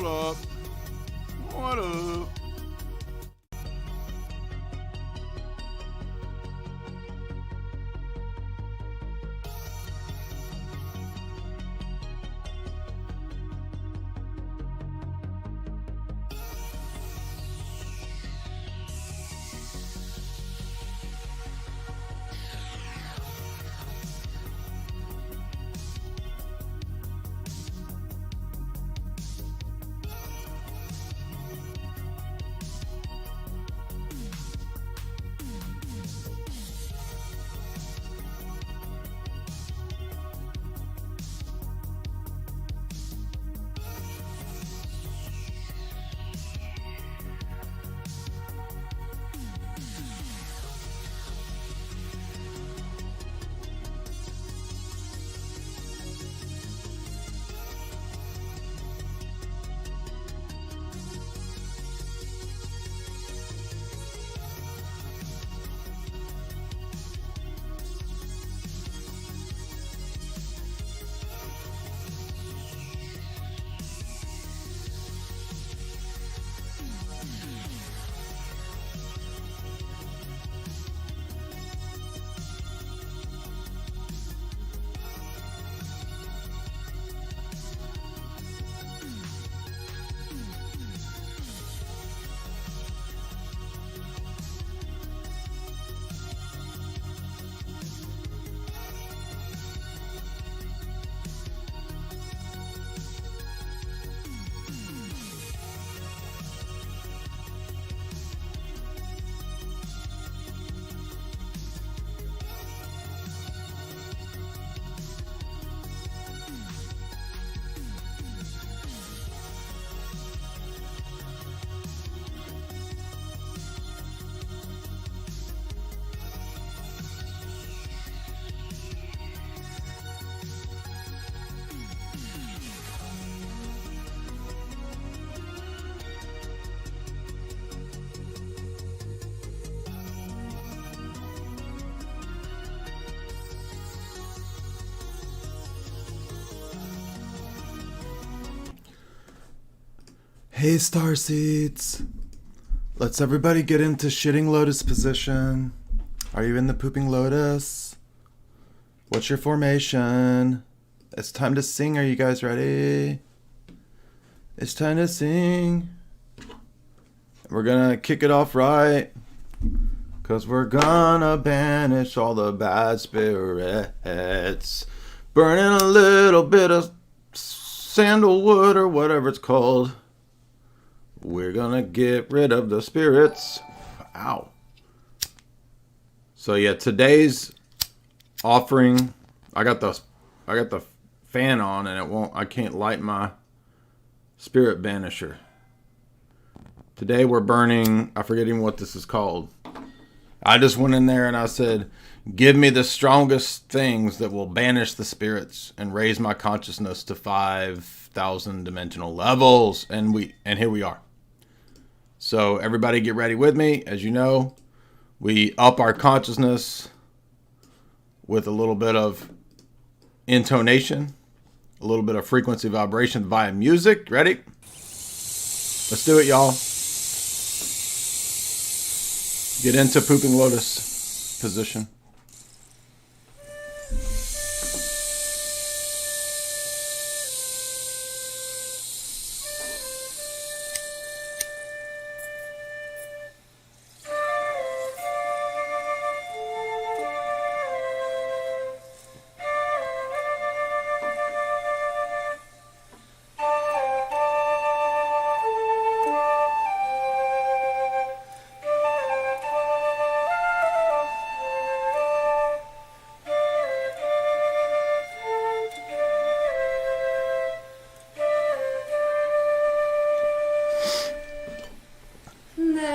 What up? What up? Hey, starseeds. Let's everybody get into shitting lotus position. Are you in the pooping lotus? What's your formation? It's time to sing. Are you guys ready? It's time to sing. We're gonna kick it off right, 'cause we're gonna banish all the bad spirits. Burning a little bit of sandalwood or whatever it's called. We're gonna get rid of the spirits. Ow. So yeah, today's offering, I got the fan on and I can't light my spirit banisher. Today we're burning, I forget even what this is called. I just went in there and I said, give me the strongest things that will banish the spirits and raise my consciousness to 5,000 dimensional levels. And here we are. So everybody get ready with me. As you know, we up our consciousness with a little bit of intonation, a little bit of frequency vibration via music. Ready? Let's do it, y'all. Get into pooping lotus position.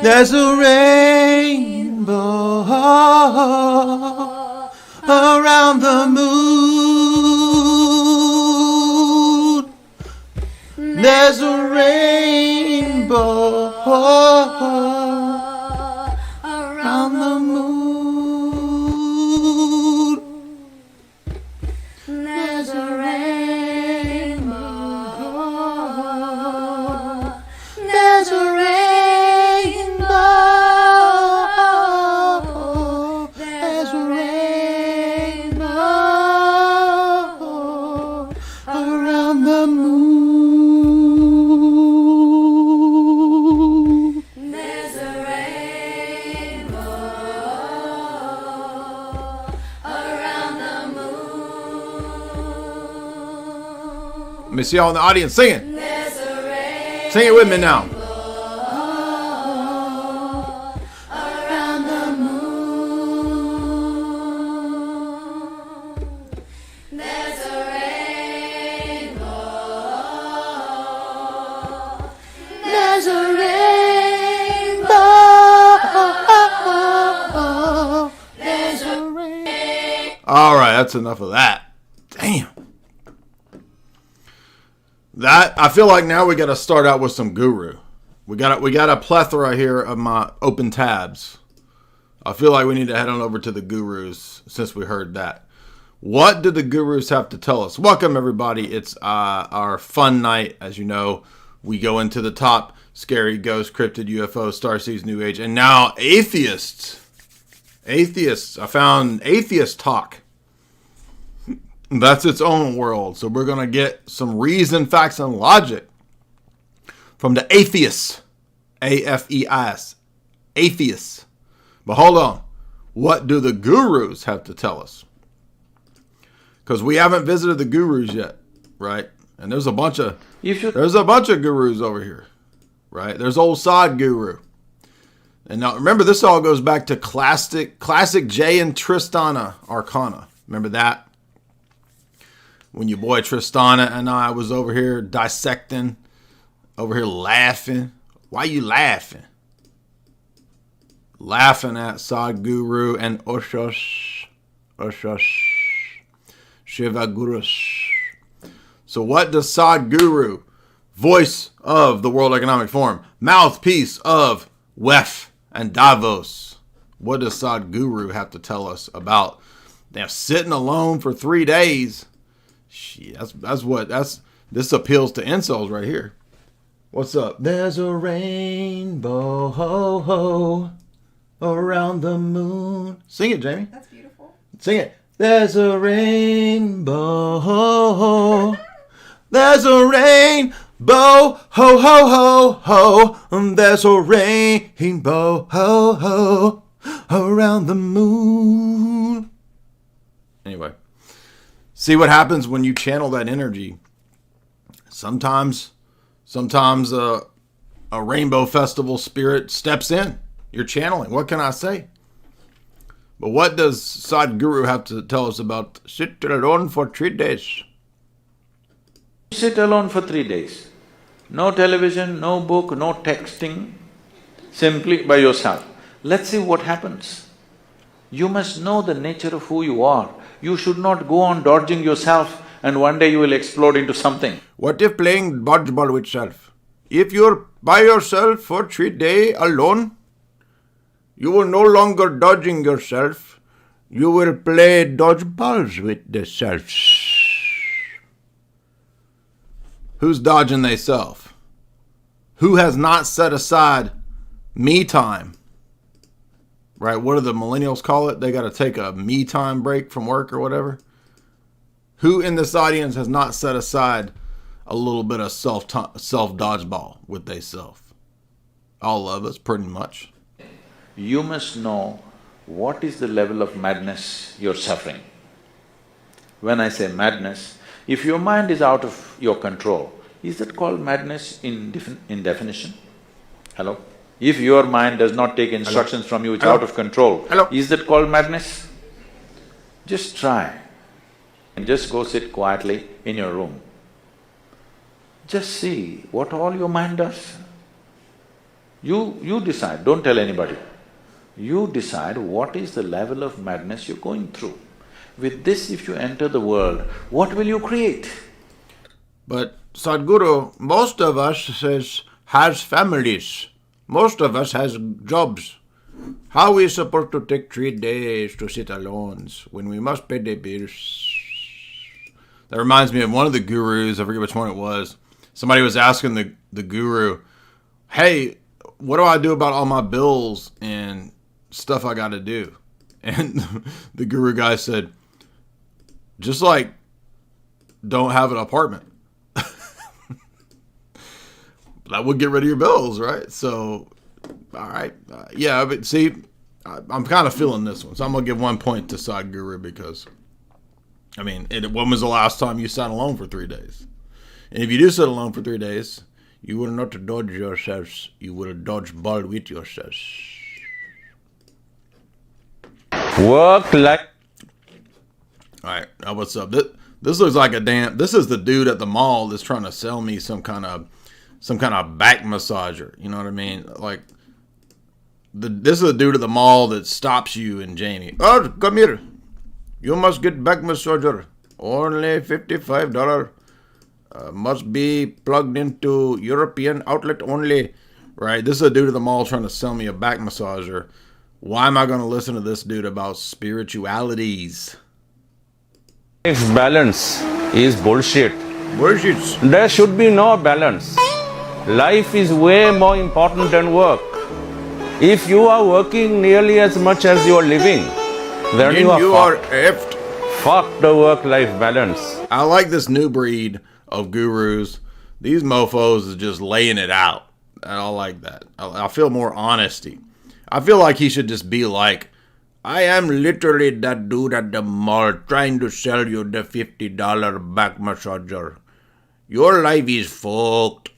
There's a rainbow around the moon. There's a rainbow around the moon. There's a rainbow me see y'all in the audience singing. Sing it with me now. All right, that's enough of that. Damn. That I feel like now we got to start out with some guru. We got a plethora here of my open tabs. I feel like we need to head on over to the gurus since we heard that. What do the gurus have to tell us? Welcome everybody. It's our fun night. As you know, we go into the top scary ghost, cryptid, UFO, starseeds, new age, and now atheists. Atheists. I found atheist talk. That's its own world. So we're going to get some reason, facts, and logic from the atheists. A-F-E-I-S. Atheists. But hold on. What do the gurus have to tell us? Because we haven't visited the gurus yet, right? And there's a bunch of gurus over here, right? There's old Sadhguru. And now remember, this all goes back to classic Jay and Tristana Arcana. Remember that? When your boy Tristana and I was over here dissecting, over here laughing. Why you laughing? Laughing at Sadhguru and Oshos, Shiva Gurus. So what does Sadhguru, voice of the World Economic Forum, mouthpiece of WEF and Davos, what does Sadhguru have to tell us about sitting alone for 3 days? Shit, this appeals to incels right here. What's up? There's a rainbow ho, ho, around the moon. Sing it, Jamie. That's beautiful. Sing it. There's a rainbow ho, ho. There's a rainbow ho, ho, ho, ho. There's a rainbow ho, ho, around the moon. Anyway. See what happens when you channel that energy. Sometimes a rainbow festival spirit steps in. You're channeling. What can I say? But what does Sadhguru have to tell us about sit alone for 3 days? Sit alone for 3 days. No television, no book, no texting, simply by yourself. Let's see what happens. You must know the nature of who you are. You should not go on dodging yourself and one day you will explode into something. What if playing dodgeball with self? If you're by yourself for 3 days alone, you will no longer dodging yourself. You will play dodgeballs with the self. Who's dodging they self? Who has not set aside me time? Right, what do the millennials call it? They got to take a me time break from work or whatever. Who in this audience has not set aside a little bit of self dodgeball with they self? All of us, pretty much. You must know what is the level of madness you're suffering. When I say madness, if your mind is out of your control, is that called madness in definition? Hello? If your mind does not take instructions from you, it's out of control. Is that called madness? Just try and just go sit quietly in your room. Just see what all your mind does. You decide, don't tell anybody. You decide what is the level of madness you're going through. With this, if you enter the world, what will you create? But Sadhguru, most of us has families. Most of us has jobs. How are we supposed to take 3 days to sit alone when we must pay the bills? That reminds me of one of the gurus, I forget which one it was. Somebody was asking the guru, hey, what do I do about all my bills and stuff I got to do? And the guru guy said, just like, don't have an apartment. That would get rid of your bills, right? So, all right. Yeah, but see, I'm kind of feeling this one. So I'm going to give 1 point to Sadhguru because, I mean, when was the last time you sat alone for 3 days? And if you do sit alone for 3 days, you will not dodge yourselves. You will dodge ball with yourselves. Work like... All right, now what's up? This looks like a damn... This is the dude at the mall that's trying to sell me some kind of back massager. You know what I mean? Like, this is the dude at the mall that stops you and Janie. Oh, come here. You must get back massager. Only $55. Must be plugged into European outlet only. Right? This is a dude at the mall trying to sell me a back massager. Why am I going to listen to this dude about spiritualities? Life balance is bullshit. Bullshit. There should be no balance. Life is way more important than work. If you are working nearly as much as you are living, then you are effed. Fuck the work-life balance. I like this new breed of gurus. These mofos is just laying it out. I like that. I feel more honesty. I feel like he should just be like, I am literally that dude at the mall trying to sell you the $50 back massager. Your life is fucked.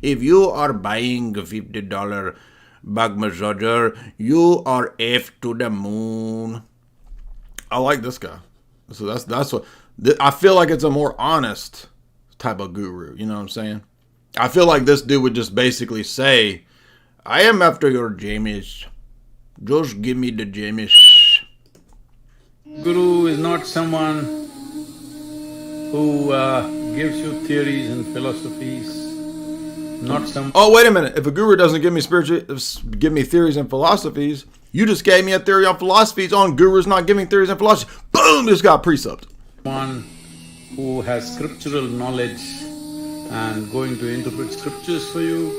If you are buying a $50 back massager, you are F to the moon. I like this guy. So that's what I feel like. It's a more honest type of guru. You know what I'm saying? I feel like this dude would just basically say, I am after your Jamies. Just give me the Jamies. Guru is not someone who gives you theories and philosophies. Not some. Oh, wait a minute. If a guru doesn't give me theories and philosophies, you just gave me a theory on philosophies on gurus not giving theories and philosophies. Boom! Just got precept. One who has scriptural knowledge and going to interpret scriptures for you.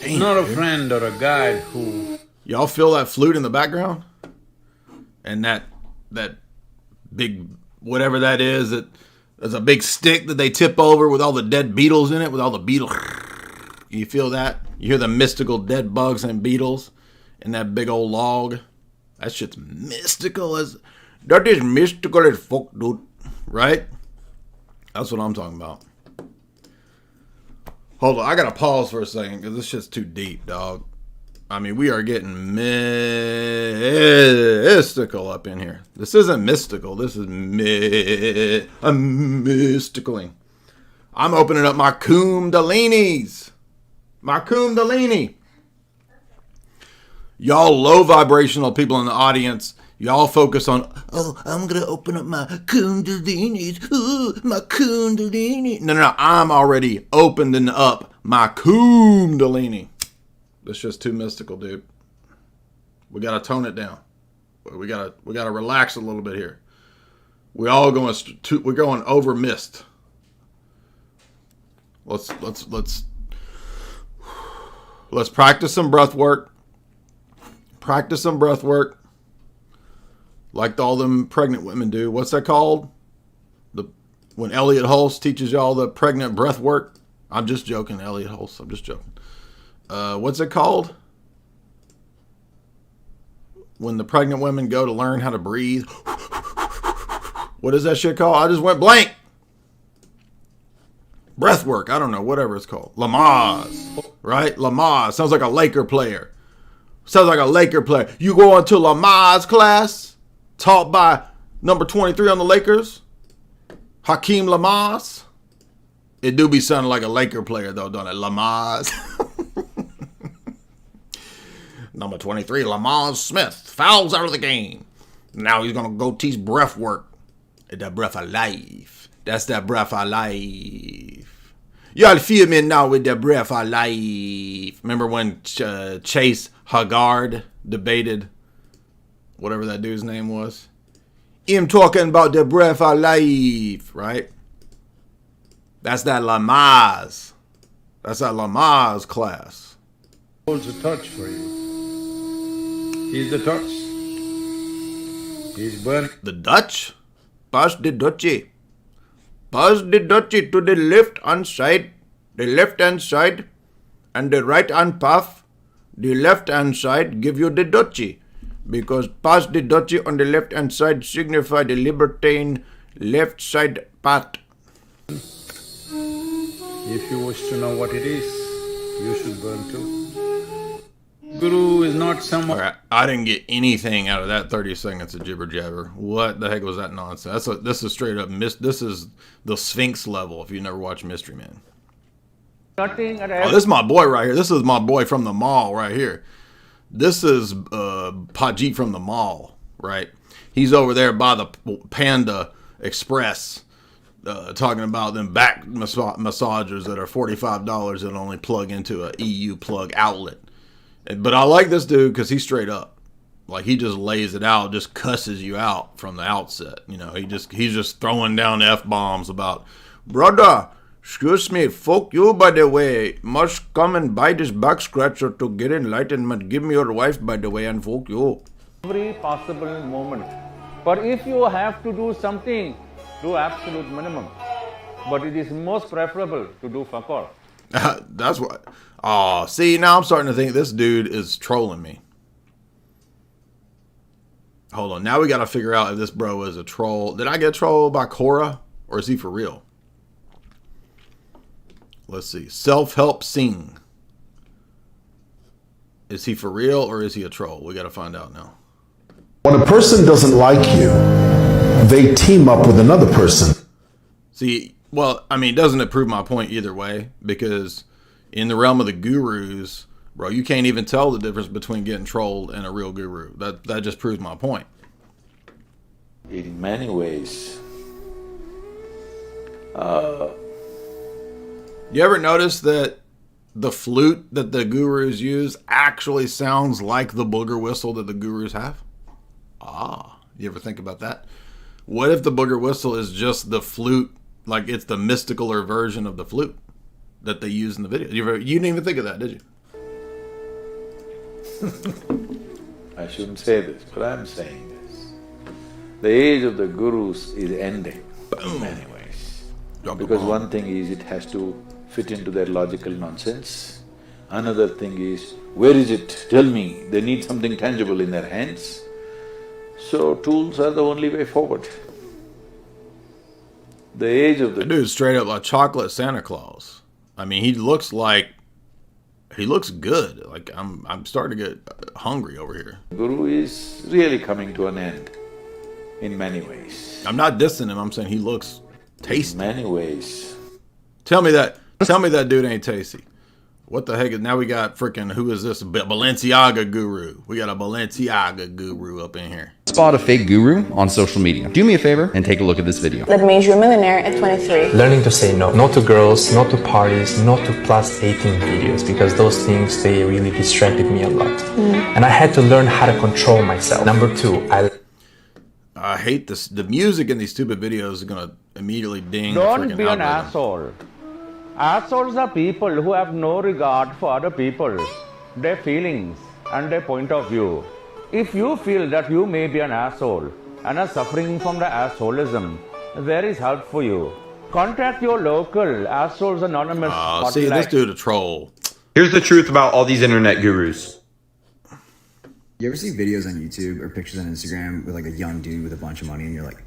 Damn, not a dude. friend or a guide who... Y'all feel that flute in the background? And that big, whatever that is, there's a big stick that they tip over with all the dead beetles in it, with all the beetles. You feel that? You hear the mystical dead bugs and beetles in that big old log? That shit's mystical as... That is mystical as fuck, dude. Right? That's what I'm talking about. Hold on, I gotta pause for a second because this shit's too deep, dog. I mean, we are getting mystical up in here. This isn't mystical. This is mysticaling. I'm opening up my kundalinis. My kundalini. Y'all low vibrational people in the audience, y'all focus on, oh, I'm going to open up my kundalinis. Ooh, my kundalini. No. I'm already opening up my kundalini. That's just too mystical, dude. We got to tone it down. We got to relax a little bit here. We're going over mist. Let's practice some breath work. Practice some breath work. Like all them pregnant women do. What's that called? When Elliot Hulse teaches y'all the pregnant breath work. I'm just joking, Elliot Hulse. I'm just joking. What's it called? When the pregnant women go to learn how to breathe. What is that shit called? I just went blank. Breath work. I don't know. Whatever it's called. Lamaze. Right? Lamaze. Sounds like a Laker player. Sounds like a Laker player. You go into Lamaze class, taught by number 23 on the Lakers, Hakeem Lamaze. It do be sounding like a Laker player though, don't it? Lamaze. Number 23, Lamar Smith, fouls out of the game. Now he's going to go teach breath work. That breath of life. That's that breath of life. Y'all feel me now with that breath of life. Remember when Chase Haggard debated whatever that dude's name was? Him talking about the breath of life, right? That's that Lamaze. That's that Lamaze class. Holds a torch for you. He's the torch. He's burning. The Dutch? Pass the Dutchie. Pass the Dutchie to the left-hand side. The left-hand side. And the right-hand path. The left-hand side give you the Dutchie. Because pass the Dutchie on the left-hand side signify the libertine left side path. If you wish to know what it is, you should burn too. Guru is not someone… All right, I didn't get anything out of that 30 seconds of jibber jabber. What the heck was that nonsense? This is straight up this is the Sphinx level if you never watched Mystery Man. Oh, this is my boy right here. This is my boy from the mall right here. This is Pajit from the mall, right? He's over there by the Panda Express talking about them back massagers that are $45 that only plug into a EU plug outlet. But I like this dude because he's straight up. Like, he just lays it out, just cusses you out from the outset. You know, he's just throwing down F-bombs about, brother, excuse me, fuck you, by the way. Must come and buy this back scratcher to get enlightenment. Give me your wife, by the way, and fuck you. Every possible moment. But if you have to do something, do absolute minimum. But it is most preferable to do fuck all. That's what. Oh, see, now I'm starting to think this dude is trolling me. Hold on. Now we got to figure out if this bro is a troll. Did I get trolled by Cora? Or is he for real? Let's see. Self-help sing. Is he for real or is he a troll? We got to find out now. When a person doesn't like you, they team up with another person. See, well, I mean, doesn't it prove my point either way? Because in the realm of the gurus, bro, you can't even tell the difference between getting trolled and a real guru. That just proves my point. In many ways, you ever notice that the flute that the gurus use actually sounds like the booger whistle that the gurus have? You ever think about that? What if the booger whistle is just the flute, like it's the mysticaler version of the flute that they use in the video? You didn't even think of that, did you? I shouldn't say this, but I'm saying this. The age of the gurus is ending in many ways. Because one thing is it has to fit into their logical nonsense. Another thing is, where is it? Tell me. They need something tangible in their hands. So tools are the only way forward. The age of the… dude's straight up like chocolate Santa Claus. I mean, he looks good. Like, I'm starting to get hungry over here. Guru is really coming to an end in many ways. I'm not dissing him. I'm saying he looks tasty. In many ways. Tell me that dude ain't tasty. What the heck is, now we got freaking, who is this? Balenciaga guru. We got a Balenciaga guru up in here. Spot a fake guru on social media. Do me a favor and take a look at this video. That made you a millionaire at 23. Learning to say no. No to girls, no to parties, no to plus 18 videos, because those things, they really distracted me a lot. And I had to learn how to control myself. Number two, I hate this. The music in these stupid videos is going to immediately ding. Don't be an algorithm. asshole. Assholes are people who have no regard for other people, their feelings and their point of view. If you feel that you may be an asshole and are suffering from the assholism, there is help for you. Contact your local Assholes Anonymous hotline. See, this dude a troll. Here's the truth about all these internet gurus. You ever see videos on YouTube or pictures on Instagram with like a young dude with a bunch of money and you're like…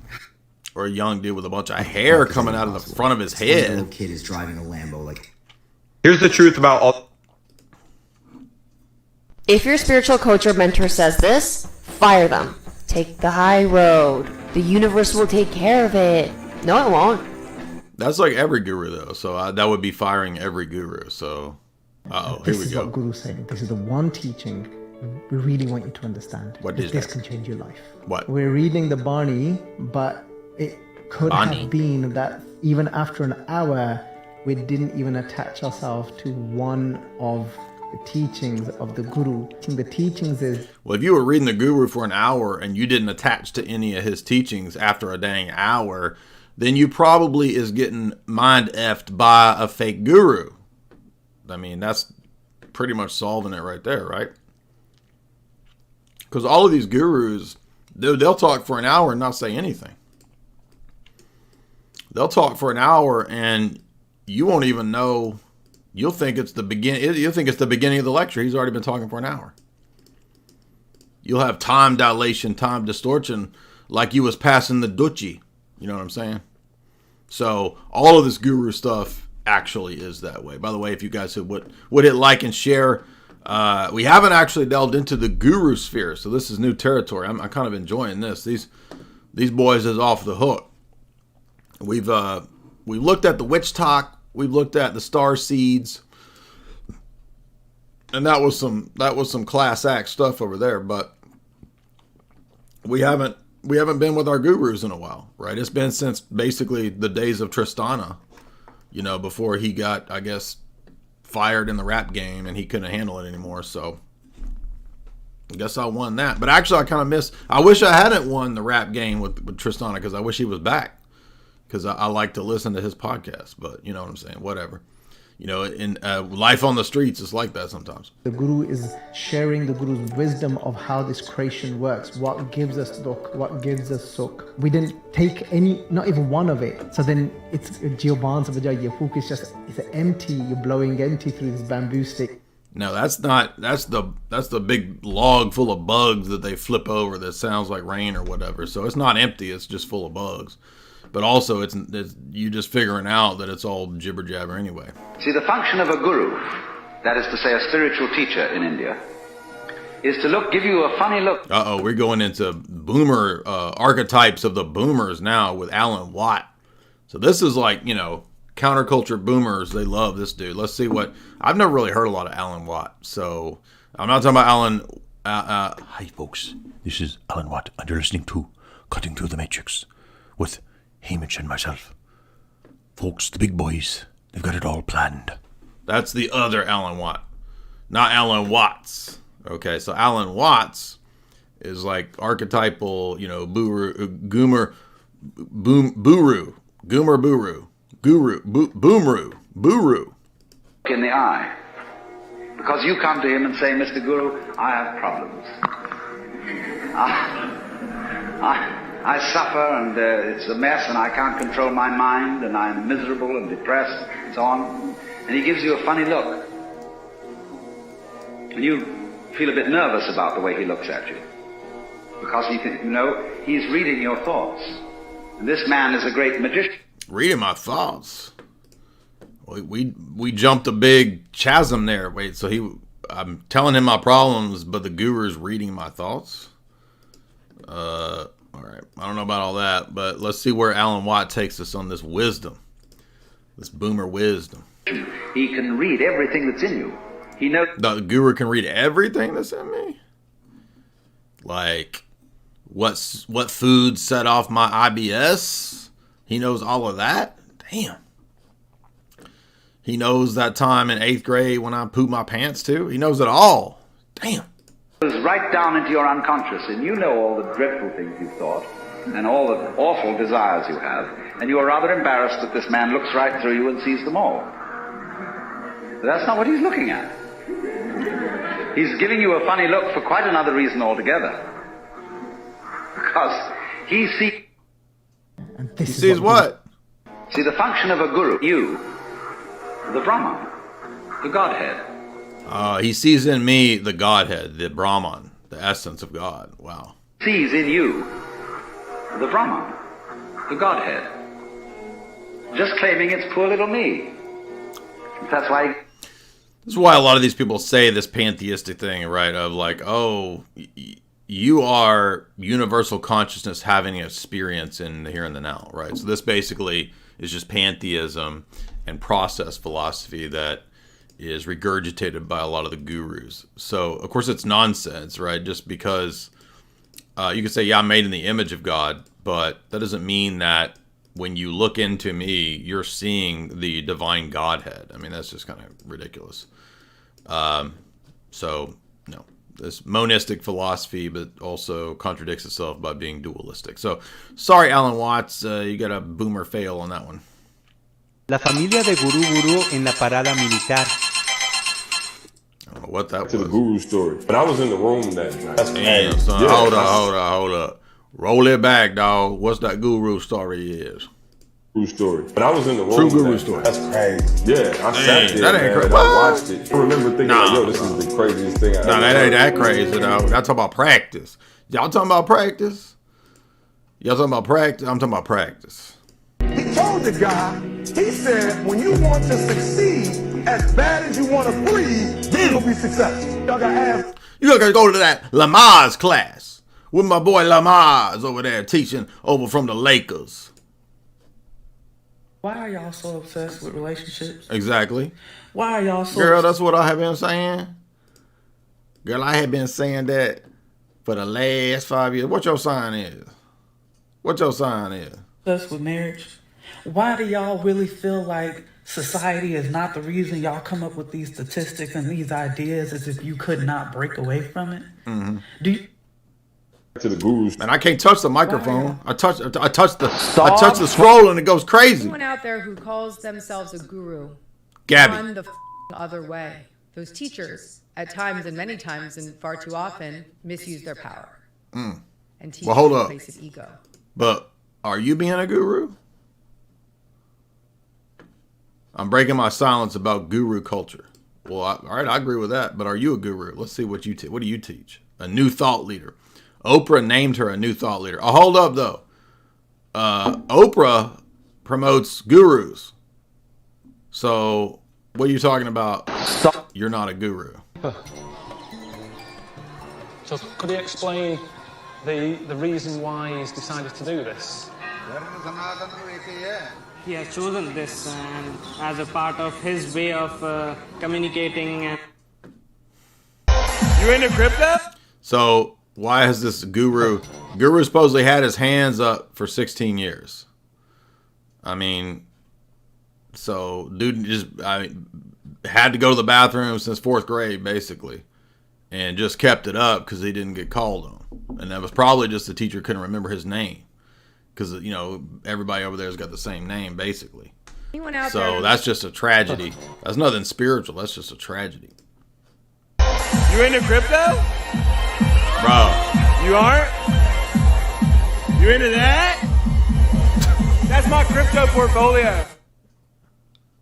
Or a young dude with a bunch of hair coming out of the front of his head. A little kid is driving a Lambo, like… Here's the truth about all… If your spiritual coach or mentor says this, fire them. Take the high road. The universe will take care of it. No, it won't. That's like every guru, though. So that would be firing every guru. So, here we go. This is what Guru's saying. This is the one teaching we really want you to understand. What is this that? can change your life. What? We're reading the Barney, but it could have been that even after an hour, we didn't even attach ourselves to one of the teachings of the Guru. The teachings is… Well, if you were reading the Guru for an hour and you didn't attach to any of his teachings after a dang hour, then you probably is getting mind-effed by a fake guru. I mean, that's pretty much solving it right there, right? Because all of these gurus, they'll talk for an hour and not say anything. They'll talk for an hour and you won't even know. You'll think it's the beginning of the lecture. He's already been talking for an hour. You'll have time dilation, time distortion, like you was passing the Dutchie. You know what I'm saying? So all of this guru stuff actually is that way. By the way, if you guys would hit like and share. We haven't actually delved into the guru sphere, so this is new territory. I'm kind of enjoying this. These boys is off the hook. We've looked at the witch talk. We've looked at the star seeds, and that was some class act stuff over there. But we haven't been with our gurus in a while, right? It's been since basically the days of Tristana, before he got, I guess, fired in the rap game and he couldn't handle it anymore. So I guess I won that. But actually, I wish I hadn't won the rap game with Tristana, because I wish he was back, because I like to listen to his podcast. But you know what I'm saying? Whatever. In life on the streets is like that sometimes. The Guru is sharing the Guru's wisdom of how this creation works. What gives us dukh, what gives us sukh. We didn't take not even one of it. So then it's Jioban Sabajay, your hook is just, it's empty. You're blowing empty through this bamboo stick. No, that's the big log full of bugs that they flip over that sounds like rain or whatever. So it's not empty, it's just full of bugs. But also, it's you just figuring out that it's all jibber jabber anyway. See, the function of a guru, that is to say a spiritual teacher in India, is to give you a funny look. We're going into boomer archetypes of the boomers now with Alan Watt. So this is like, counterculture boomers. They love this dude. Let's see what... I've never really heard a lot of Alan Watt. So I'm not talking about Alan... Hi, folks. This is Alan Watt, and you're listening to Cutting Through the Matrix with Hamish and myself. Folks, the big boys, they've got it all planned. That's the other Alan Watt, not Alan Watts. Okay, so Alan Watts is like archetypal, boomru, buru. In the eye. Because you come to him and say, Mr. Guru, I have problems. I suffer, and it's a mess, and I can't control my mind, and I'm miserable and depressed, and so on. And he gives you a funny look. And you feel a bit nervous about the way he looks at you. Because he's reading your thoughts. And this man is a great magician. Reading my thoughts? We jumped a big chasm there. Wait, so I'm telling him my problems, but the guru's reading my thoughts? All right, I don't know about all that, but let's see where Alan Watt takes us on this wisdom, this boomer wisdom. He can read everything that's in you. He knows. The guru can read everything that's in me? Like, what food set off my IBS? He knows all of that? Damn. He knows that time in 8th grade when I pooped my pants too? He knows it all. Damn. Right down into your unconscious, and you know all the dreadful things you've thought and all the awful desires you have, and you are rather embarrassed that this man looks right through you and sees them all. But that's not what he's looking at. He's giving you a funny look for quite another reason altogether. Because he sees what? See, the function of a guru, the Brahman, the Godhead. He sees in me the Godhead, the Brahman, the essence of God. Wow. Sees in you the Brahman, the Godhead. Just claiming it's poor little me. That's why... This is why a lot of these people say this pantheistic thing, right? Of like, oh, you are universal consciousness having an experience in the here and the now, right? So this basically is just pantheism and process philosophy that is regurgitated by a lot of the gurus. So, of course, it's nonsense, right? Just because you can say, yeah, I'm made in the image of God, but that doesn't mean that when you look into me, you're seeing the divine Godhead. I mean, that's just kind of ridiculous. So, no. This monistic philosophy, but also contradicts itself by being dualistic. So, sorry, Alan Watts, you got a boomer fail on that one. La familia de Guru Guru en la parada militar. I don't know what that was. To the Guru story. But I was in the room that night. Damn, son. Yeah, hold up. Roll it back, dog. What's that Guru story is? True story. But I was in the room. True Guru story. That's crazy. Yeah, I sat there, that ain't crazy. I watched it. I remember thinking, yo, this is the craziest thing I ever that ain't that crazy, dog. I'm talking about practice. Y'all talking about practice? Y'all talking about practice? I'm talking about practice. He told the guy, He said, when you want to succeed as bad as you want to breathe, then you'll be successful. Y'all got ass. You gotta go to that Lamar's class with my boy Lamar's over there teaching over from the Lakers. Why are y'all so obsessed with relationships? Exactly. Why are y'all so... Girl, that's what I have been saying. Girl, I have been saying that for the last 5 years. What your sign is? What your sign is? Obsessed with marriage? Why do y'all really feel like society is not the reason y'all come up with these statistics and these ideas as if you could not break away from it? Mm-hmm. Do you... To the gurus. And I can't touch the microphone. I touch the scroll and it goes crazy. Anyone out there who calls themselves a guru, Gabby. run the other way. Those teachers, at times and many times and far too often, misuse their power. Mm. And teach well, hold from a up. place of ego. But are you being a guru? I'm breaking my silence about guru culture. Well, all right, I agree with that. But are you a guru? Let's see what you what do you teach? A new thought leader. Oprah named her a new thought leader. Oh, hold up, though. Oprah promotes gurus. So what are you talking about? You're not a guru. So could he explain the reason why he's decided to do this? He has chosen this as a part of his way of communicating. You into crypto? So why has this guru supposedly had his hands up for 16 years? I mean, so dude had to go to the bathroom since 4th grade, basically, and just kept it up because he didn't get called on. And that was probably just the teacher couldn't remember his name because, you know, everybody over there's got the same name, basically. Anyone out So there? that's just a tragedy. That's nothing spiritual. That's just a tragedy. You into crypto? Bro. You aren't? You into that? That's my crypto portfolio.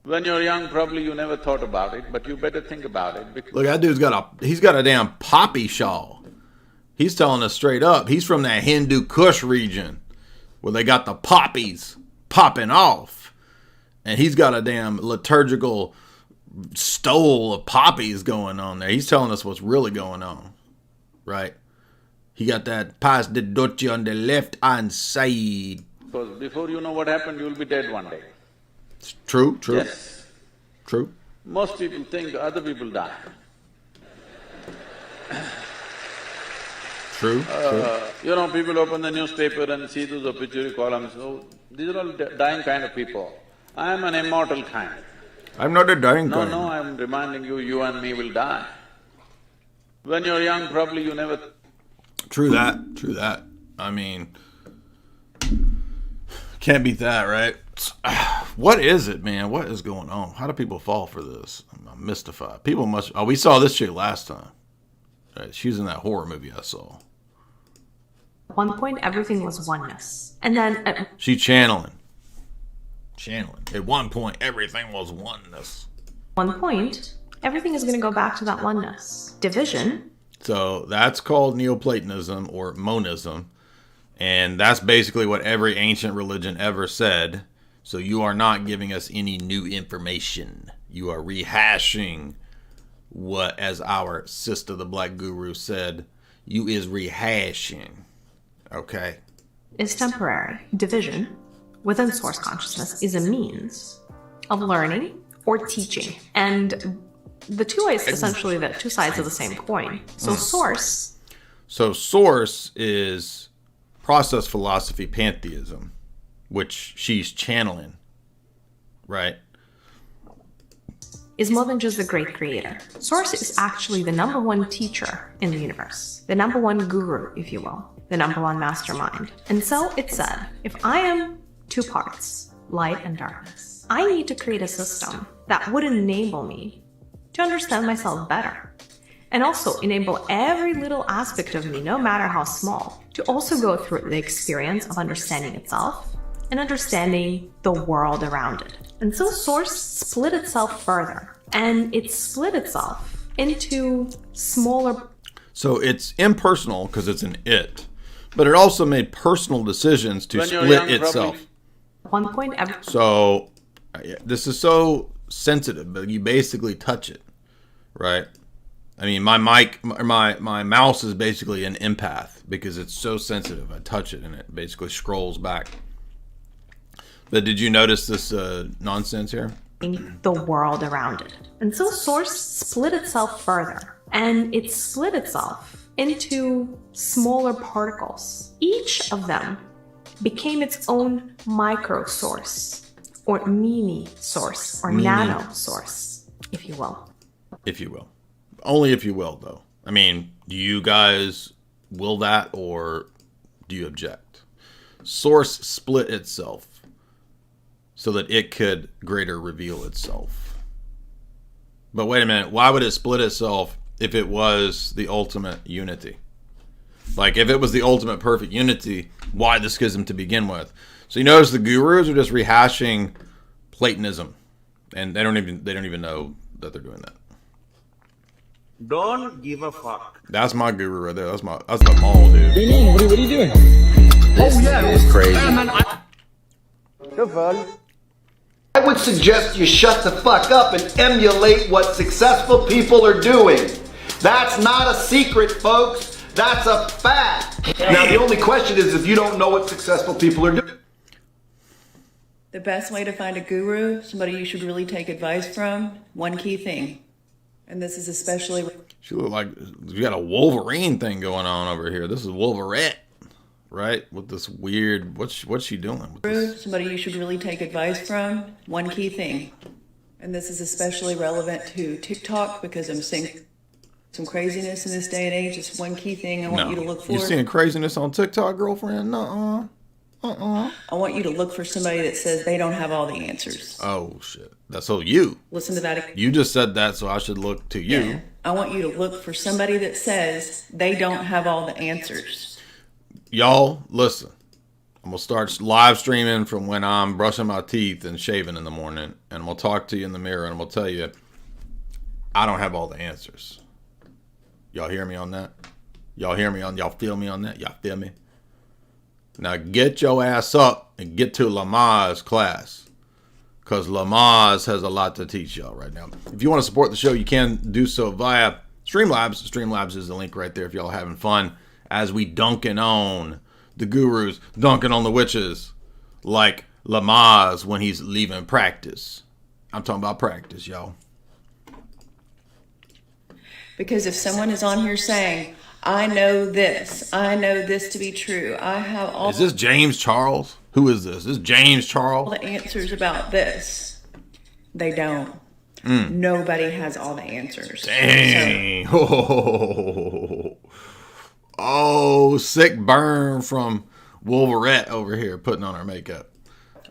When you're young, probably you never thought about it, but you better think about it. Because Look, that dude's got a damn poppy shawl. He's telling us straight up. He's from that Hindu Kush region where they got the poppies popping off. And he's got a damn liturgical stole of poppies going on there. He's telling us what's really going on. Right? He got that pass the Dutch on the left hand side. because before you know what happened, you'll be dead one day. True, true. Yes. True. Most people think other people die. True, You know, people open the newspaper and see those obituary columns, oh, these are all dying kind of people. I am an immortal kind. I'm not a dying kind. No, I'm reminding you, you and me will die. When you're young, probably you never… True that, true that. I mean, can't beat that, right? What is it, man? What is going on? How do people fall for this? I'm mystified. People must… Oh, we saw this chick last time. Right, she was in that horror movie I saw. At one point, everything was oneness. And then… She channeling. At one point, everything was oneness. one point, everything is going to go back to that oneness. Division. So that's called Neoplatonism or monism. And that's basically what every ancient religion ever said. So you are not giving us any new information. You are rehashing what, as our sister, the Black Guru, said, you is rehashing. Okay? Is temporary. Division within source consciousness is a means of learning or teaching. And the two is essentially the two sides of the same coin. So source. So source is process philosophy pantheism, which she's channeling, right? Is more than just the great creator. Source is actually the number one teacher in the universe. The number one guru, if you will. The number one mastermind. And so it said, if I am two parts, light and darkness, I need to create a system that would enable me to understand myself better. And also enable every little aspect of me, no matter how small, to also go through the experience of understanding itself and understanding the world around it. And so Source split itself further, and it split itself into smaller... So it's impersonal because it's an it, but it also made personal decisions to split itself. One point every... So This is so sensitive, but you basically touch it, right? I mean, my mouse is basically an empath because it's so sensitive. I touch it and it basically scrolls back. But did you notice this nonsense here? The world around it. And so Source split itself further, and it split itself into smaller particles. Each of them became its own micro source, or mini source, or nano source, if you will. If you will. Only if you will, though. I mean, do you guys will that, or do you object? Source split itself so that it could greater reveal itself. But wait a minute, why would it split itself if it was the ultimate unity? Like, if it was the ultimate perfect unity, why the schism to begin with? So you notice the gurus are just rehashing Platonism, and they don't even know that they're doing that. Don't give a fuck. That's my guru right there. That's my mall, dude. What are you doing? This is crazy. I would suggest you shut the fuck up and emulate what successful people are doing. That's not a secret, folks. That's a fact. Now, the only question is if you don't know what successful people are doing. The best way to find a guru, somebody you should really take advice from, one key thing. And this is especially... She look like you got a Wolverine thing going on over here. This is Wolverette, right? With this weird... What's she doing? Somebody you should really take advice from, one key thing. And this is especially relevant to TikTok because I'm seeing some craziness in this day and age. It's one key thing I want you to look for. You seeing craziness on TikTok, girlfriend? Nuh-uh. I want you to look for somebody that says they don't have all the answers. Oh, shit. That's so you. Listen to that. You just said that, so I should look to you. Yeah. I want you to look for somebody that says they don't have all the answers. Y'all, listen. I'm going to start live streaming from when I'm brushing my teeth and shaving in the morning. And I'm going to talk to you in the mirror and I'm going to tell you, I don't have all the answers. Y'all hear me on that? Y'all feel me on that? Y'all feel me? Now get your ass up and get to Lamar's class, because Lamar's has a lot to teach y'all right now. If you want to support the show, you can do so via Streamlabs. Streamlabs is the link right there if y'all are having fun as we dunking on the gurus, dunking on the witches, like Lamar's when he's leaving practice. I'm talking about practice, y'all. Because if someone is on here saying, I know this to be true, I have all... Is this James Charles? Who is this? This is James Charles? All the answers about this. They don't. Nobody has all the answers. Dang. So. Oh, sick burn from Wolverette over here putting on her makeup.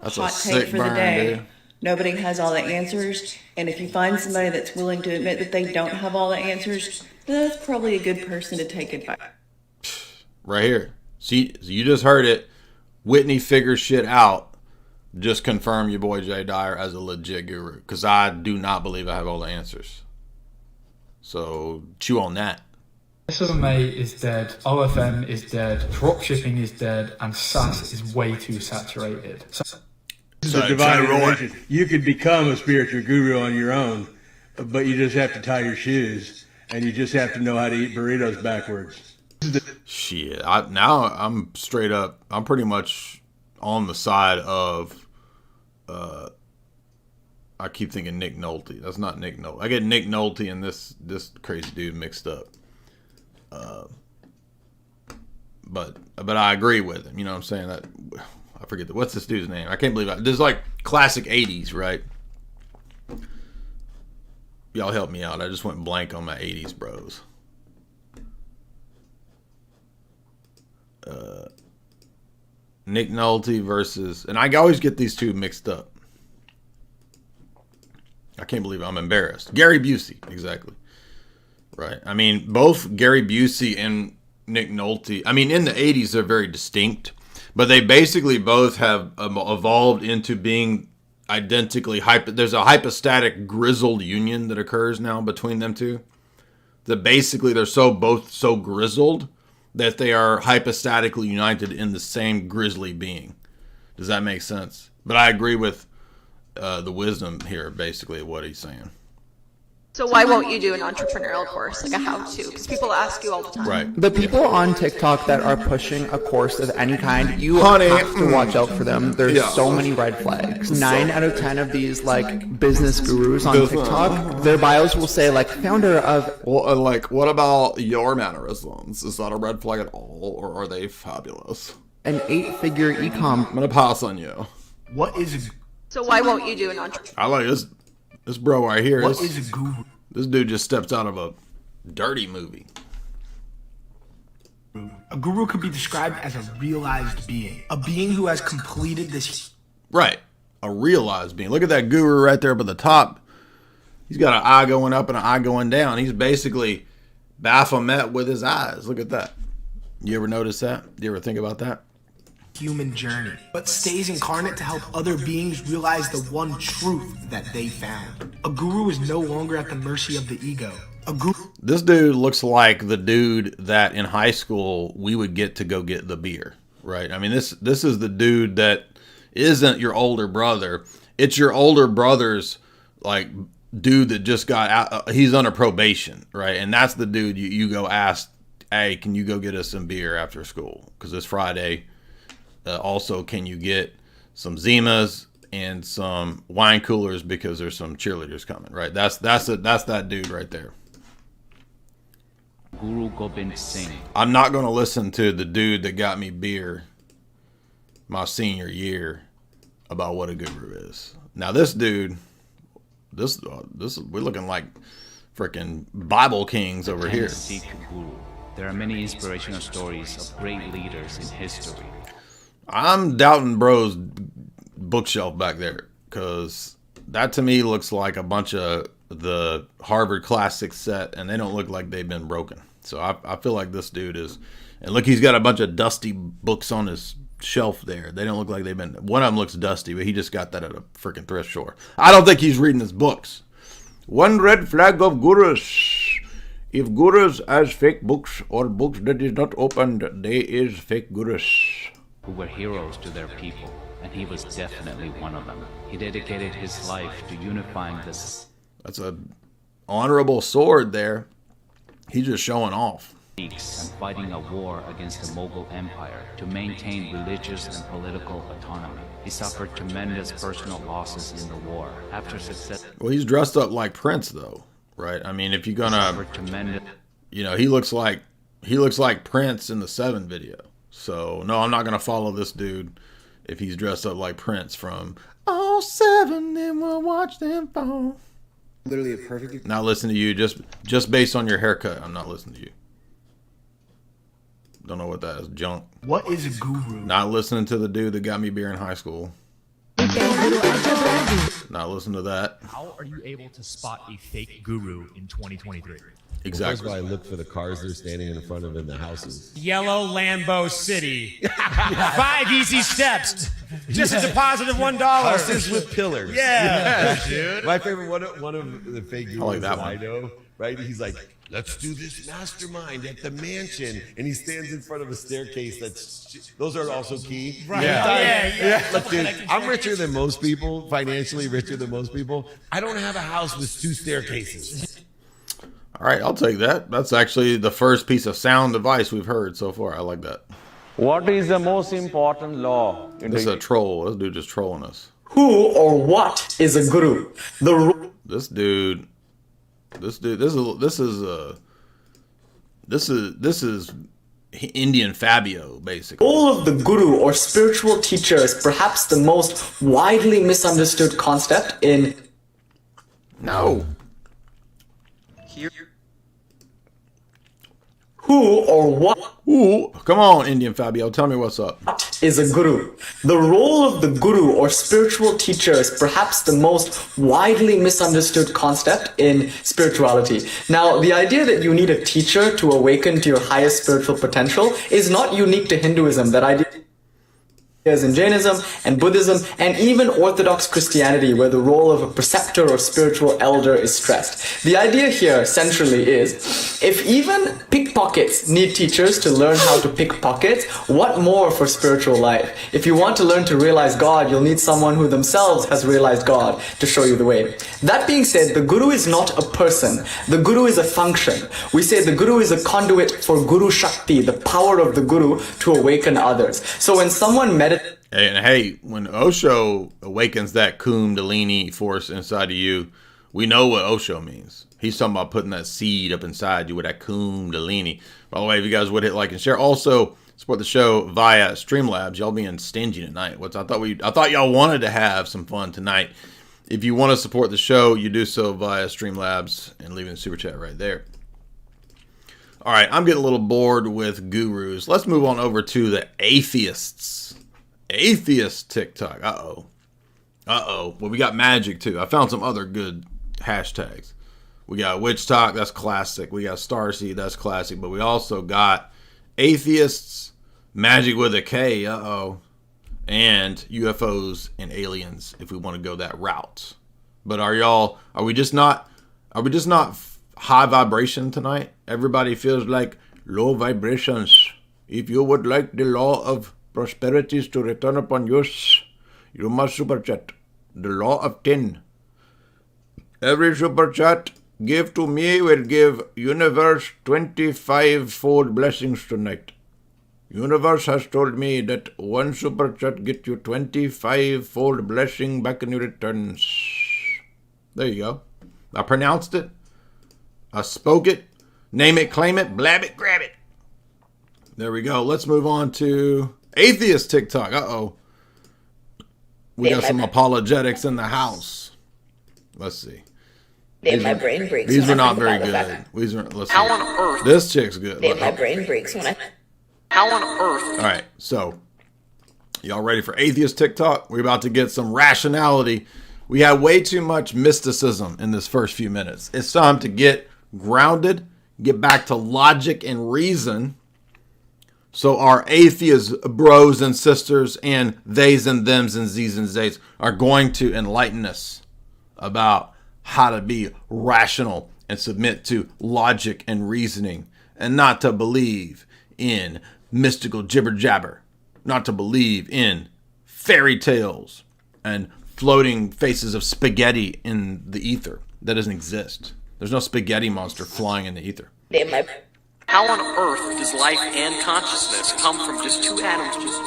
That's hot a sick take for burn, the day. dude. Nobody has all the answers. And if you find somebody that's willing to admit that they don't have all the answers, that's probably a good person to take advice. Right here. See, you just heard it. Whitney figures shit out. Just confirm your boy Jay Dyer as a legit guru. Because I do not believe I have all the answers. So, chew on that. SMA is dead, OFM is dead, dropshipping is dead, and SaaS is way too saturated. This is a divine intervention. You could become a spiritual guru on your own, but you just have to tie your shoes, and you just have to know how to eat burritos backwards. Shit, now I'm straight up. I'm pretty much on the side of. I keep thinking Nick Nolte. That's not Nick Nolte. I get Nick Nolte and this crazy dude mixed up. But I agree with him. You know what I'm saying? That I forget what's this dude's name. I can't believe it. This is like classic 80s, right? Y'all help me out. I just went blank on my 80s bros. Nick Nolte versus, and I always get these two mixed up. I can't believe it. I'm embarrassed. Gary Busey, exactly. Right. I mean, both Gary Busey and Nick Nolte, I mean, in the 80s, they're very distinct, but they basically both have evolved into being identically there's a hypostatic grizzled union that occurs now between them two. That basically they're both so grizzled that they are hypostatically united in the same grisly being. Does that make sense? But I agree with the wisdom here, basically, what he's saying. So why won't you do an entrepreneurial course, like a how-to? Because people ask you all the time. Right. The people on TikTok that are pushing a course of any kind, you have to watch out for them. There's so many red flags. 9 out of 10 of these like business gurus on TikTok, their bios will say like founder of. Well, like, what about your mannerisms? Is that a red flag at all, or are they fabulous? An 8-figure ecom. I'm gonna pass on you. What is? So why won't you do an entrepreneurial? I like this. This bro right here. What is a guru? This dude just steps out of a dirty movie. A guru could be described as a realized being. A being who has completed this. Right. A realized being. Look at that guru right there up at the top. He's got an eye going up and an eye going down. He's basically Baphomet with his eyes. Look at that. You ever notice that? Do you ever think about that? Human journey, but stays incarnate to help other beings realize the one truth that they found. A guru is no longer at the mercy of the ego. A guru. This dude looks like the dude that in high school we would get to go get the beer, right? I mean, this is the dude that isn't your older brother. It's your older brother's like dude that just got out. He's under probation, right? And that's the dude you go ask, hey, can you go get us some beer after school? Because it's Friday. Also, can you get some Zimas and some wine coolers because there's some cheerleaders coming, right? That's that dude right there. Guru Gobind Singh. I'm not going to listen to the dude that got me beer my senior year about what a guru is. Now this dude, this we're looking like freaking Bible kings over here. Sikh Guru. There are many inspirational stories of great leaders in history. I'm doubting bro's bookshelf back there, because that to me looks like a bunch of the Harvard Classics set, and they don't look like they've been broken. So I feel like this dude is, and look, he's got a bunch of dusty books on his shelf there. They don't look like they've been, one of them looks dusty, but he just got that at a freaking thrift store. I don't think he's reading his books. One red flag of gurus. If gurus as fake books or books that is not opened, they is fake gurus. Who were heroes to their people, and he was definitely one of them. He dedicated his life to unifying this. That's a honorable sword there. He's just showing off. And fighting a war against the Mughal Empire to maintain religious and political autonomy. He suffered tremendous personal losses in the war. After success. Well, he's dressed up like Prince, though, right? I mean, if you're gonna, you know, he looks like Prince in the 7 video. So, no, I'm not going to follow this dude if he's dressed up like Prince from all 7, and we'll watch them fall. Literally a perfect... Not listening to you, just based on your haircut. I'm not listening to you. Don't know what that is. Junk. What is a guru? Not listening to the dude that got me beer in high school. Not listening to that. How are you able to spot a fake guru in 2023? Exactly. Well, first of all, I look for the cars they're standing in front of in the houses. Yellow Lambo City. 5 easy steps. Just a deposit of $1. Houses with pillars. Yeah, dude. My favorite one of the fake gurus I like that I one. know, right? He's like, let's do this mastermind at the mansion, and he stands in front of a staircase. Those are also key. Right. Yeah. Look, dude, I'm richer than most people, financially richer than most people. I don't have a house with 2 staircases. All right, I'll take that. That's actually the first piece of sound advice we've heard so far. I like that. What is the most important law? This is a troll. This dude just trolling us. Who or what is a guru? This is Indian Fabio, basically. Role of the guru or spiritual teacher is perhaps the most widely misunderstood concept in... No. Who or what? Ooh, come on, Indian Fabio, tell me what's up. Is a guru. The role of the guru or spiritual teacher is perhaps the most widely misunderstood concept in spirituality. Now, the idea that you need a teacher to awaken to your highest spiritual potential is not unique to Hinduism. That idea is in Jainism and Buddhism and even Orthodox Christianity, where the role of a preceptor or spiritual elder is stressed. The idea here centrally is, if even pick pickpockets need teachers to learn how to pick pockets. What more for spiritual life? If you want to learn to realize God, you'll need someone who themselves has realized God to show you the way. That being said, the Guru is not a person. The Guru is a function. We say the Guru is a conduit for Guru Shakti, the power of the Guru to awaken others. So when someone meditates... Hey, when Osho awakens that Kundalini force inside of you, we know what Osho means. He's talking about putting that seed up inside you with that Kundalini. By the way, if you guys would hit like and share. Also, support the show via Streamlabs. Y'all being stingy tonight. I thought y'all wanted to have some fun tonight. If you want to support the show, you do so via Streamlabs and leaving a super chat right there. All right, I'm getting a little bored with gurus. Let's move on over to the atheists. Atheist TikTok. Uh-oh. Well, we got magic, too. I found some other good hashtags. We got witch talk. That's classic. We got starseed. That's classic. But we also got atheists, magic with a K. Uh-oh. And UFOs and aliens, if we want to go that route. But are we just not high vibration tonight? Everybody feels like low vibrations. If you would like the law of prosperities to return upon you, you must super chat. The law of 10. Every super chat give to me will give universe 25-fold blessings tonight. Universe has told me that one super chat get you 25-fold blessing back in your returns. There you go. I pronounced it. I spoke it. Name it, claim it, blab it, grab it. There we go. Let's move on to atheist TikTok. Uh-oh. We got some apologetics in the house. Let's see. My brain breaks. These are not very good. Let's see. How on earth? This chick's good. My brain breaks when I... How on earth? All right, so y'all ready for atheist TikTok? We're about to get some rationality. We had way too much mysticism in this first few minutes. It's time to get grounded, get back to logic and reason. So our atheist bros and sisters and theys and thems and z's and zays are going to enlighten us about how to be rational and submit to logic and reasoning and not to believe in mystical jibber jabber, not to believe in fairy tales and floating faces of spaghetti in the ether. That doesn't exist. There's no spaghetti monster flying in the ether. How on earth does life and consciousness come from just two atoms just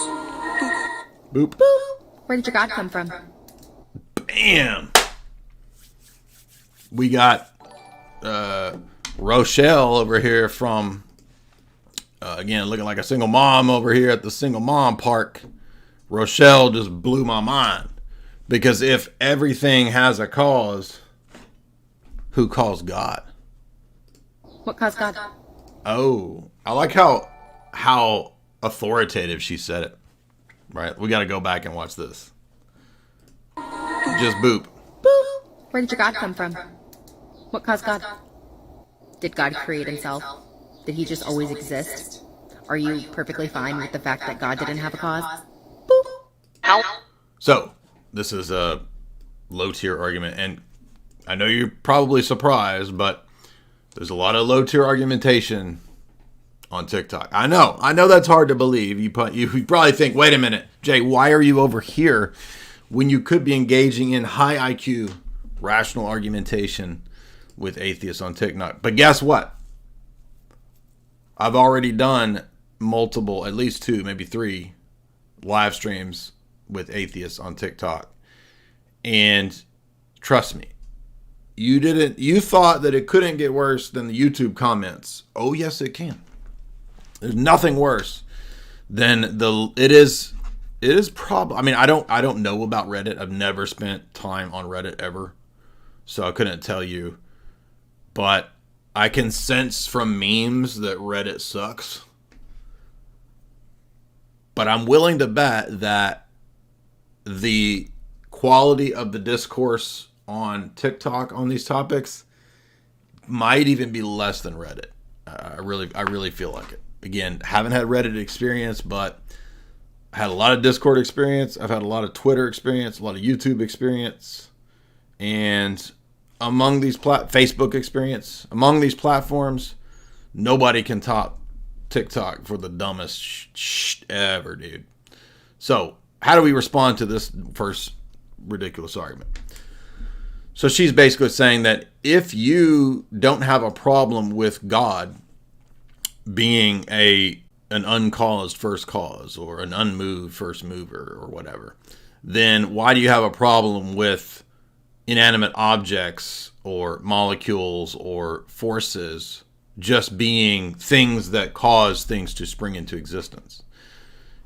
boop? Boop. Where did your God come from? Bam! We got Rochelle over here from, again, looking like a single mom over here at the single mom park. Rochelle just blew my mind. Because if everything has a cause, who caused God? What caused God? Oh, I like how authoritative she said it. Right? We got to go back and watch this. Just boop. Boop. Where did your God come from? What caused God? Did God create himself? Did he just always exist? Are you perfectly fine with the fact that God didn't have a cause? Boop. How? So, this is a low-tier argument, and I know you're probably surprised, but there's a lot of low-tier argumentation on TikTok. I know that's hard to believe. You probably think, wait a minute, Jay, why are you over here when you could be engaging in high IQ, rational argumentation with atheists on TikTok? But guess what? I've already done multiple, at least 2, maybe 3 live streams with atheists on TikTok. And trust me, you thought that it couldn't get worse than the YouTube comments. Oh, yes, it can. There's nothing worse than it is probably, I mean, I don't know about Reddit. I've never spent time on Reddit ever. So I couldn't tell you, but I can sense from memes that Reddit sucks. But I'm willing to bet that the quality of the discourse on TikTok on these topics might even be less than Reddit. I really feel like it. Again, haven't had Reddit experience, but I had a lot of Discord experience. I've had a lot of Twitter experience, a lot of YouTube experience, and among these Facebook experience, among these platforms, Nobody can top TikTok for the dumbest ever, dude. So how do we respond to this first ridiculous argument? So she's basically saying that if you don't have a problem with God being an uncaused first cause or an unmoved first mover or whatever, then why do you have a problem with inanimate objects or molecules or forces just being things that cause things to spring into existence?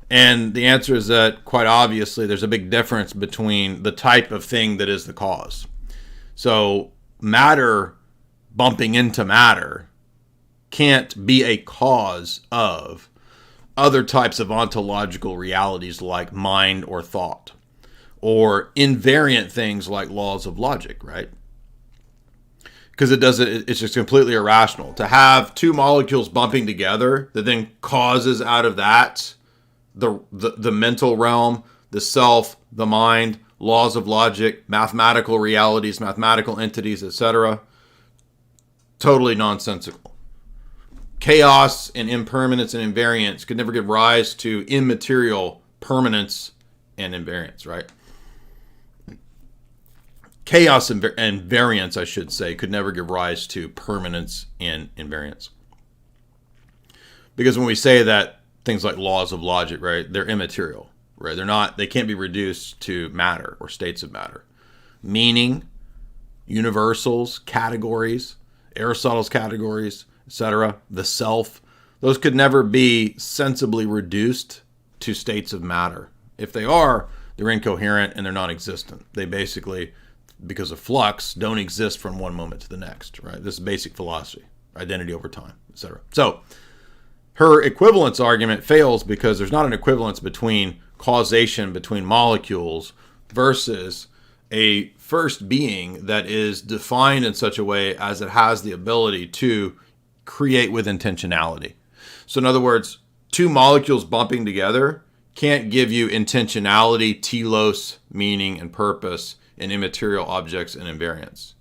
And the answer is that, quite obviously, there's a big difference between the type of thing that is the cause. So matter bumping into matter can't be a cause of other types of ontological realities like mind or thought, or invariant things like laws of logic, right? Because it's just completely irrational to have two molecules bumping together that then causes out of that the mental realm, the self, the mind, laws of logic, mathematical realities, mathematical entities, etc. Totally nonsensical. Chaos and impermanence and invariance could never give rise to immaterial permanence and invariance, right? Chaos and variance, I should say, could never give rise to permanence and invariance. Because when we say that things like laws of logic, right, they're immaterial, right? They can't be reduced to matter or states of matter. Meaning, universals, categories, Aristotle's categories, etc., the self, those could never be sensibly reduced to states of matter. If they are, they're incoherent and they're non-existent. They basically, because of flux, don't exist from one moment to the next, right? This is basic philosophy, identity over time, etc. So her equivalence argument fails because there's not an equivalence between causation between molecules versus a first being that is defined in such a way as it has the ability to create with intentionality. So in other words, two molecules bumping together can't give you intentionality, telos, meaning, and purpose in immaterial objects and invariance.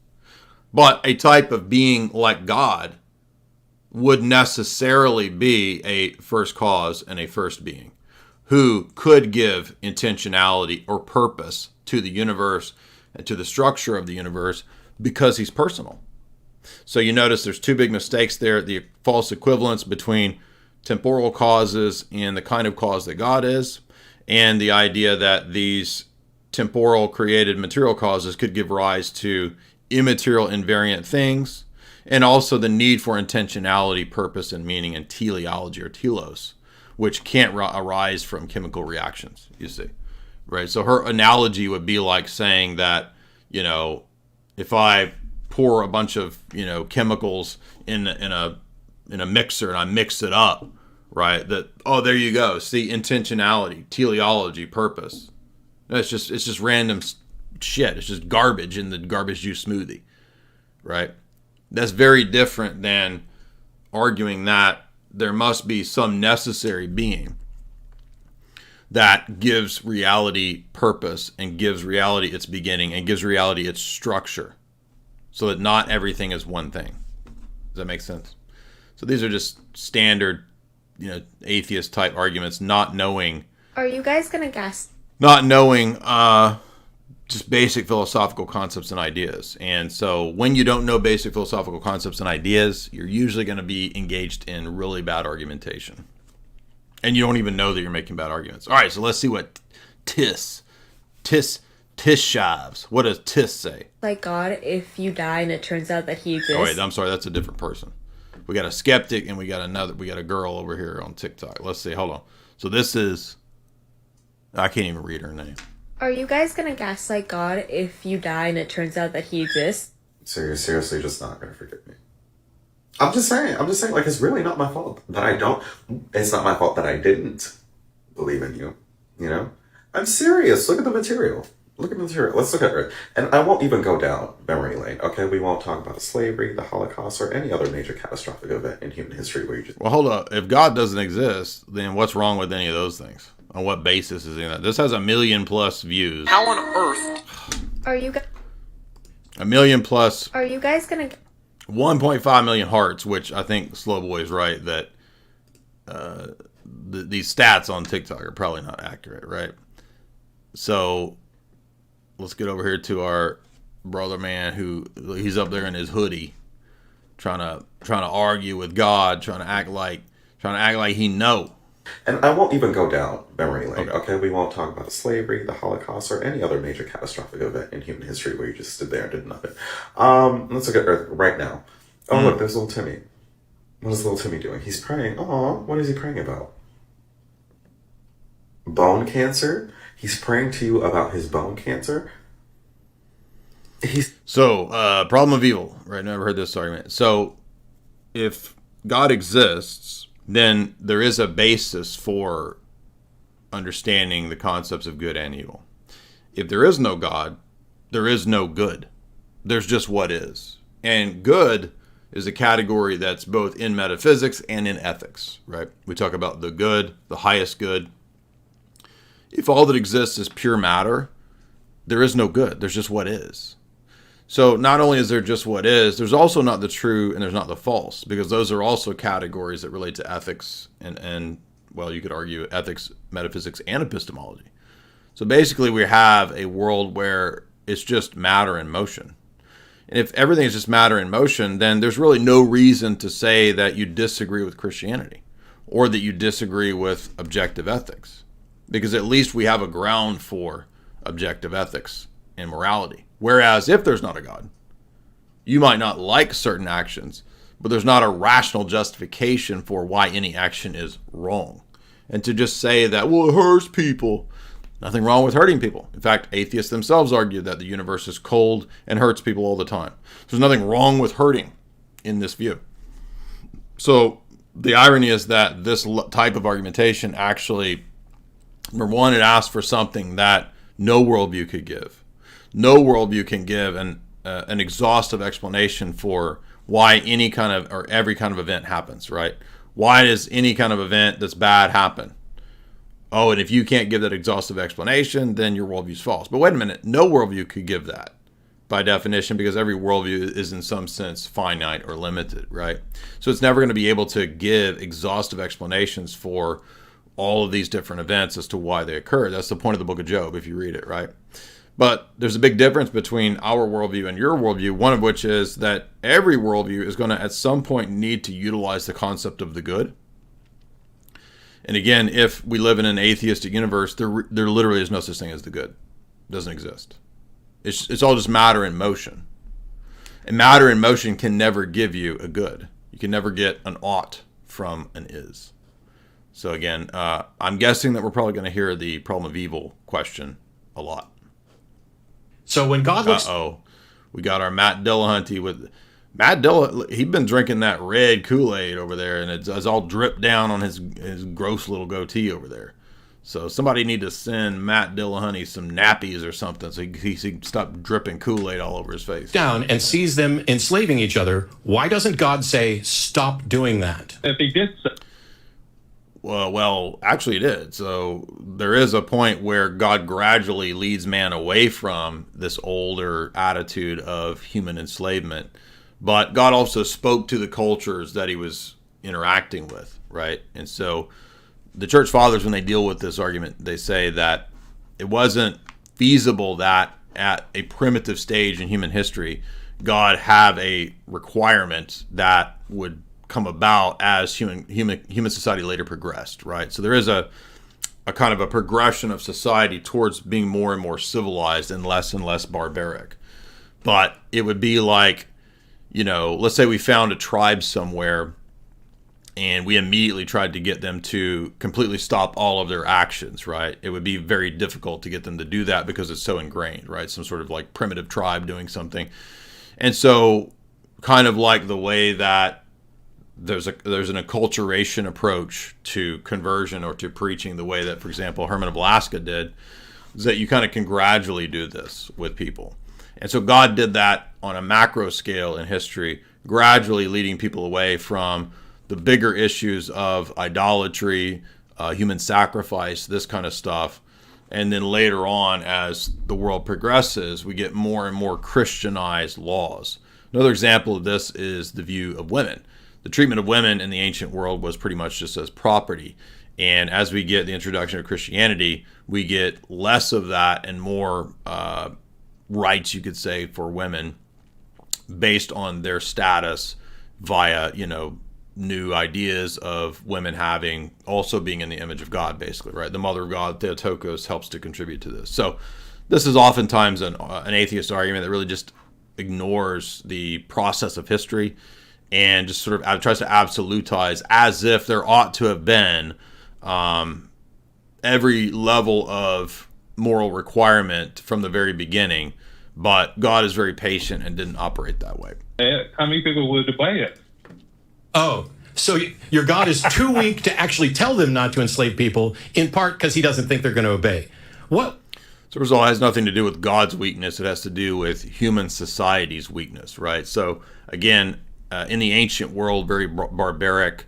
But a type of being like God would necessarily be a first cause and a first being who could give intentionality or purpose to the universe and to the structure of the universe because he's personal. So you notice there's two big mistakes there. The false equivalence between temporal causes and the kind of cause that God is, and the idea that these temporal created material causes could give rise to immaterial invariant things, and also the need for intentionality, purpose, and meaning, and teleology or telos, which can't arise from chemical reactions, you see, right? So her analogy would be like saying that, you know, if I pour a bunch of, you know, chemicals in a mixer and I mix it up, right? That, oh, there you go. See, intentionality, teleology, purpose. It's just random shit. It's just garbage in the garbage juice smoothie, right? That's very different than arguing that there must be some necessary being that gives reality purpose and gives reality its beginning and gives reality its structure, so that not everything is one thing. Does that make sense? So these are just standard, you know, atheist type arguments, not knowing. Are you guys gonna guess? Not knowing just basic philosophical concepts and ideas. And so when you don't know basic philosophical concepts and ideas, you're usually going to be engaged in really bad argumentation. And you don't even know that you're making bad arguments. All right, so let's see what Tish Shavs. What does Tish say? Like God, if you die and it turns out that he exists. Oh, wait, I'm sorry, that's a different person. We got a skeptic and we got a girl over here on TikTok. Let's see, hold on. So this is, I can't even read her name. Are you guys gonna guess like God if you die and it turns out that he exists? So you're seriously just not gonna forgive me? I'm just saying, like, it's really not my fault that it's not my fault that I didn't believe in you, you know? I'm serious. Look at the material. Let's look at it. And I won't even go down memory lane, okay? We won't talk about slavery, the Holocaust, or any other major catastrophic event in human history where you just... Well, hold up. If God doesn't exist, then what's wrong with any of those things? On what basis is that? This has 1 million+ views. How on earth are you guys? 1 million+. Are you guys gonna? 1.5 million hearts, which I think Slowboy is right that these stats on TikTok are probably not accurate, right? So let's get over here to our brother man who he's up there in his hoodie trying to argue with God, trying to act like he know. And I won't even go down memory lane, okay? We won't talk about slavery, the Holocaust, or any other major catastrophic event in human history where you just stood there and did nothing. Let's look at Earth right now. Oh, look, there's little Timmy. What is little Timmy doing? He's praying. Oh, what is he praying about? Bone cancer? He's praying to you about his bone cancer? Problem of evil, right? Never heard this argument. So, if God exists, then there is a basis for understanding the concepts of good and evil. If there is no God, there is no good. There's just what is. And good is a category that's both in metaphysics and in ethics, right? We talk about the good, the highest good. If all that exists is pure matter, there is no good. There's just what is. So not only is there just what is, there's also not the true and there's not the false, because those are also categories that relate to ethics and well, you could argue ethics, metaphysics, and epistemology. So basically we have a world where it's just matter in motion. And if everything is just matter in motion, then there's really no reason to say that you disagree with Christianity or that you disagree with objective ethics, because at least we have a ground for objective ethics and morality. Whereas if there's not a God, you might not like certain actions, but there's not a rational justification for why any action is wrong. And to just say that, well, it hurts people, nothing wrong with hurting people. In fact, atheists themselves argue that the universe is cold and hurts people all the time. There's nothing wrong with hurting in this view. So the irony is that this type of argumentation actually, number one, it asks for something that no worldview could give. No worldview can give an exhaustive explanation for why any kind of or every kind of event happens, right? Why does any kind of event that's bad happen? Oh, and if you can't give that exhaustive explanation, then your worldview is false. But wait a minute, no worldview could give that by definition, because every worldview is in some sense finite or limited, right? So it's never going to be able to give exhaustive explanations for all of these different events as to why they occur. That's the point of the book of Job, if you read it, right? But there's a big difference between our worldview and your worldview, one of which is that every worldview is going to at some point need to utilize the concept of the good. And again, if we live in an atheistic universe, there literally is no such thing as the good. It doesn't exist. It's all just matter in motion. And matter in motion can never give you a good. You can never get an ought from an is. So again, I'm guessing that we're probably going to hear the problem of evil question a lot. So when God looks... We got our Matt Dillahunty with... Matt Dillahunty, he'd been drinking that red Kool-Aid over there, and it's all dripped down on his gross little goatee over there. So somebody need to send Matt Dillahunty some nappies or something so he can stop dripping Kool-Aid all over his face. Down and sees them enslaving each other. Why doesn't God say, stop doing that? If he did so... Well, actually it did. So there is a point where God gradually leads man away from this older attitude of human enslavement. But God also spoke to the cultures that he was interacting with, right? And so the church fathers, when they deal with this argument, they say that it wasn't feasible that at a primitive stage in human history, God have a requirement that would come about as human society later progressed, right? So there is a kind of a progression of society towards being more and more civilized and less barbaric. But it would be like, let's say we found a tribe somewhere and we immediately tried to get them to completely stop all of their actions, right? It would be very difficult to get them to do that because it's so ingrained, right? Some sort of like primitive tribe doing something. And so kind of like the way that there's an acculturation approach to conversion or to preaching, the way that, for example, Herman of Alaska did, is that you kind of can gradually do this with people. And so God did that on a macro scale in history, gradually leading people away from the bigger issues of idolatry, human sacrifice, this kind of stuff. And then later on, as the world progresses, we get more and more Christianized laws. Another example of this is the view of women. The treatment of women in the ancient world was pretty much just as property. And as we get the introduction of Christianity, we get less of that and more rights, you could say, for women based on their status via, new ideas of women also being in the image of God, basically, right? The mother of God, Theotokos, helps to contribute to this. So this is oftentimes an atheist argument that really just ignores the process of history and just sort of tries to absolutize as if there ought to have been every level of moral requirement from the very beginning, but God is very patient and didn't operate that way. How many people would debate it? Oh, so your God is too weak to actually tell them not to enslave people, in part because he doesn't think they're going to obey. What? So first of all, it has nothing to do with God's weakness. It has to do with human society's weakness, right? So again, in the ancient world, very barbaric,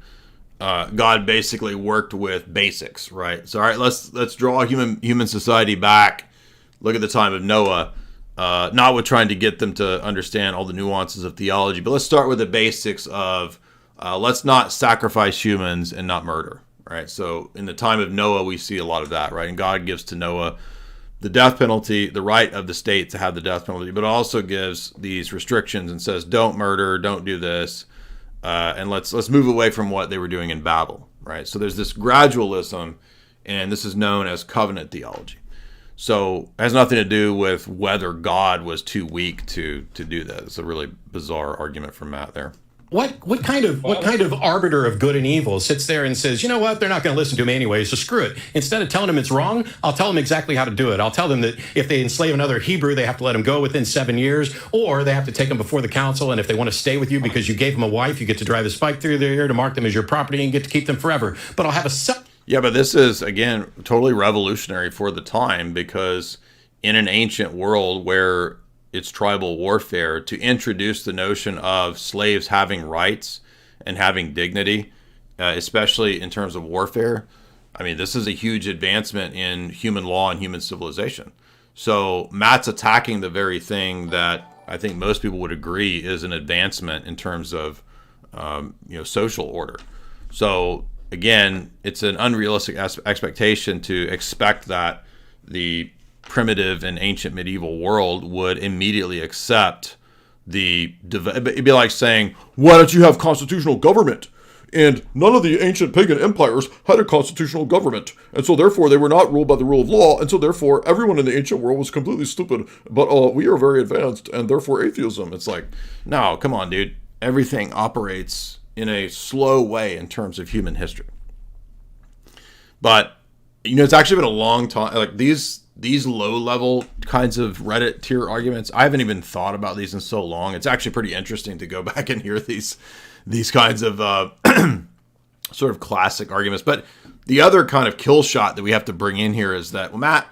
God basically worked with basics, right? So all right, let's draw human society back. Look at the time of Noah, not with trying to get them to understand all the nuances of theology, but let's start with the basics of let's not sacrifice humans and not murder, right? So in the time of Noah, we see a lot of that, right? And God gives to Noah the death penalty, the right of the state to have the death penalty, but also gives these restrictions and says, don't murder, don't do this, and let's move away from what they were doing in Babel, right? So there's this gradualism, and this is known as covenant theology. So it has nothing to do with whether God was too weak to do that. It's a really bizarre argument from Matt there. What kind of arbiter of good and evil sits there and says, you know what, they're not going to listen to me anyway, so screw it. Instead of telling them it's wrong, I'll tell them exactly how to do it. I'll tell them that if they enslave another Hebrew, they have to let him go within 7 years, or they have to take him before the council, and if they want to stay with you because you gave them a wife, you get to drive a spike through their ear to mark them as your property and get to keep them forever. But I'll have a... Yeah, but this is, again, totally revolutionary for the time, because in an ancient world where it's tribal warfare, to introduce the notion of slaves having rights and having dignity, especially in terms of warfare, I mean, this is a huge advancement in human law and human civilization. So Matt's attacking the very thing that I think most people would agree is an advancement in terms of social order. So again, it's an unrealistic expectation to expect that the primitive and ancient medieval world would immediately accept it'd be like saying, why don't you have constitutional government? And none of the ancient pagan empires had a constitutional government, and so therefore they were not ruled by the rule of law, and so therefore everyone in the ancient world was completely stupid, but we are very advanced, and therefore atheism. It's like, no, come on, dude. Everything operates in a slow way in terms of human history. But, it's actually been a long time, like these low-level kinds of Reddit tier arguments, I haven't even thought about these in so long. It's actually pretty interesting to go back and hear these kinds of sort of classic arguments. But the other kind of kill shot that we have to bring in here is that, well, Matt,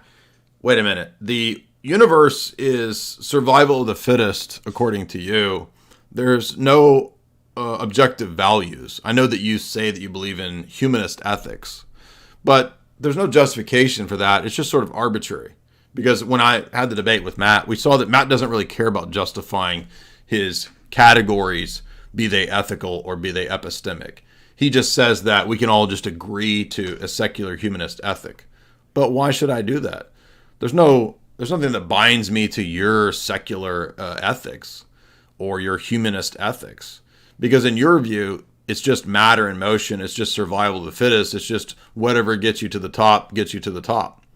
wait a minute. The universe is survival of the fittest, according to you. There's no objective values. I know that you say that you believe in humanist ethics, but there's no justification for that. It's just sort of arbitrary. Because when I had the debate with Matt, we saw that Matt doesn't really care about justifying his categories, be they ethical or be they epistemic. He just says that we can all just agree to a secular humanist ethic. But why should I do that? There's nothing that binds me to your secular ethics or your humanist ethics. Because in your view, it's just matter in motion. It's just survival of the fittest. It's just whatever gets you to the top,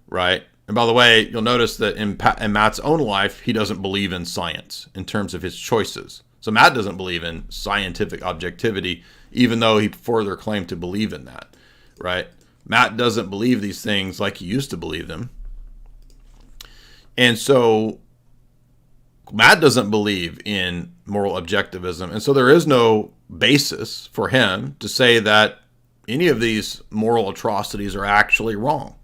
right? And by the way, you'll notice that in Matt's own life, he doesn't believe in science in terms of his choices. So Matt doesn't believe in scientific objectivity, even though he further claimed to believe in that, right? Matt doesn't believe these things like he used to believe them. And so Matt doesn't believe in moral objectivism. And so there is no basis for him to say that any of these moral atrocities are actually wrong.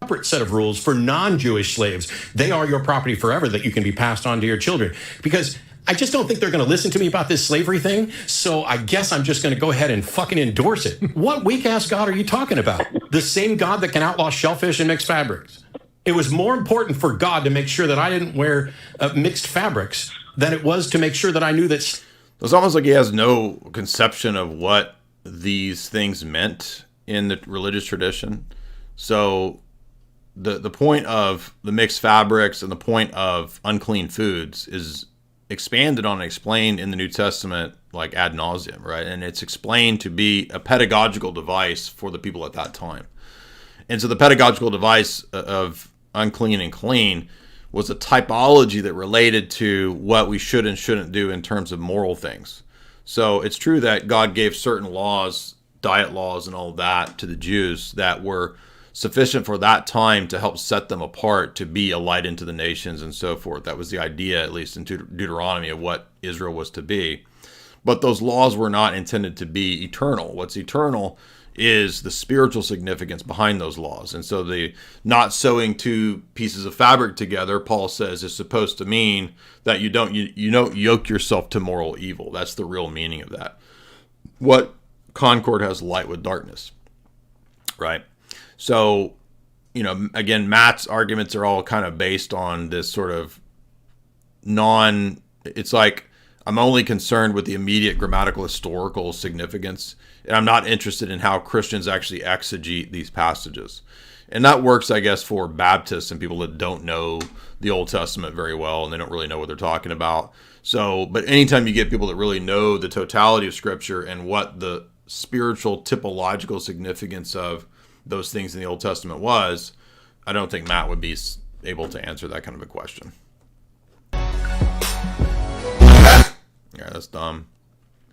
Separate set of rules for non-Jewish slaves. They are your property forever, that you can be passed on to your children. Because I just don't think they're going to listen to me about this slavery thing, so I guess I'm just going to go ahead and fucking endorse it. What weak-ass God are you talking about? The same God that can outlaw shellfish and mixed fabrics. It was more important for God to make sure that I didn't wear mixed fabrics than it was to make sure that I knew that. It's almost like he has no conception of what these things meant in the religious tradition. So the point of the mixed fabrics and the point of unclean foods is expanded on and explained in the New Testament like ad nauseum, right? And it's explained to be a pedagogical device for the people at that time. And so the pedagogical device of unclean and clean was a typology that related to what we should and shouldn't do in terms of moral things. So it's true that God gave certain laws, diet laws and all of that to the Jews that were sufficient for that time to help set them apart to be a light into the nations and so forth. That was the idea, at least in Deuteronomy, of what Israel was to be. But those laws were not intended to be eternal. What's eternal is the spiritual significance behind those laws. And so the not sewing two pieces of fabric together, Paul says, is supposed to mean that you don't yoke yourself to moral evil. That's the real meaning of that. What concord has light with darkness, right? So, again, Matt's arguments are all kind of based on this sort of it's like, I'm only concerned with the immediate grammatical historical significance, and I'm not interested in how Christians actually exegete these passages. And that works, I guess, for Baptists and people that don't know the Old Testament very well, and they don't really know what they're talking about. So, but anytime you get people that really know the totality of Scripture and what the spiritual typological significance of those things in the Old Testament was, I don't think Matt would be able to answer that kind of a question. Yeah, that's dumb.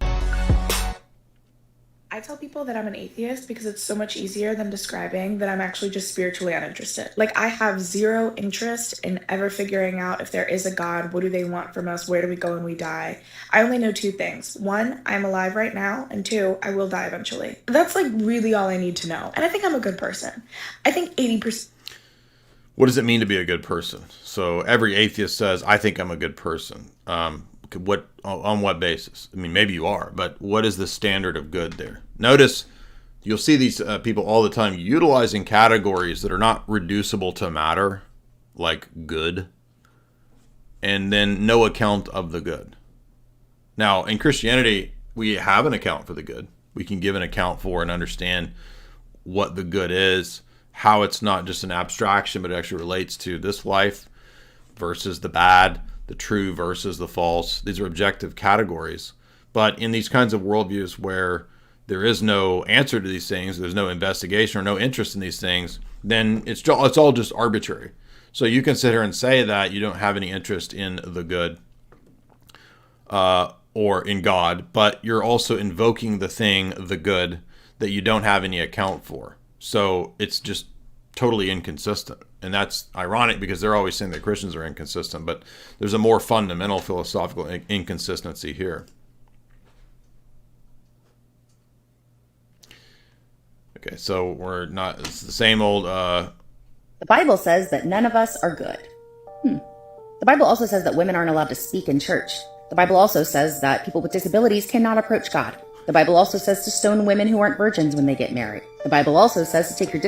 I tell people that I'm an atheist because it's so much easier than describing that I'm actually just spiritually uninterested. Like, I have zero interest in ever figuring out if there is a God, what do they want from us, where do we go when we die. I only know two things. One, I'm alive right now, and two, I will die eventually. That's like really all I need to know. And I think I'm a good person. I think 80%. What does it mean to be a good person? So every atheist says, I think I'm a good person. What on what basis? I mean, maybe you are, but what is the standard of good there? Notice you'll see these people all the time utilizing categories that are not reducible to matter, like good, and then no account of the good. Now, in Christianity, we have an account for the good. We can give an account for and understand what the good is, how it's not just an abstraction, but it actually relates to this life versus the bad, the true versus the false. These are objective categories. But in these kinds of worldviews where there is no answer to these things, there's no investigation or no interest in these things, then it's all just arbitrary. So you can sit here and say that you don't have any interest in the good or in God, but you're also invoking the thing, the good, that you don't have any account for. So it's just totally inconsistent. And that's ironic because they're always saying that Christians are inconsistent, but there's a more fundamental philosophical inconsistency here. Okay, so it's the same old... The Bible says that none of us are good. The Bible also says that women aren't allowed to speak in church. The Bible also says that people with disabilities cannot approach God. The Bible also says to stone women who aren't virgins when they get married. The Bible also says to take your...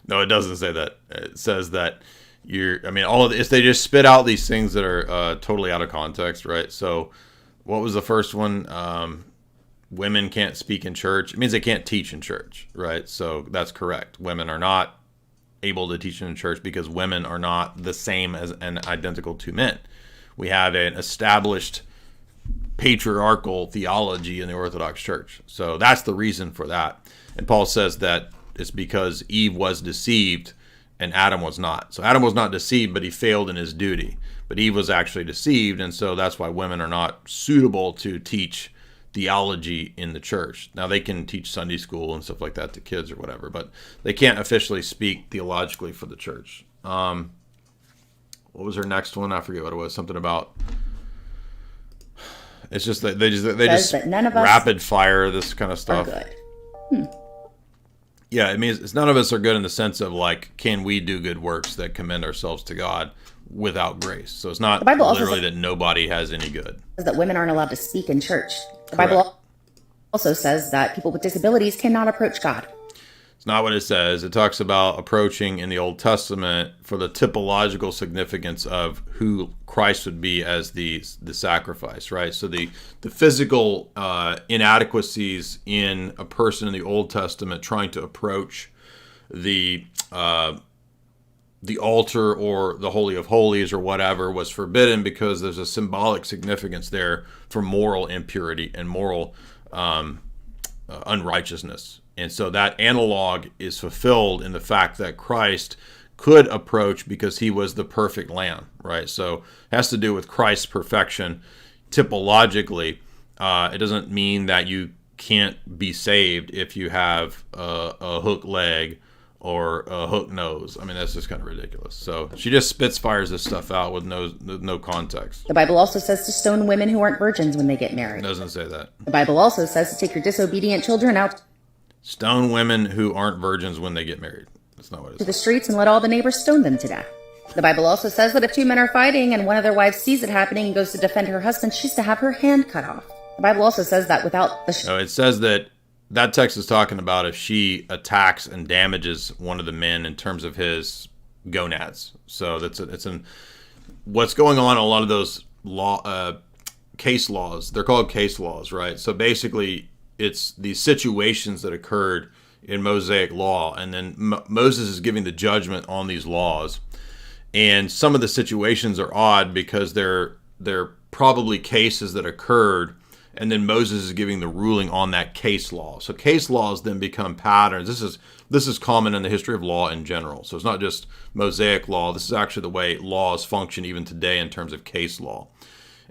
No, it doesn't say that. It says that all of this, they just spit out these things that are totally out of context, right? So what was the first one? Women can't speak in church. It means they can't teach in church, right? So that's correct. Women are not able to teach in church because women are not the same as and identical to men. We have an established patriarchal theology in the Orthodox Church. So that's the reason for that. And Paul says that it's because Eve was deceived and Adam was not. So Adam was not deceived, but he failed in his duty. But Eve was actually deceived, and so that's why women are not suitable to teach theology in the church. Now, they can teach Sunday school and stuff like that to kids or whatever, but they can't officially speak theologically for the church. What was her next one? I forget what it was. Something about... It's just that they just rapid fire this kind of stuff. Yeah, it means it's none of us are good in the sense of like, can we do good works that commend ourselves to God without grace? So it's not the Bible literally that nobody has any good. That women aren't allowed to speak in church. The Bible also says that people with disabilities cannot approach God. It's not what it says. It talks about approaching in the Old Testament for the typological significance of who Christ would be as the sacrifice, right? So the physical inadequacies in a person in the Old Testament trying to approach the altar or the Holy of Holies or whatever was forbidden because there's a symbolic significance there for moral impurity and moral unrighteousness. And so that analog is fulfilled in the fact that Christ could approach because he was the perfect lamb, right? So it has to do with Christ's perfection typologically. It doesn't mean that you can't be saved if you have a hook leg or a hook nose. I mean, that's just kind of ridiculous. So she just fires this stuff out with no context. The Bible also says to stone women who aren't virgins when they get married. It doesn't say that. The Bible also says to take your disobedient children out Stone women who aren't virgins when they get married. That's not what it to the says. streets and let all the neighbors stone them to death. The Bible also says that if two men are fighting and one of their wives sees it happening and goes to defend her husband, she's to have her hand cut off. The Bible also says that without the... No, it says that text is talking about if she attacks and damages one of the men in terms of his gonads. So what's going on in a lot of those case laws. They're called case laws, right? So basically, it's these situations that occurred in Mosaic law, and then Moses is giving the judgment on these laws. And some of the situations are odd because they're probably cases that occurred, and then Moses is giving the ruling on that case law. So case laws then become patterns. This is common in the history of law in general. So it's not just Mosaic law. This is actually the way laws function even today in terms of case law.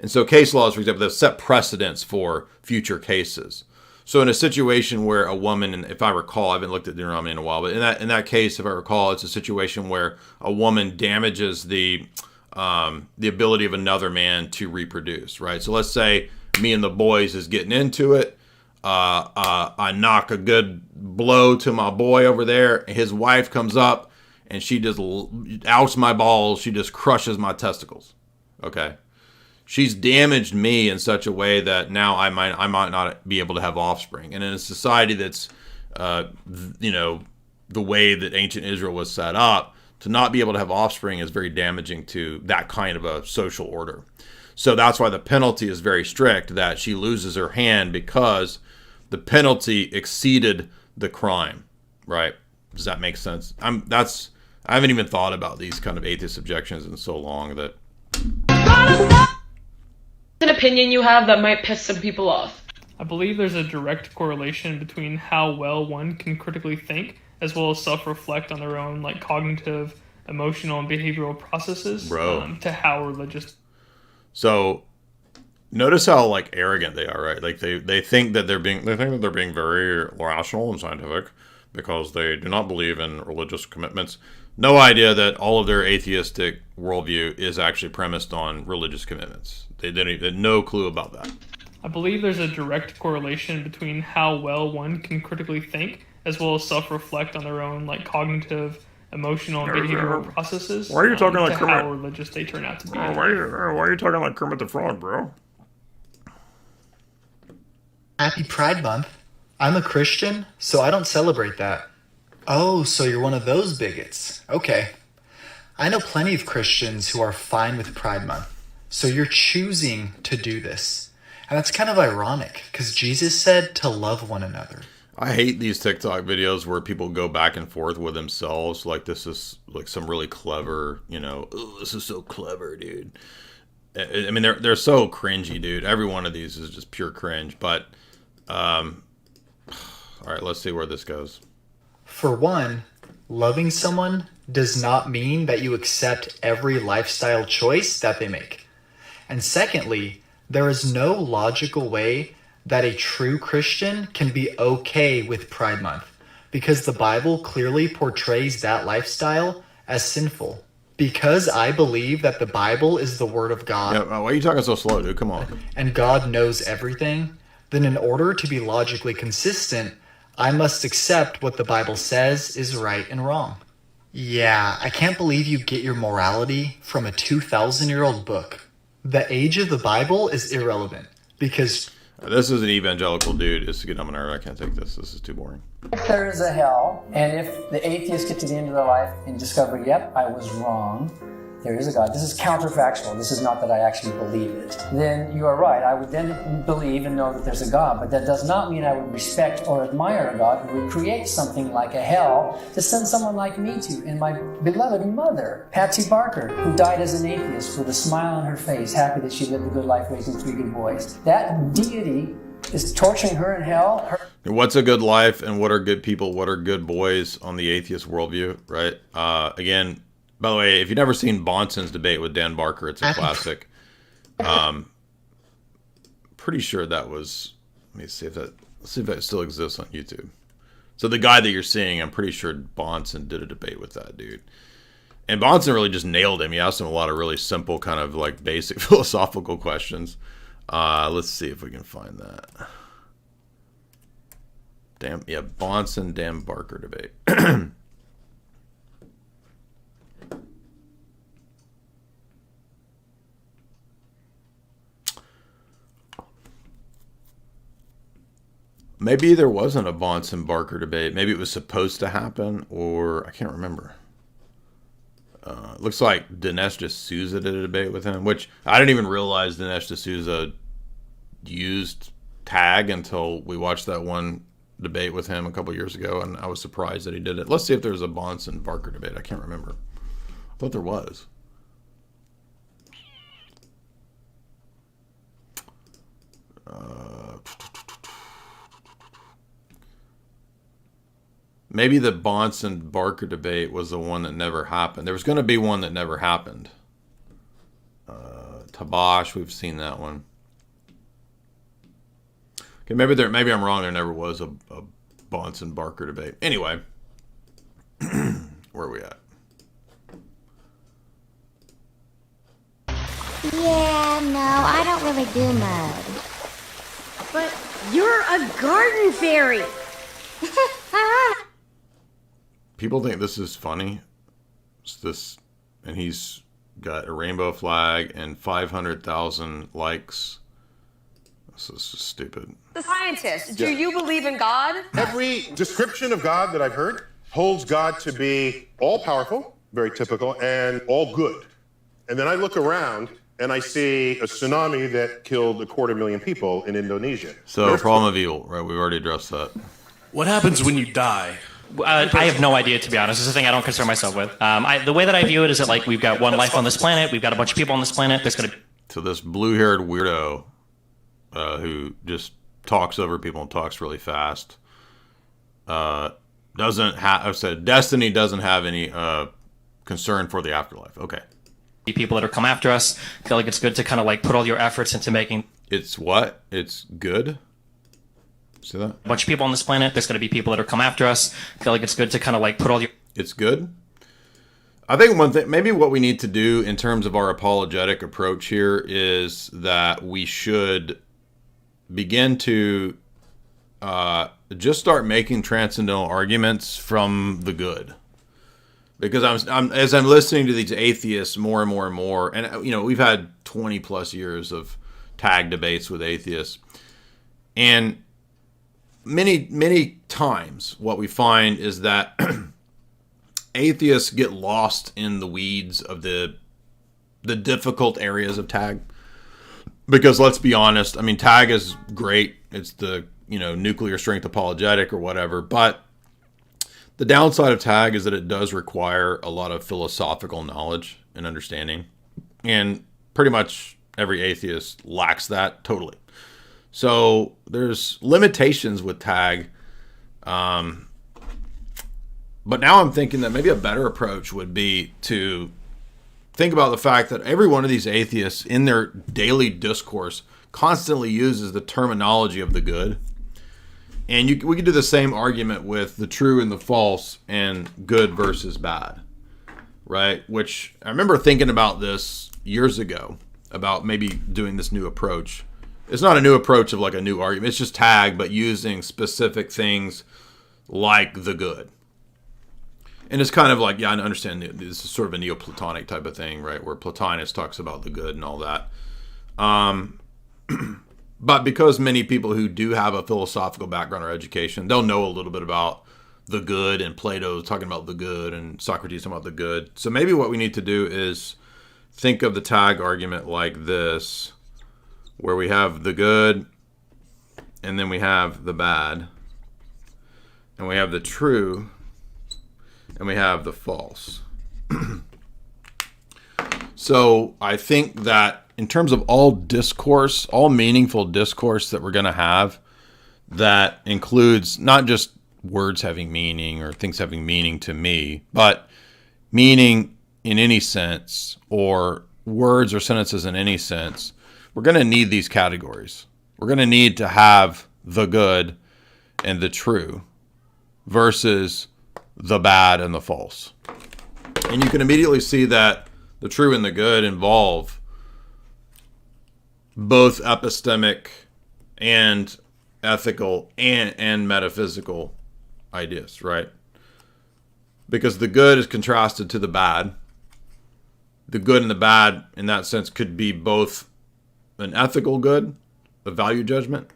And so case laws, for example, they've set precedents for future cases. So in a situation where a woman, and if I recall, I haven't looked at Deuteronomy in a while, but in that case, if I recall, it's a situation where a woman damages the ability of another man to reproduce, right? So let's say me and the boys is getting into it. I knock a good blow to my boy over there. His wife comes up and she just outs my balls. She just crushes my testicles. Okay. She's damaged me in such a way that now I might not be able to have offspring. And in a society that's, the way that ancient Israel was set up, to not be able to have offspring is very damaging to that kind of a social order. So that's why the penalty is very strict, that she loses her hand because the penalty exceeded the crime, right? Does that make sense? I haven't even thought about these kind of atheist objections in so long that... An opinion you have that might piss some people off. I believe there's a direct correlation between how well one can critically think as well as self-reflect on their own cognitive, emotional, and behavioral processes to how religious. So notice how arrogant they are, right? They think that they're being very rational and scientific because they do not believe in religious commitments. No idea that all of their atheistic worldview is actually premised on religious commitments. They had no clue about that. I believe there's a direct correlation between how well one can critically think as well as self-reflect on their own cognitive, emotional, and behavioral processes. Why are you talking like to Kermit? how religious they turn out to be. Why are you talking like Kermit the Frog, bro? Happy Pride Month. I'm a Christian, so I don't celebrate that. Oh, so you're one of those bigots. Okay. I know plenty of Christians who are fine with Pride Month. So you're choosing to do this. And that's kind of ironic, because Jesus said to love one another. I hate these TikTok videos where people go back and forth with themselves. This is some really clever, oh, this is so clever, dude. I mean, they're so cringy, dude. Every one of these is just pure cringe. But, all right, let's see where this goes. For one, loving someone does not mean that you accept every lifestyle choice that they make. And secondly, there is no logical way that a true Christian can be okay with Pride Month, because the Bible clearly portrays that lifestyle as sinful. Because I believe that the Bible is the Word of God. Yeah, why are you talking so slow, dude? Come on. And God knows everything, then in order to be logically consistent, I must accept what the Bible says is right and wrong. Yeah, I can't believe you get your morality from a 2,000-year-old book. The age of the Bible is irrelevant because... This is an evangelical dude. It's getting on my nerve. I can't take this. This is too boring. If there is a hell, and if the atheists get to the end of their life and discover, yep, I was wrong, there is a God. This is counterfactual. This is not that I actually believe it. Then you are right. I would then believe and know that there's a God, but that does not mean I would respect or admire a God who would create something like a hell to send someone like me to. And my beloved mother, Patsy Barker, who died as an atheist with a smile on her face, happy that she lived a good life raising 3 good boys. That deity is torturing her in hell. What's a good life and what are good people? What are good boys on the atheist worldview, right? Again, by the way, if you've never seen Bonson's debate with Dan Barker, it's a classic. Pretty sure that was. Let me see if that. Let's see if that still exists on YouTube. So the guy that you're seeing, I'm pretty sure Bonson did a debate with that dude, and Bonson really just nailed him. He asked him a lot of really simple, kind of like basic philosophical questions. Let's see if we can find that. Damn, yeah, Bonson Dan Barker debate. Maybe there wasn't a Bonson Barker debate. Maybe it was supposed to happen, or I can't remember. Looks like Dinesh D'Souza did a debate with him, which I didn't even realize Dinesh D'Souza used tag until we watched that one debate with him a couple years ago, and I was surprised that he did it. Let's see if there's a Bonson Barker debate. I can't remember. I thought there was. Maybe the Bonson Barker debate was the one that never happened. There was going to be one that never happened. Tabash, we've seen that one. Okay, maybe I'm wrong. There never was a Bonson Barker debate. Anyway, where are we at? Yeah, no, I don't really do mud. But you're a garden fairy. People think this is funny. It's this, and he's got a rainbow flag and 500,000 likes. This is just stupid. The scientist, do you believe in God? Every description of God that I've heard holds God to be all-powerful, very typical, and all good. And then I look around and I see a tsunami that killed 250,000 people in Indonesia. So, problem of evil, right? We've already addressed that. What happens when you die? I have no idea, to be honest. It's a thing I don't concern myself with. The way that I view it is that, like, we've got one life on this planet. We've got a bunch of people on this planet. There's going to... So this blue-haired weirdo who just talks over people and talks really fast doesn't have... I said Destiny doesn't have any concern for the afterlife. Okay. People that are come after us. I feel like it's good to kind of, like, put all your efforts into making... It's what? It's good? See that? A bunch of people on this planet. There's going to be people that are come after us. I feel like it's good to kind of like put all your... It's good? I think one thing, maybe what we need to do in terms of our apologetic approach here is that we should begin to just start making transcendental arguments from the good. Because as I'm listening to these atheists more and more and more, and you know, we've had 20 plus years of tag debates with atheists, and many times what we find is that atheists get lost in the weeds of the difficult areas of tag. Because let's be honest, I mean, tag is great. It's the, nuclear strength apologetic or whatever, but the downside of tag is that it does require a lot of philosophical knowledge and understanding, and pretty much every atheist lacks that totally. So there's limitations with tag. But now I'm thinking that maybe a better approach would be to think about the fact that every one of these atheists in their daily discourse constantly uses the terminology of the good. And we could do the same argument with the true and the false and good versus bad, right? Which I remember thinking about this years ago, about maybe doing this new approach. It's not a new approach of like a new argument. It's just tag, but using specific things like the good. And it's kind of like, yeah, I understand this is sort of a Neoplatonic type of thing, right? Where Plotinus talks about the good and all that. But because many people who do have a philosophical background or education, they'll know a little bit about the good, and Plato's talking about the good, and Socrates talking about the good. So maybe what we need to do is think of the tag argument like this, where we have the good, and then we have the bad, and we have the true, and we have the false. So I think that in terms of all discourse, all meaningful discourse that we're going to have, that includes not just words having meaning or things having meaning to me, but meaning in any sense, or words or sentences in any sense, we're going to need these categories. We're going to need to have the good and the true versus the bad and the false. And you can immediately see that the true and the good involve both epistemic and ethical and metaphysical ideas, right? Because the good is contrasted to the bad. The good and the bad, in that sense, could be both an ethical good, a value judgment,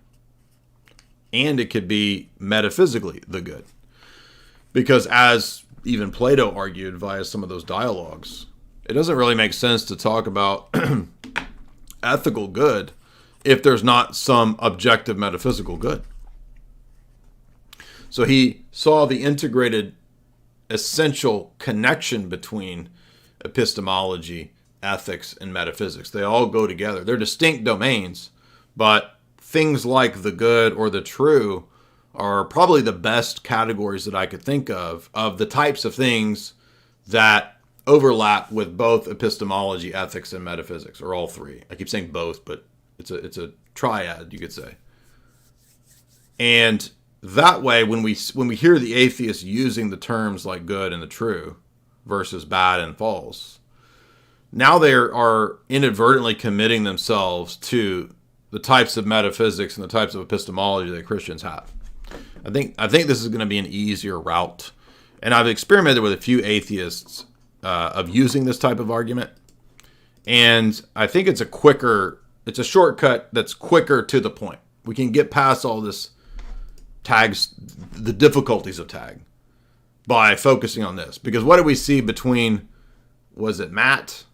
and it could be metaphysically the good. Because as even Plato argued via some of those dialogues, it doesn't really make sense to talk about ethical good if there's not some objective metaphysical good. So he saw the integrated essential connection between epistemology, ethics, and metaphysics. They all go together. They're distinct domains, but things like the good or the true are probably the best categories that I could think of the types of things that overlap with both epistemology, ethics, and metaphysics, or all three. I keep saying both, but it's a triad, you could say. And that way, when we hear the atheists using the terms like good and the true versus bad and false, now they are inadvertently committing themselves to the types of metaphysics and the types of epistemology that Christians have. I think this is going to be an easier route, and I've experimented with a few atheists of using this type of argument, and I think it's a shortcut that's quicker to the point. We can get past all this tags, the difficulties of tag, by focusing on this. Because what did we see between, was it Matt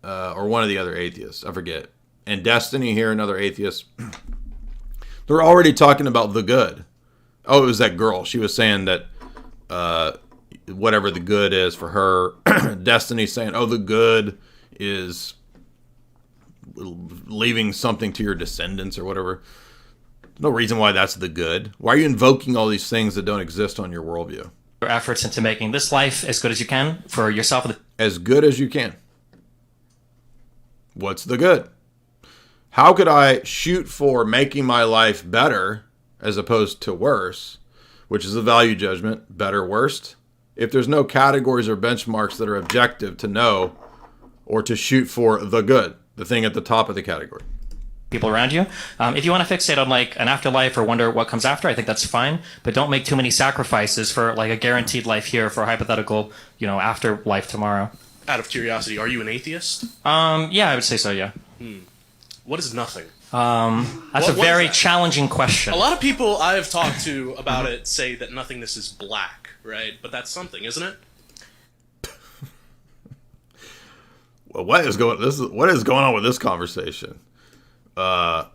or one of the other atheists? I forget. And Destiny here, another atheist. They're already talking about the good. Oh, it was that girl. She was saying that whatever the good is for her, Destiny saying, oh, the good is leaving something to your descendants or whatever. No reason why that's the good. Why are you invoking all these things that don't exist on your worldview? Your efforts into making this life as good as you can for yourself. As good as you can. What's the good? How could I shoot for making my life better as opposed to worse, which is a value judgment, better, worst, if there's no categories or benchmarks that are objective to know or to shoot for the good, the thing at the top of the category? People around you. If you want to fixate on like an afterlife or wonder what comes after, I think that's fine, but don't make too many sacrifices for like a guaranteed life here for a hypothetical, afterlife tomorrow. Out of curiosity, are you an atheist? Yeah, I would say so, yeah. What is nothing? That's a very challenging question. A lot of people I've talked to about it say that nothingness is black, right? But that's something, isn't it? Well, what is going on with this conversation? Admittedly,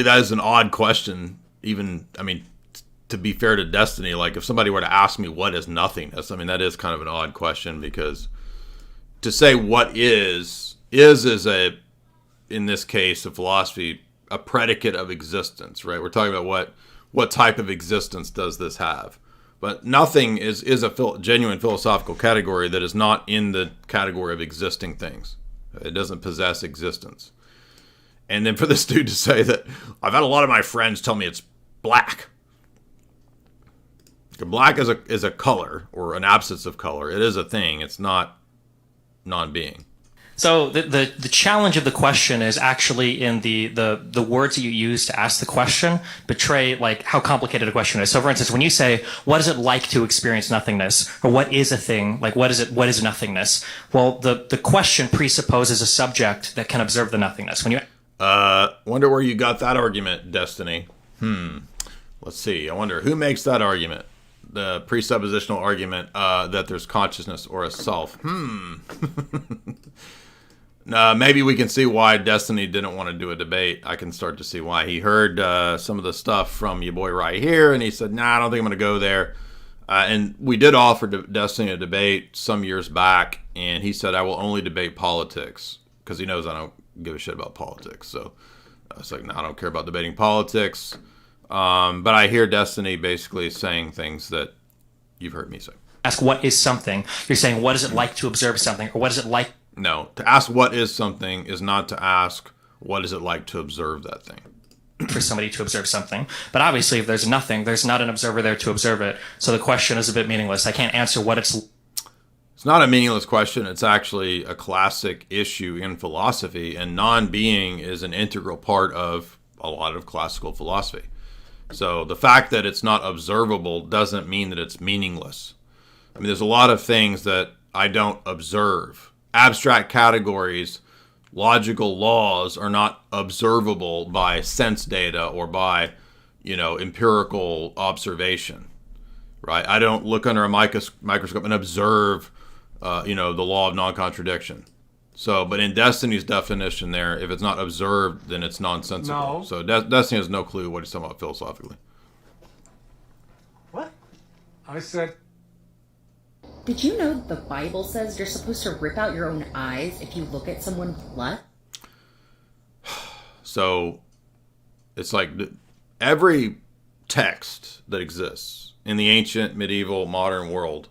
that is an odd question. Even, to be fair to Destiny, like if somebody were to ask me what is nothingness, that is kind of an odd question, because to say what is in this case of philosophy, a predicate of existence, right? We're talking about what type of existence does this have? But nothing is a genuine philosophical category that is not in the category of existing things. It doesn't possess existence. And then for this dude to say that, I've had a lot of my friends tell me it's black. Black is a color, or an absence of color. It is a thing. It's not non-being. So the challenge of the question is actually in the words that you use to ask the question betray like how complicated a question is. So for instance, when you say, what is it like to experience nothingness? Or what is a thing? Like what is nothingness? Well, the question presupposes a subject that can observe the nothingness. Wonder where you got that argument, Destiny. Let's see. I wonder who makes that argument. The presuppositional argument that there's consciousness or a self. Maybe we can see why Destiny didn't want to do a debate. I can start to see why. He heard some of the stuff from your boy right here, and he said, nah, I don't think I'm going to go there. And we did offer Destiny a debate some years back, and he said, I will only debate politics, because he knows I don't give a shit about politics. So I was like, no, I don't care about debating politics. But I hear Destiny basically saying things that you've heard me say. Ask what is something. You're saying, what is it like to observe something? Or what is it like? No, to ask what is something is not to ask what is it like to observe that thing. For somebody to observe something. But obviously, if there's nothing, there's not an observer there to observe it. So the question is a bit meaningless. I can't answer what it's. It's not a meaningless question. It's actually a classic issue in philosophy, and non-being is an integral part of a lot of classical philosophy. So the fact that it's not observable doesn't mean that it's meaningless. I mean, there's a lot of things that I don't observe. Abstract categories, logical laws are not observable by sense data or by, empirical observation, right? I don't look under a microscope and observe, the law of non-contradiction. So, but in Destiny's definition there, if it's not observed, then it's nonsensical. No. So Destiny has no clue what he's talking about philosophically. What? I said... Did you know the Bible says you're supposed to rip out your own eyes if you look at someone lust? So, it's like every text that exists in the ancient, medieval, modern world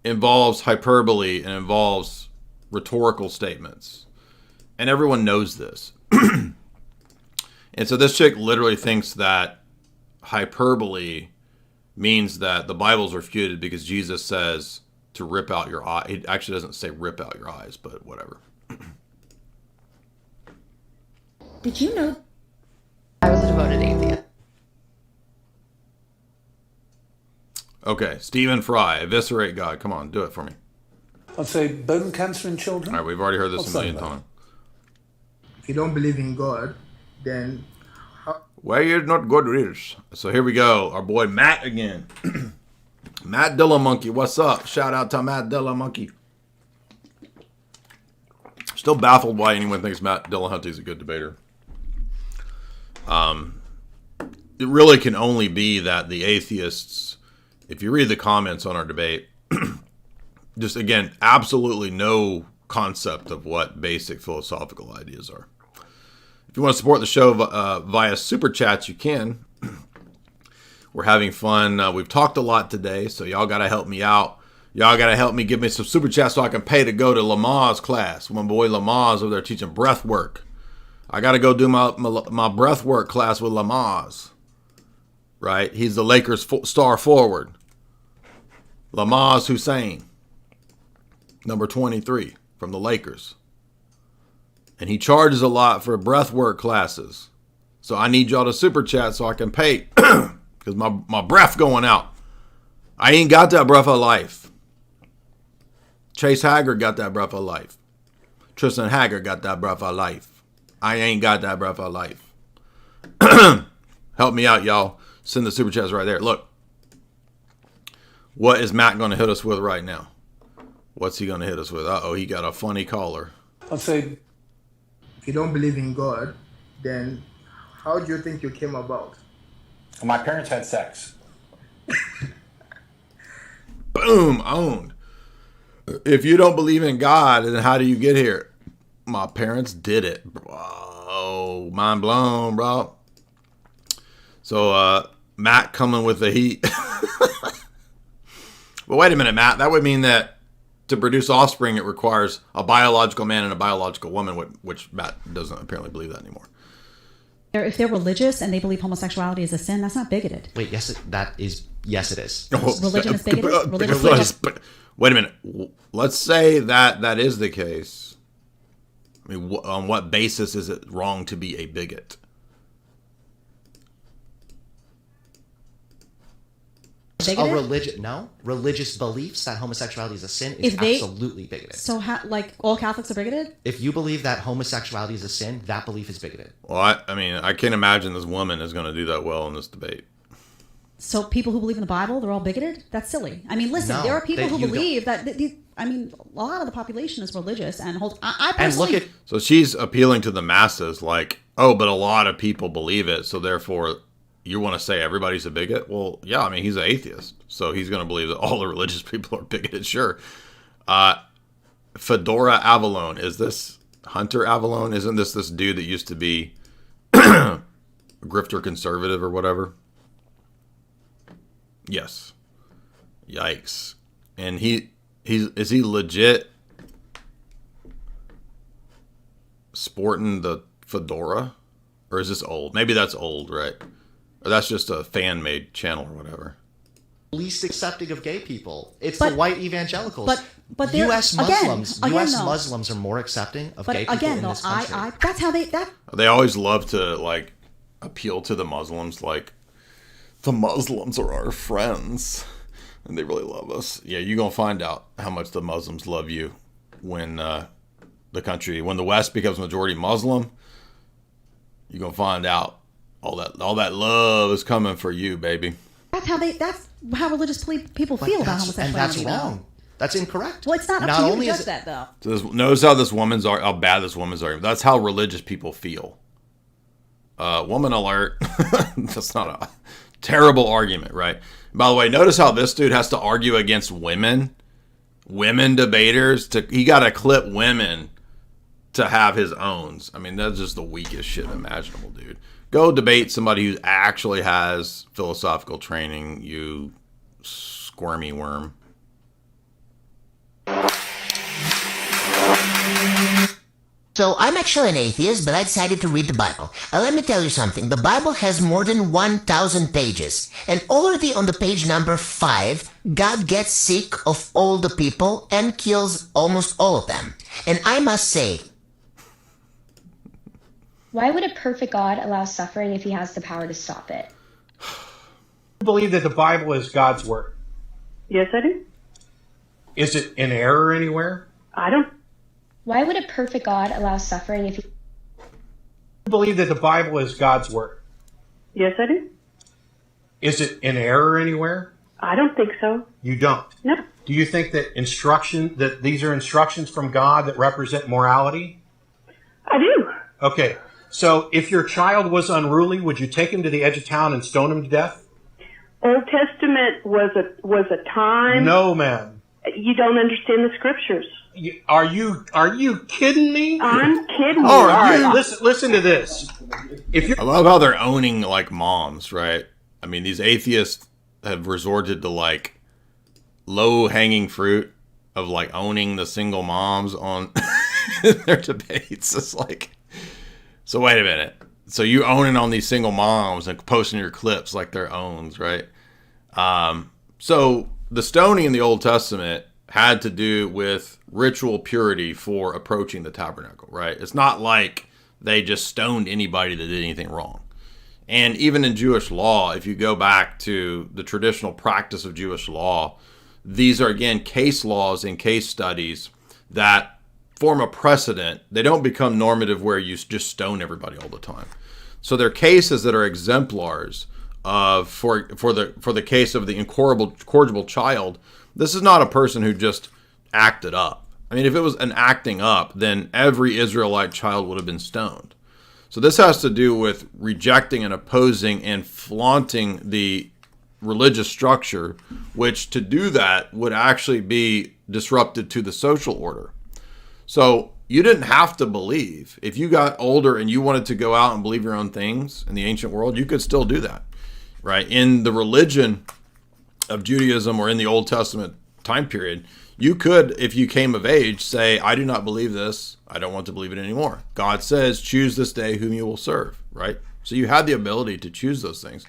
involves hyperbole and involves rhetorical statements. And everyone knows this. And so this chick literally thinks that hyperbole means that the Bible's refuted because Jesus says to rip out your eye. It actually doesn't say rip out your eyes, but whatever. Did you know I was a devoted atheist? Okay, Stephen Fry, eviscerate God. Come on, do it for me. I'd say bone cancer in children. All right, we've already heard this What's a million that about? times. If you don't believe in God, then Why is not God is? So here we go. Our boy Matt again. Matt Dillamonkey, what's up? Shout out to Matt Dillamonkey. Still baffled why anyone thinks Matt Dillahunty's a good debater. It really can only be that the atheists, if you read the comments on our debate, just again, absolutely no concept of what basic philosophical ideas are. If you want to support the show via Super Chats, you can. We're having fun. We've talked a lot today, so y'all got to help me out. Y'all got to help me, give me some Super Chats so I can pay to go to Lamar's class. My boy Lamar's over there teaching breath work. I got to go do my breath work class with Lamar's. Right? He's the Lakers star forward. Lamar's Hussein. Number 23 from the Lakers. And he charges a lot for breathwork classes. So I need y'all to super chat so I can pay. Because my breath going out. I ain't got that breath of life. Chase Haggard got that breath of life. Tristan Haggard got that breath of life. I ain't got that breath of life. Help me out, y'all. Send the super chats right there. Look. What is Matt going to hit us with right now? What's he going to hit us with? Uh-oh, he got a funny caller. I'd say, if you don't believe in God, then how do you think you came about? My parents had sex. Boom, owned. If you don't believe in God, then how do you get here? My parents did it. Oh, mind blown, bro. So, Matt coming with the heat. But wait a minute, Matt. That would mean that to produce offspring, it requires a biological man and a biological woman, which Matt doesn't apparently believe that anymore. If they're religious and they believe homosexuality is a sin, that's not bigoted. Wait, yes, it is. Religion is bigoted? Religion is bigoted? Wait a minute. Let's say that is the case. I mean, on what basis is it wrong to be a bigot? religious beliefs that homosexuality is a sin is absolutely bigoted. So, like all Catholics are bigoted? If you believe that homosexuality is a sin, that belief is bigoted. Well, I mean, I can't imagine this woman is going to do that well in this debate. So people who believe in the Bible, they're all bigoted? That's silly. I mean, listen, there are people who believe that. I mean, a lot of the population is religious and holds. I personally. So she's appealing to the masses, like, oh, but a lot of people believe it, so therefore, you want to say everybody's a bigot? Well, yeah, I mean, he's an atheist, so he's going to believe that all the religious people are bigoted. Sure. Fedora Avalone, is this Hunter Avalone? Isn't this dude that used to be a grifter conservative or whatever? Yes. Yikes. And is he legit sporting the fedora? Or is this old? Maybe that's old, right? Or that's just a fan-made channel or whatever. Least accepting of gay people. It's the white evangelicals. But U.S. Muslims. Again, U.S. though, Muslims are more accepting of gay people in this country. That's how they. They always love to like appeal to the Muslims, like the Muslims are our friends, and they really love us. Yeah, you're gonna find out how much the Muslims love you when when the West becomes majority Muslim. You're gonna find out all that love is coming for you, baby. That's how religious people feel about homosexuality. And that's wrong. That's incorrect. Well, it's not up to you to judge that, though. So notice how bad this woman's argument. That's how religious people feel. Woman alert. That's not a terrible argument, right? By the way, notice how this dude has to argue against women debaters. He got to clip women to have his owns. I mean, that's just the weakest shit imaginable, dude. Go debate somebody who actually has philosophical training, you squirmy worm. So I'm actually an atheist, but I decided to read the Bible. Let me tell you something. The Bible has more than 1,000 pages. And already on the page number 5, God gets sick of all the people and kills almost all of them. And I must say, why would a perfect God allow suffering if he has the power to stop it? I believe that the Bible is God's word. Yes, I do. Is it in error anywhere? I don't. Why would a perfect God allow suffering if he... I believe that the Bible is God's word. Yes, I do. Is it in error anywhere? I don't think so. You don't? No. Do you think that these are instructions from God that represent morality? I do. Okay. So if your child was unruly, would you take him to the edge of town and stone him to death? Old Testament was a time. No, ma'am. You don't understand the scriptures. Are you kidding me? I'm kidding. All right, listen to this. I love how they're owning like moms, right? I mean, these atheists have resorted to like low hanging fruit of like owning the single moms on their debates. It's like, so wait a minute. So you owning on these single moms and posting your clips like they're owns, right? So the stoning in the Old Testament had to do with ritual purity for approaching the tabernacle, right? It's not like they just stoned anybody that did anything wrong. And even in Jewish law, if you go back to the traditional practice of Jewish law, these are, again, case laws and case studies that form a precedent. They don't become normative where you just stone everybody all the time. So they're cases that are exemplars of, for the case of the incorrigible child. This is not a person who just acted up. I mean, if it was an acting up, then every Israelite child would have been stoned. So this has to do with rejecting and opposing and flaunting the religious structure, which to do that would actually be disruptive to the social order. So you didn't have to believe. If you got older and you wanted to go out and believe your own things in the ancient world, you could still do that, right? In the religion of Judaism or in the Old Testament time period, you could, if you came of age, say, I do not believe this. I don't want to believe it anymore. God says, choose this day whom you will serve, right? So you had the ability to choose those things.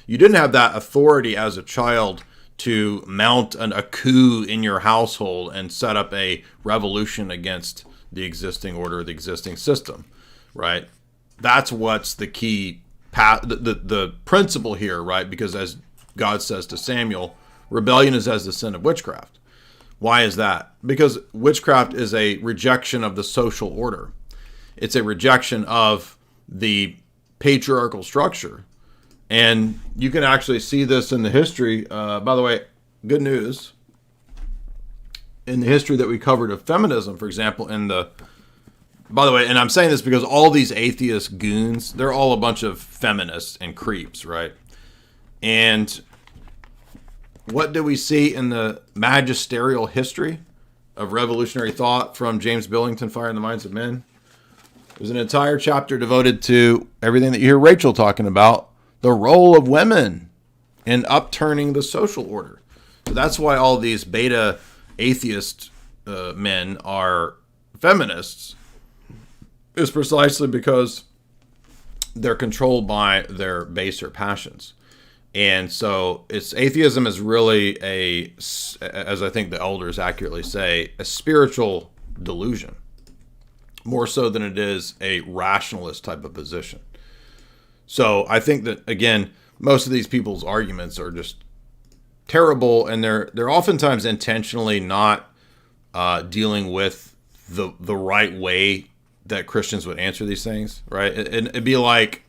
You didn't have that authority as a child to mount a coup in your household and set up a revolution against the existing order, the existing system, right? That's what's the key, the principle here, right? Because as God says to Samuel, rebellion is as the sin of witchcraft. Why is that? Because witchcraft is a rejection of the social order. It's a rejection of the patriarchal structure. And you can actually see this in the history. By the way, good news. In the history that we covered of feminism, for example, by the way, and I'm saying this because all these atheist goons, they're all a bunch of feminists and creeps, right? And what do we see in the magisterial history of revolutionary thought from James Billington, Fire in the Minds of Men? There's an entire chapter devoted to everything that you hear Rachel talking about, the role of women in upturning the social order. So that's why all these beta atheist men are feminists, is precisely because they're controlled by their baser passions. And so atheism is really as I think the elders accurately say, a spiritual delusion, more so than it is a rationalist type of position. So I think that, again, most of these people's arguments are just terrible, and they're oftentimes intentionally not dealing with the right way that Christians would answer these things, right? And it'd be like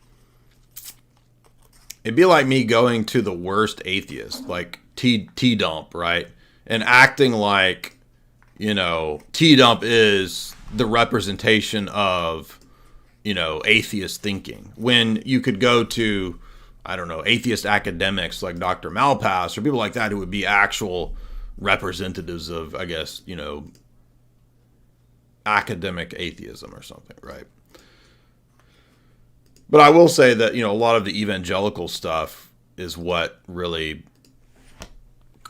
me going to the worst atheist, like T-Dump, right? And acting like, T-Dump is the representation of, atheist thinking. When you could go to, I don't know, atheist academics like Dr. Malpass or people like that who would be actual representatives of, I guess, academic atheism or something, right? But I will say that, a lot of the evangelical stuff is what really,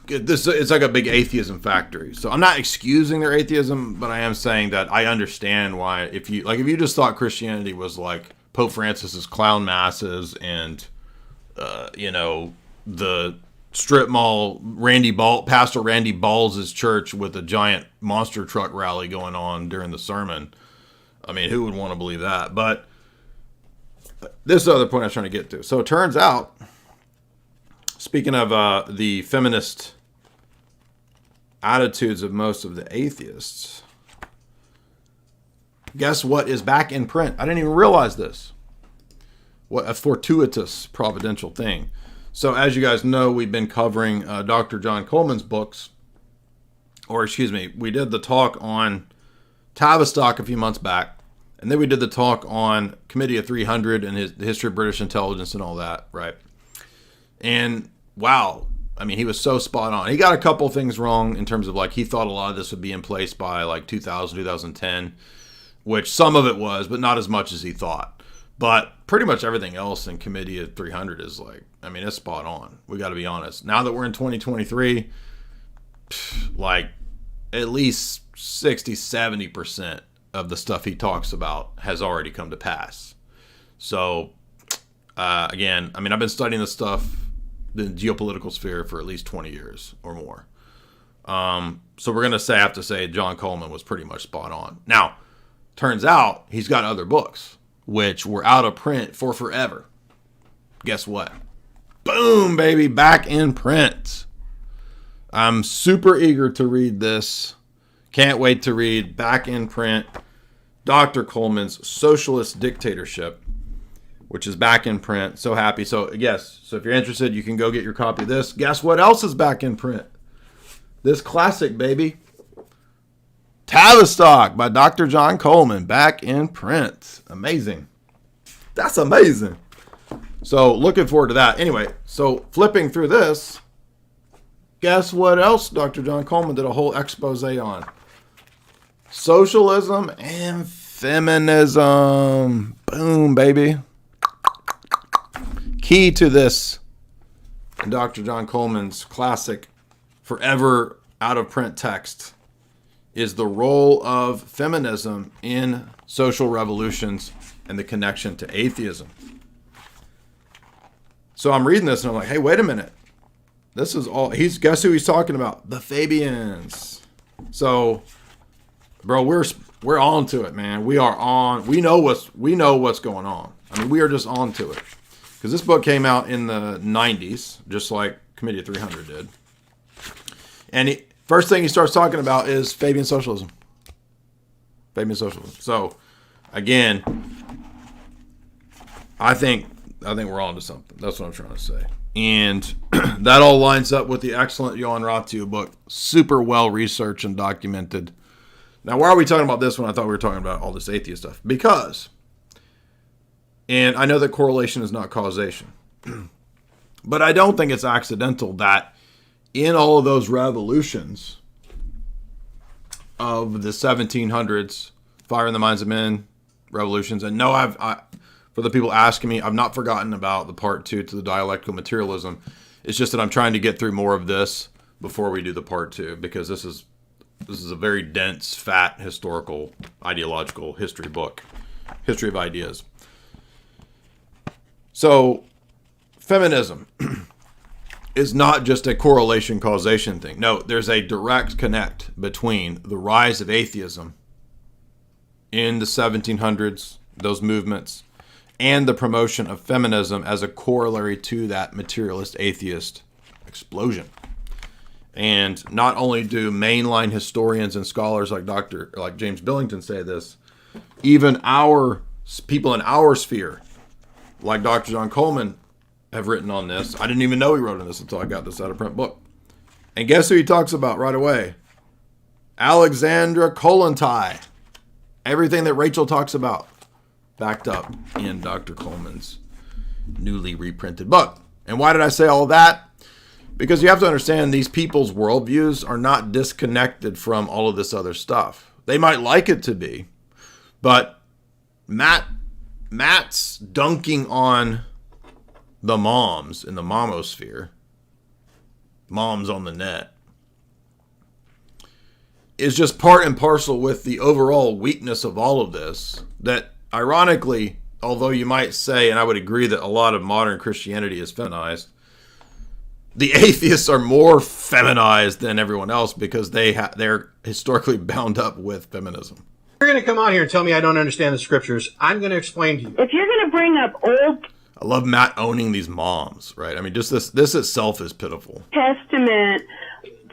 it's like a big atheism factory. So I'm not excusing their atheism, but I am saying that I understand why, if you just thought Christianity was like Pope Francis's clown masses and, the strip mall, Pastor Randy Balls' church with a giant monster truck rally going on during the sermon. I mean, who would want to believe that? But this is the other point I was trying to get to. So it turns out, speaking of the feminist attitudes of most of the atheists, guess what is back in print? I didn't even realize this. What a fortuitous providential thing. So as you guys know, we've been covering Dr. John Coleman's books, we did the talk on Tavistock a few months back, and then we did the talk on Committee of 300 and the history of British intelligence and all that, right? And wow, I mean, he was so spot on. He got a couple things wrong in terms of he thought a lot of this would be in place by 2000, 2010, which some of it was, but not as much as he thought. But pretty much everything else in Committee of 300 is it's spot on. We got to be honest. Now that we're in 2023, at least 60, 70% of the stuff he talks about has already come to pass. So, again, I've been studying this stuff, the geopolitical sphere, for at least 20 years or more. So we're going to have to say John Coleman was pretty much spot on. Now, turns out he's got other books, which were out of print for forever. Guess what? Boom, baby, back in print. I'm super eager to read this. Can't wait to read, back in print, Dr. Coleman's Socialist Dictatorship, which is back in print. So happy. So yes, so if you're interested, you can go get your copy of this. Guess what else is back in print? This classic, baby. Tavistock by Dr. John Coleman, back in print. Amazing. That's amazing. So looking forward to that. Anyway, so flipping through this, guess what else Dr. John Coleman did a whole expose on? Socialism and feminism. Boom, baby. Key to this in Dr. John Coleman's classic, forever out of print text is the role of feminism in social revolutions and the connection to atheism. So I'm reading this and I'm like, hey, wait a minute. This is all, guess who he's talking about? The Fabians. So, bro, we're on to it, man. We are on, we know what's going on. We are just on to it. Because this book came out in the 90s, just like Committee of 300 did. And first thing he starts talking about is Fabian socialism. Fabian socialism. So, again, I think we're on to something. That's what I'm trying to say. And that all lines up with the excellent Johann Ratu book. Super well researched and documented. Now, why are we talking about this when I thought we were talking about all this atheist stuff? Because, and I know that correlation is not causation, but I don't think it's accidental that in all of those revolutions of the 1700s, fire in the minds of men, revolutions, and no, for the people asking me, I've not forgotten about the part 2 to the dialectical materialism. It's just that I'm trying to get through more of this before we do the part 2, because this is a very dense, fat, historical, ideological history book. History of ideas. So, feminism is not just a correlation causation thing. No, there's a direct connect between the rise of atheism in the 1700s, those movements, and the promotion of feminism as a corollary to that materialist atheist explosion. And not only do mainline historians and scholars like James Billington say this, even our people in our sphere, like Dr. John Coleman, have written on this. I didn't even know he wrote on this until I got this out of print book. And guess who he talks about right away? Alexandra Kollontai. Everything that Rachel talks about, backed up in Dr. Coleman's newly reprinted book. And why did I say all that? Because you have to understand these people's worldviews are not disconnected from all of this other stuff. They might like it to be, but Matt's dunking on the moms in the momosphere, moms on the net, is just part and parcel with the overall weakness of all of this. That ironically, although you might say, and I would agree that a lot of modern Christianity is feminized, the atheists are more feminized than everyone else because they're historically bound up with feminism. You're going to come on here and tell me I don't understand the scriptures. I'm going to explain to you. If you're going to bring up Old I love Matt owning these moms, right? I mean, just this itself is pitiful. Testament,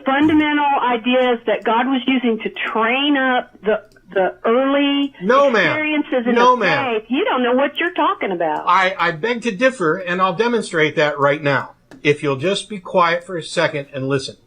fundamental ideas that God was using to train up the early experiences in the faith, you don't know what you're talking about. I beg to differ, and I'll demonstrate that right now. If you'll just be quiet for a second and listen.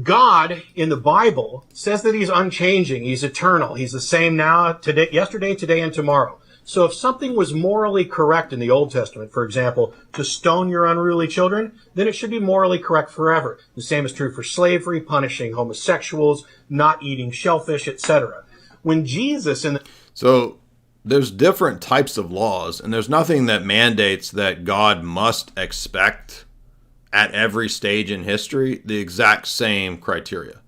God in the Bible says that he's unchanging. He's eternal. He's the same now, today, yesterday, today, and tomorrow. So if something was morally correct in the Old Testament, for example, to stone your unruly children, then it should be morally correct forever. The same is true for slavery, punishing homosexuals, not eating shellfish, etc. When Jesus So there's different types of laws, and there's nothing that mandates that God must expect at every stage in history the exact same criteria.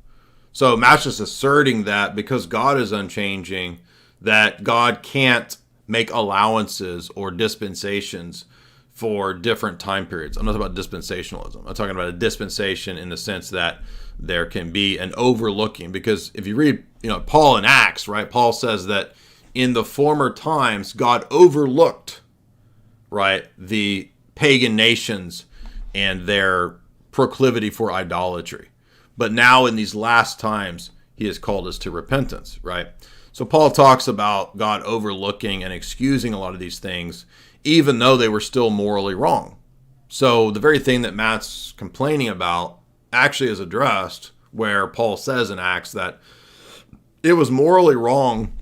So Matt's just asserting that because God is unchanging, that God can't make allowances or dispensations for different time periods. I'm not talking about dispensationalism. I'm talking about a dispensation in the sense that there can be an overlooking. Because if you read, Paul in Acts, right? Paul says that in the former times, God overlooked, right, the pagan nations and their proclivity for idolatry. But now in these last times, he has called us to repentance, right? So Paul talks about God overlooking and excusing a lot of these things, even though they were still morally wrong. So the very thing that Matt's complaining about actually is addressed where Paul says in Acts that it was morally wrong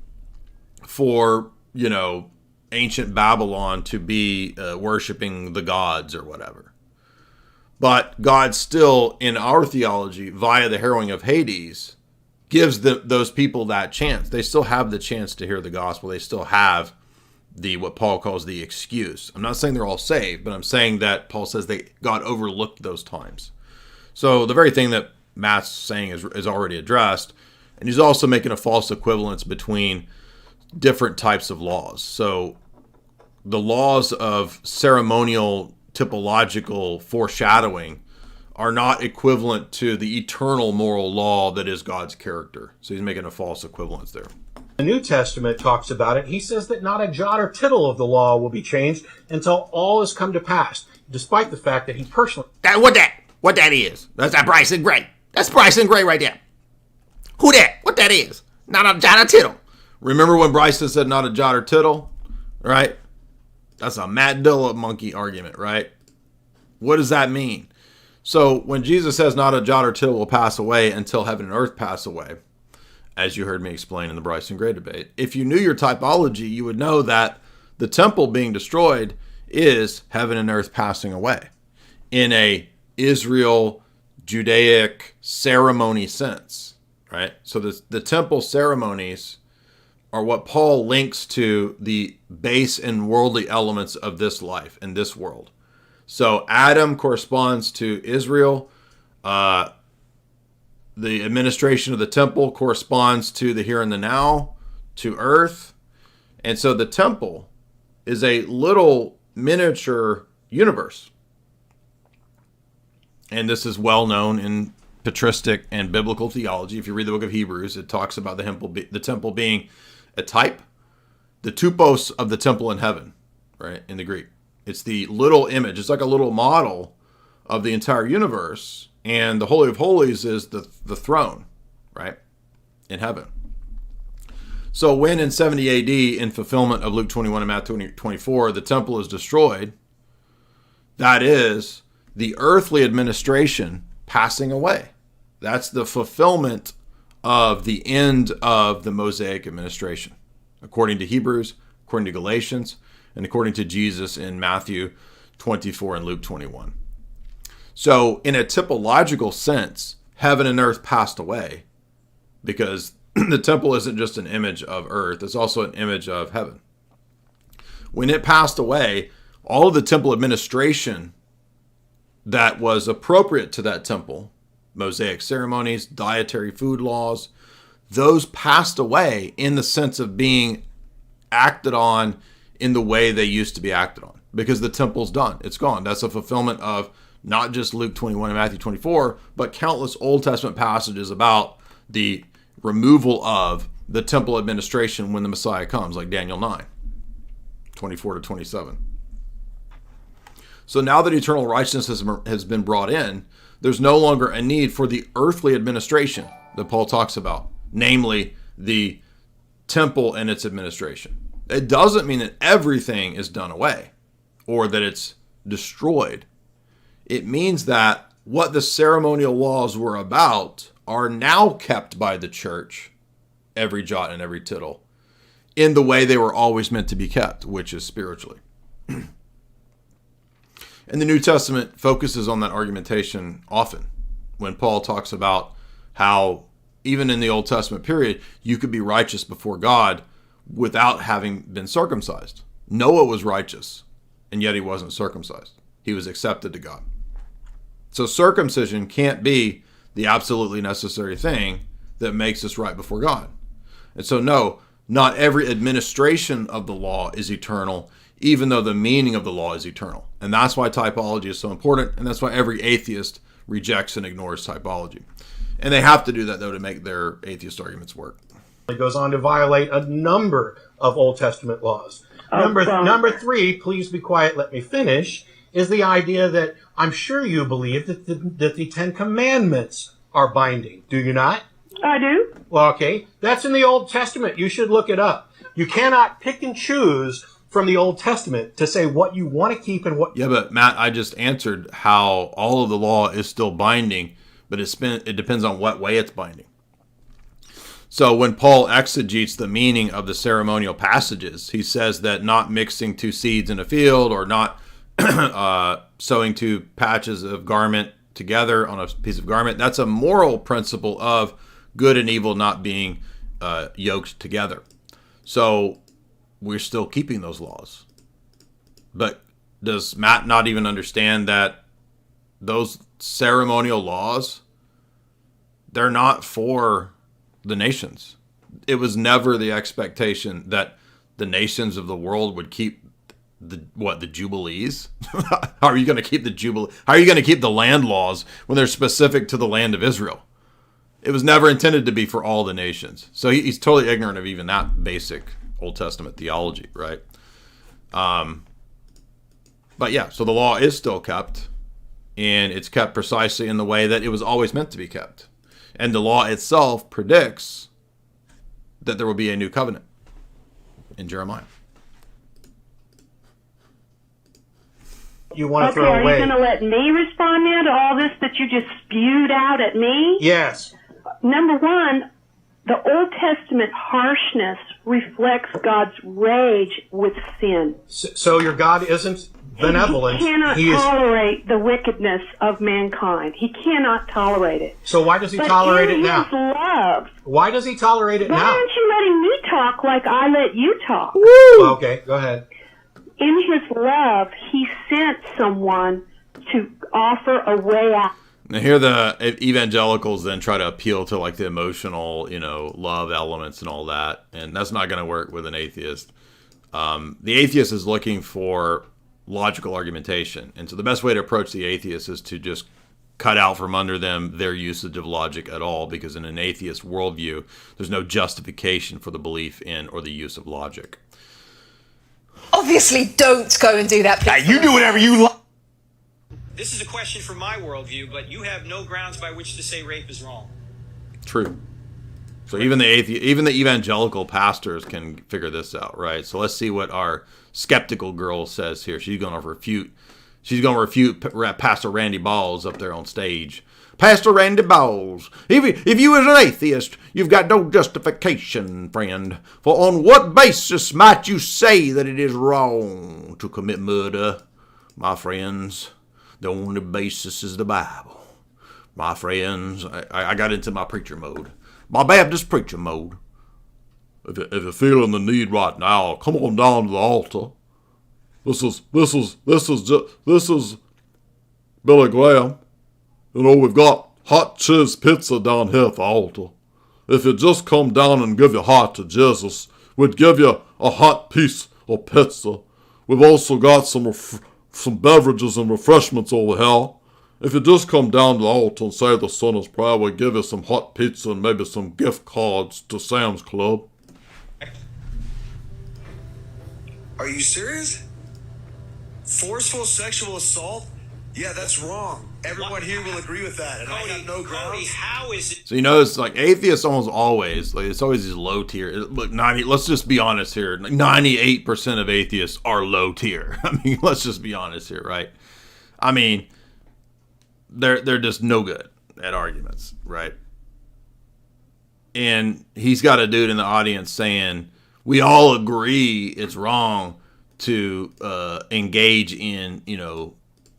for, ancient Babylon to be worshiping the gods or whatever. But God still, in our theology, via the harrowing of Hades, gives those people that chance. They still have the chance to hear the gospel. They still have what Paul calls the excuse. I'm not saying they're all saved, but I'm saying that Paul says God overlooked those times. So the very thing that Matt's saying is already addressed, and he's also making a false equivalence between different types of laws. So the laws of ceremonial typological foreshadowing are not equivalent to the eternal moral law that is God's character. So he's making a false equivalence there. The New Testament talks about it. He says that not a jot or tittle of the law will be changed until all has come to pass, despite the fact that he personally... What that is. That's that Bryson, great. That's Bryson Gray right there. Who that? What that is? Not a jot or tittle. Remember when Bryson said not a jot or tittle? Right? That's a Matt Dilla monkey argument, right? What does that mean? So when Jesus says not a jot or tittle will pass away until heaven and earth pass away, as you heard me explain in the Bryson Gray debate, if you knew your typology, you would know that the temple being destroyed is heaven and earth passing away in a Israel Judaic ceremony sense, right? So the temple ceremonies are what Paul links to the base and worldly elements of this life and this world. So Adam corresponds to Israel. The administration of the temple corresponds to the here and the now, to earth. And so the temple is a little miniature universe. And this is well known in patristic and biblical theology. If you read the book of Hebrews, it talks about the temple being a type, the tupos of the temple in heaven, right, in the Greek. It's the little image. It's like a little model of the entire universe. And the Holy of Holies is the throne, right, in heaven. So when in 70 AD, in fulfillment of Luke 21 and Matthew 24, the temple is destroyed, that is the earthly administration passing away. That's the fulfillment of the end of the Mosaic administration, according to Hebrews, according to Galatians, and according to Jesus in Matthew 24 and Luke 21. So in a typological sense, heaven and earth passed away because the temple isn't just an image of earth, it's also an image of heaven. When it passed away, all of the temple administration that was appropriate to that temple, Mosaic ceremonies, dietary food laws, those passed away in the sense of being acted on in the way they used to be acted on, because the temple's done. It's gone. That's a fulfillment of not just Luke 21 and Matthew 24, but countless Old Testament passages about the removal of the temple administration when the Messiah comes, like Daniel 9, 24 to 27. So now that eternal righteousness has been brought in, there's no longer a need for the earthly administration that Paul talks about, namely the temple and its administration. It doesn't mean that everything is done away or that it's destroyed. It means that what the ceremonial laws were about are now kept by the church, every jot and every tittle, in the way they were always meant to be kept, which is spiritually. And the New Testament focuses on that argumentation often when Paul talks about how even in the Old Testament period, you could be righteous before God without having been circumcised. Noah was righteous, and yet he wasn't circumcised. He was accepted to God. So circumcision can't be the absolutely necessary thing that makes us right before God. And so no, not every administration of the law is eternal, even though the meaning of the law is eternal. And that's why typology is so important, and that's why every atheist rejects and ignores typology. And they have to do that, though, to make their atheist arguments work. It goes on to violate a number of Old Testament laws. Number 3, please be quiet, let me finish, is the idea that I'm sure you believe that the 10 Commandments are binding. Do you not? I do. Well, okay. That's in the Old Testament. You should look it up. You cannot pick and choose from the Old Testament to say what you want to keep and what... Yeah, but Matt, I just answered how all of the law is still binding, but it depends on what way it's binding. So when Paul exegetes the meaning of the ceremonial passages, he says that not mixing 2 seeds in a field or not sewing 2 patches of garment together on a piece of garment, that's a moral principle of good and evil not being yoked together. So we're still keeping those laws. But does Matt not even understand that those ceremonial laws, they're not for the nations? It was never the expectation that the nations of the world would keep the Jubilees? How are you going to keep the Jubilee? How are you going to keep the land laws when they're specific to the land of Israel? It was never intended to be for all the nations. So he's totally ignorant of even that basic Old Testament theology, right? But yeah, so the law is still kept. and it's kept precisely in the way that it was always meant to be kept. And the law itself predicts that there will be a new covenant in Jeremiah. You want to Okay, throw are away? you going to let me respond now to all this that you just spewed out at me? Yes. Number one, the Old Testament harshness reflects God's rage with sin. So your God isn't benevolent. He cannot He is. tolerate the wickedness of mankind. He cannot tolerate it. So why does he But tolerate in it now? his love, Why does he tolerate it why now? aren't you letting me talk like I let you talk? Okay, go ahead. In his love, he sent someone to offer a way out. Now here the evangelicals then try to appeal to like the emotional, love elements and all that, and that's not going to work with an atheist. The atheist is looking for logical argumentation, and so the best way to approach the atheist is to just cut out from under them their usage of logic at all, because in an atheist worldview, there's no justification for the belief in or the use of logic. Obviously, don't go and do that. You do whatever you like. This is a question from my worldview, but you have no grounds by which to say rape is wrong. True. So even the evangelical pastors can figure this out, right? So let's see what our skeptical girl says here. She's going to refute Pastor Randy Balls up there on stage. Pastor Randy Balls, if you as an atheist, you've got no justification, friend. For on what basis might you say that it is wrong to commit murder? My friends, the only basis is the Bible. My friends, I got into my preacher mode. My Baptist preacher mode. If you're feeling the need right now, come on down to the altar. This is Billy Graham. We've got hot cheese pizza down here at the altar. If you just come down and give your heart to Jesus, we'd give you a hot piece of pizza. We've also got some beverages and refreshments over here. If you just come down to the altar and say the sinner's prayer, we'll give you some hot pizza and maybe some gift cards to Sam's Club. Are you serious? Forceful sexual assault? Yeah, that's wrong. Everyone here will agree with that, and I got no grounds. How is it? So you notice, like, atheists almost always, like, it's always these low tier. Look, let's just be honest here. 98% of atheists are low tier. I mean, let's just be honest here, right? I mean, they're just no good at arguments, right? And he's got a dude in the audience saying, we all agree it's wrong to engage in,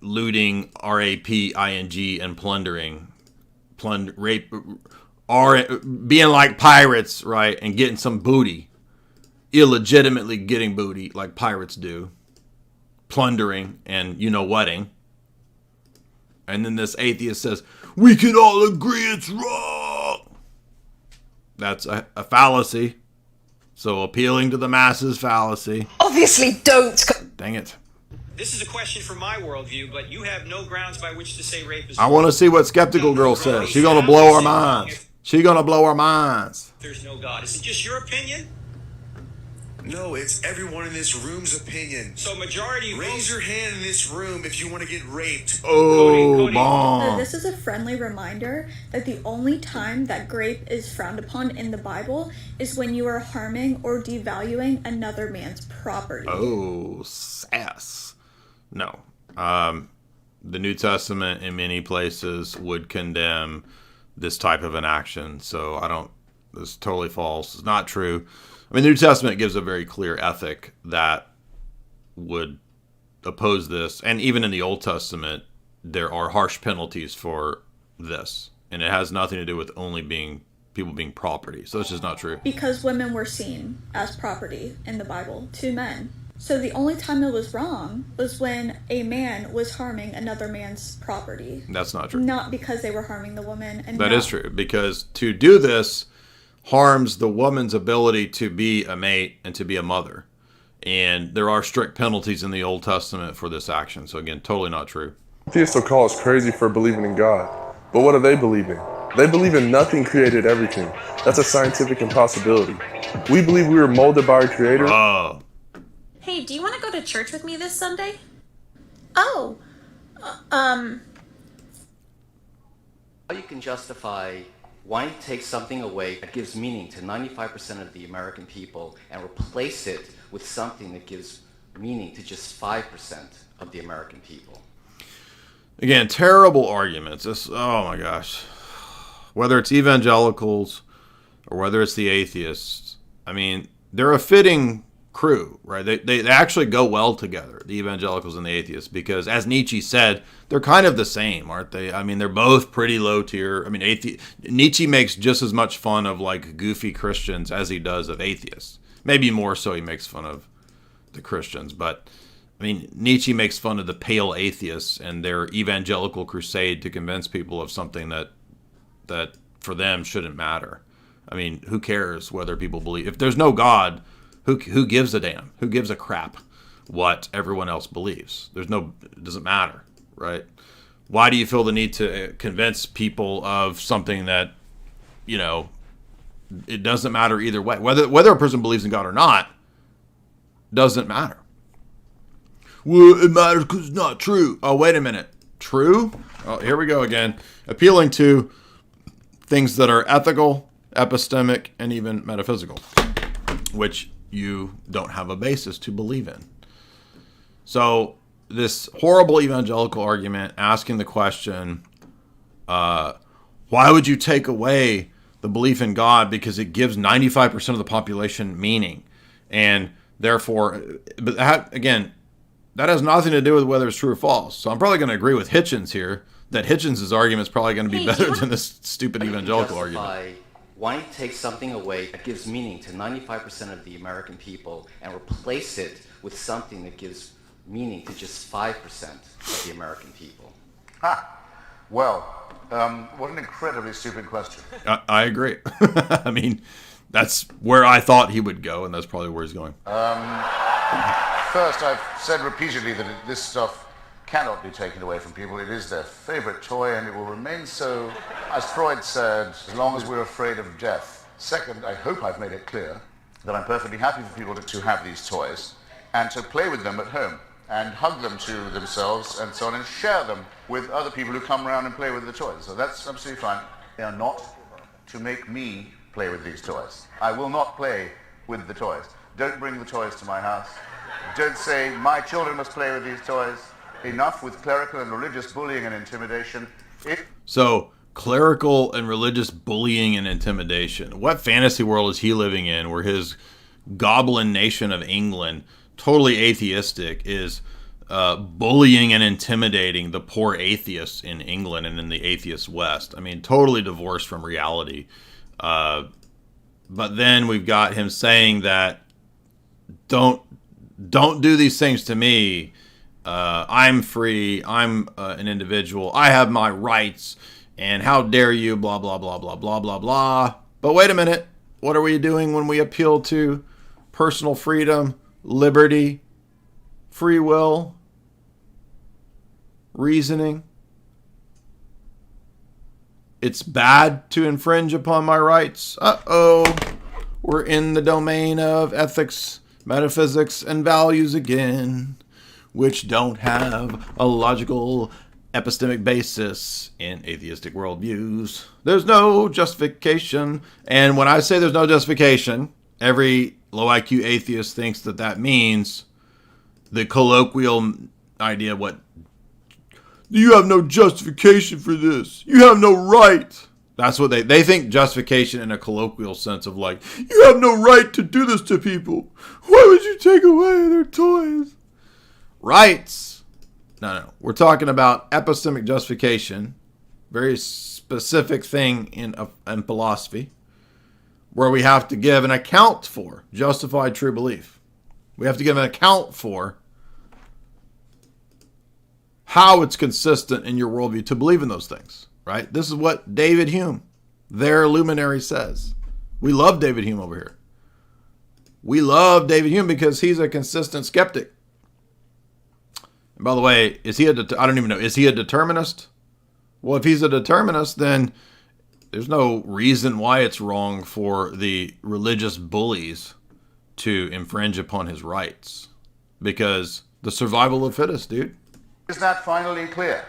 looting, raping, and plundering, rape, being like pirates, right, and getting some booty, illegitimately getting booty like pirates do, plundering and whating. And then this atheist says, we can all agree it's wrong. That's a fallacy. So appealing to the masses fallacy. Obviously, don't. Dang it. This is a question from my worldview, but you have no grounds by which to say rape is I wrong. want to see what Skeptical Girl says. She's going to blow our minds. She's going to blow our minds. There's no God. Is it just your opinion? No, it's everyone in this room's opinion. So majority raise your hand in this room if you want to get raped. Oh, bomb. This is a friendly reminder that the only time that rape is frowned upon in the Bible is when you are harming or devaluing another man's property. Oh, sass. No. The New Testament in many places would condemn this type of an action. So it's totally false. It's not true. I mean, the New Testament gives a very clear ethic that would oppose this. And even in the Old Testament, there are harsh penalties for this. And it has nothing to do with only people being property. So it's just not true. Because women were seen as property in the Bible to men. So the only time it was wrong was when a man was harming another man's property. That's not true. Not because they were harming the woman. And that is true. Because to do this harms the woman's ability to be a mate and to be a mother. And there are strict penalties in the Old Testament for this action. So again, totally not true. Atheists will call us crazy for believing in God. But what do they believe in? They believe in nothing created everything. That's a scientific impossibility. We believe we were molded by our Creator. Hey, do you want to go to church with me this Sunday? Oh, How you can justify wanting to take something away that gives meaning to 95% of the American people and replace it with something that gives meaning to just 5% of the American people. Again, terrible arguments. Oh my gosh. Whether it's evangelicals or whether it's the atheists, I mean, they're a fitting crew, right? They actually go well together, the evangelicals and the atheists, because as Nietzsche said, they're kind of the same, aren't they? I mean, they're both pretty low tier. I mean, Nietzsche makes just as much fun of like goofy Christians as he does of atheists. Maybe more so he makes fun of the Christians, but I mean, Nietzsche makes fun of the pale atheists and their evangelical crusade to convince people of something that for them shouldn't matter. I mean, who cares whether people believe? If there's no God, who gives a damn? Who gives a crap what everyone else believes? It doesn't matter, right? Why do you feel the need to convince people of something that, you know, it doesn't matter either way? Whether a person believes in God or not doesn't matter. Well, it matters because it's not true. Oh, wait a minute. True? Oh, here we go again. Appealing to things that are ethical, epistemic, and even metaphysical, which you don't have a basis to believe in. So this horrible evangelical argument asking the question, why would you take away the belief in God because it gives 95% of the population meaning? And therefore, but that, again, that has nothing to do with whether it's true or false. So I'm probably going to agree with Hitchens here, that Hitchens' argument is probably going to be better than this stupid evangelical argument. Wanting to take something away that gives meaning to 95% of the American people and replace it with something that gives meaning to just 5% of the American people. Well, what an incredibly stupid question. I agree. I mean, that's where I thought he would go, and that's probably where he's going. First, I've said repeatedly that this stuff cannot be taken away from people. It is their favorite toy, and it will remain so, as Freud said, as long as we're afraid of death. Second, I hope I've made it clear that I'm perfectly happy for people to have these toys and to play with them at home and hug them to themselves and so on and share them with other people who come around and play with the toys. So that's absolutely fine. They are not to make me play with these toys. I will not play with the toys. Don't bring the toys to my house. Don't say my children must play with these toys. Enough with clerical and religious bullying and intimidation. So, clerical and religious bullying and intimidation. What fantasy world is he living in where his goblin nation of England, totally atheistic, is bullying and intimidating the poor atheists in England and in the atheist West? I mean, totally divorced from reality. But then we've got him saying that don't do these things to me. I'm free. I'm an individual. I have my rights. And how dare you, blah, blah, blah, blah, blah, blah, blah. But wait a minute. What are we doing when we appeal to personal freedom, liberty, free will, reasoning? It's bad to infringe upon my rights. Uh-oh. We're in the domain of ethics, metaphysics, and values again, which don't have a logical epistemic basis in atheistic worldviews. There's no justification. And when I say there's no justification, every low IQ atheist thinks that means the colloquial idea, what? You have no justification for this. You have no right. That's what they think justification in a colloquial sense of like, you have no right to do this to people. Why would you take away their toys? Rights. No. We're talking about epistemic justification, very specific thing in philosophy, where we have to give an account for justified true belief. We have to give an account for how it's consistent in your worldview to believe in those things, right? This is what David Hume, their luminary, says. We love David Hume over here. We love David Hume because he's a consistent skeptic. And by the way, is he I don't even know. Is he a determinist? Well, if he's a determinist, then there's no reason why it's wrong for the religious bullies to infringe upon his rights. Because the survival of the fittest, dude. Is that finally clear?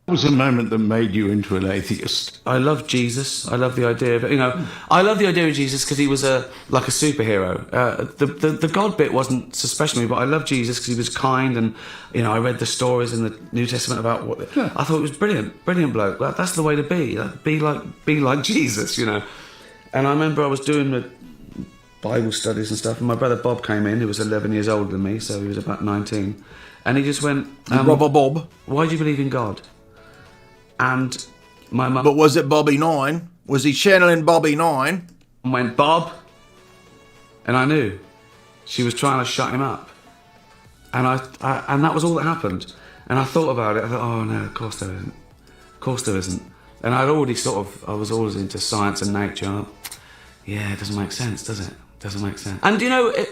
What was the moment that made you into an atheist? I love Jesus. I love the idea of, I love the idea of Jesus because he was like a superhero. The God bit wasn't so special to me, but I love Jesus because he was kind, and I read the stories in the New Testament about what I thought it was brilliant bloke. That's the way to be. Be like Jesus, And I remember I was doing the Bible studies and stuff, and my brother Bob came in, who was 11 years older than me, so he was about 19, and he just went, Brother Bob, why do you believe in God? And my mum... But was it Bobby 9? Was he channeling Bobby 9? And went, Bob. And I knew. She was trying to shut him up. And and that was all that happened. And I thought about it. I thought, oh no, of course there isn't. Of course there isn't. And I was always into science and nature. Yeah, it doesn't make sense, does it? Doesn't make sense. And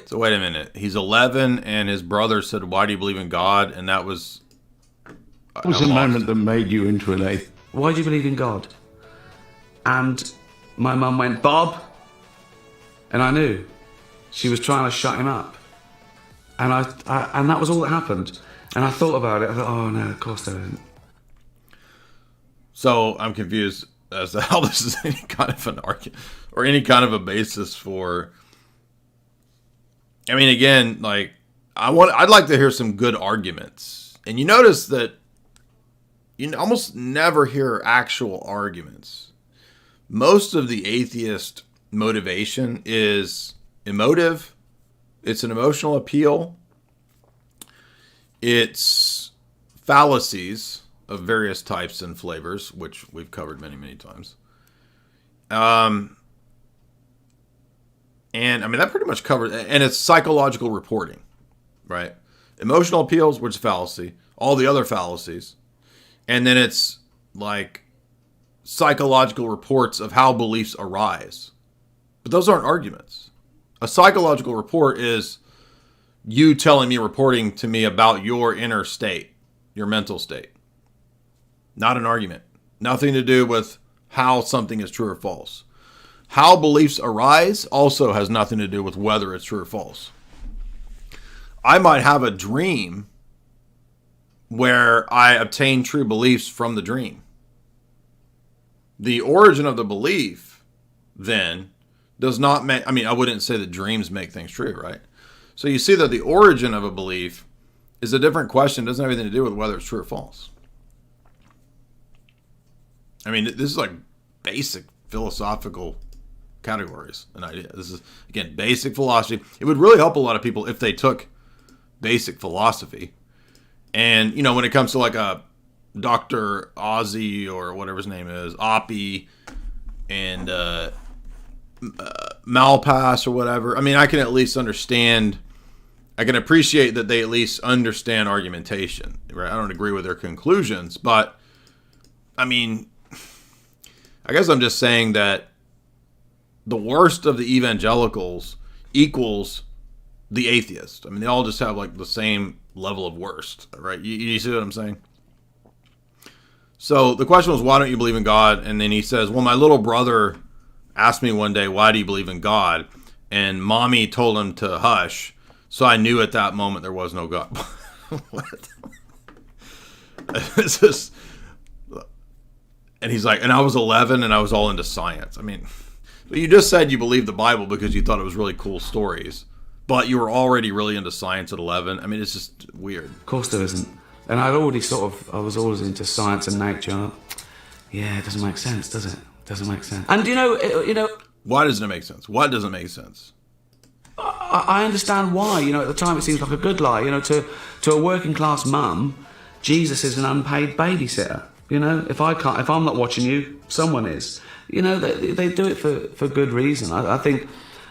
So wait a minute. He's 11 and his brother said, why do you believe in God? And that was... What was the moment that made you into an atheist? Why do you believe in God? And my mum went, Bob. And I knew. She was trying to shut him up. And and that was all that happened. And I thought about it. I thought, oh no, of course there isn't. So I'm confused as to how this is any kind of an argument or any kind of a basis for... I mean, again, like, I'd like to hear some good arguments. And you notice that you almost never hear actual arguments. Most of the atheist motivation is emotive. It's an emotional appeal. It's fallacies of various types and flavors, which we've covered many, many times. And I mean, that pretty much covers, and it's psychological reporting, right? Emotional appeals, which is fallacy, all the other fallacies. And then it's like psychological reports of how beliefs arise. But those aren't arguments. A psychological report is you telling me, reporting to me about your inner state, your mental state. Not an argument. Nothing to do with how something is true or false. How beliefs arise also has nothing to do with whether it's true or false. I might have a dream where I obtain true beliefs from the dream. The origin of the belief, then, does not make... I mean, I wouldn't say that dreams make things true, right? So you see that the origin of a belief is a different question. It doesn't have anything to do with whether it's true or false. I mean, this is like basic philosophical categories and ideas. This is, again, basic philosophy. It would really help a lot of people if they took basic philosophy. And, when it comes to like a Dr. Ozzy or whatever his name is, Oppie and Malpass or whatever, I mean, I can at least understand, I can appreciate that they at least understand argumentation, right? I don't agree with their conclusions, but, I mean, I guess I'm just saying that the worst of the evangelicals equals the atheist. I mean, they all just have like the same level of worst, right? You see what I'm saying? So the question was, why don't you believe in God? And then he says, well, my little brother asked me one day, why do you believe in God? And mommy told him to hush. So I knew at that moment there was no God. What? It's just... And he's like, and I was 11 and I was all into science. I mean, but you just said you believed the Bible because you thought it was really cool stories. But you were already really into science at 11. I mean, it's just weird. Of course there isn't. And I was always into science and nature. Yeah, it doesn't make sense, does it? Doesn't make sense. And why doesn't it make sense? Why doesn't it make sense? I understand why. At the time it seems like a good lie. To a working class mum, Jesus is an unpaid babysitter. If I'm not watching you, someone is. They do it for good reason. I think,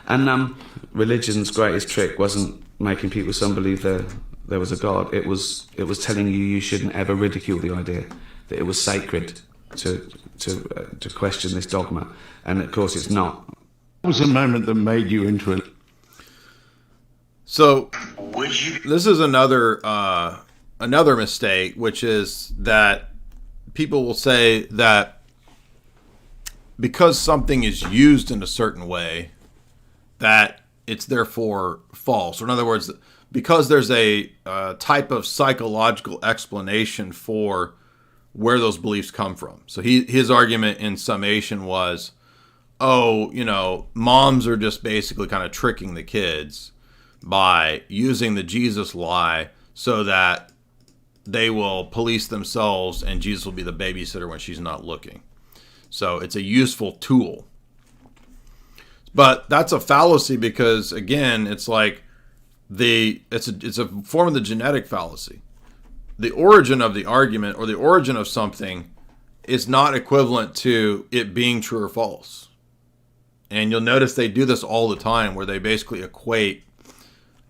and religion's greatest trick wasn't making people believe there was a God. It was telling you shouldn't ever ridicule the idea that it was sacred to question this dogma, and of course it's not. What was the moment that made you into it? So this is another mistake, which is that people will say that because something is used in a certain way, that it's therefore false. Or in other words, because there's a type of psychological explanation for where those beliefs come from. So his argument in summation was, oh, you know, moms are just basically kind of tricking the kids by using the Jesus lie so that they will police themselves and Jesus will be the babysitter when she's not looking. So it's a useful tool. But that's a fallacy because, again, it's like it's a form of the genetic fallacy. The origin of the argument or the origin of something is not equivalent to it being true or false. And you'll notice they do this all the time where they basically equate,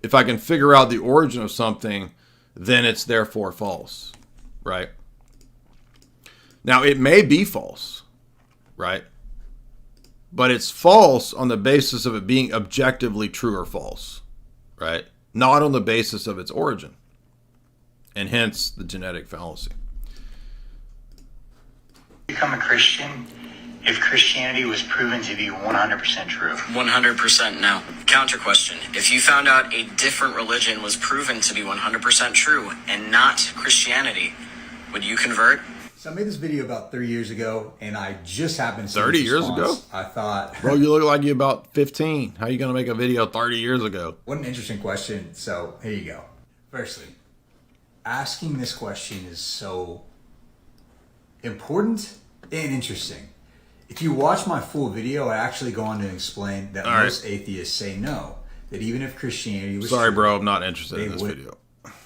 if I can figure out the origin of something, then it's therefore false, right? Now, it may be false, right? But it's false on the basis of it being objectively true or false, right? Not on the basis of its origin. And hence the genetic fallacy. Become a Christian if Christianity was proven to be 100% true? 100% no. Counter question. If you found out a different religion was proven to be 100% true and not Christianity, would you convert? So I made this video about 30 years ago, and I just happened to see 30 this years response. ago? I thought... Bro, you look like you're about 15. How are you going to make a video 30 years ago? What an interesting question. So, here you go. Firstly, asking this question is so important and interesting. If you watch my full video, I actually go on to explain that most atheists say no. That even if Christianity was Sorry, true, bro, I'm not interested in this video.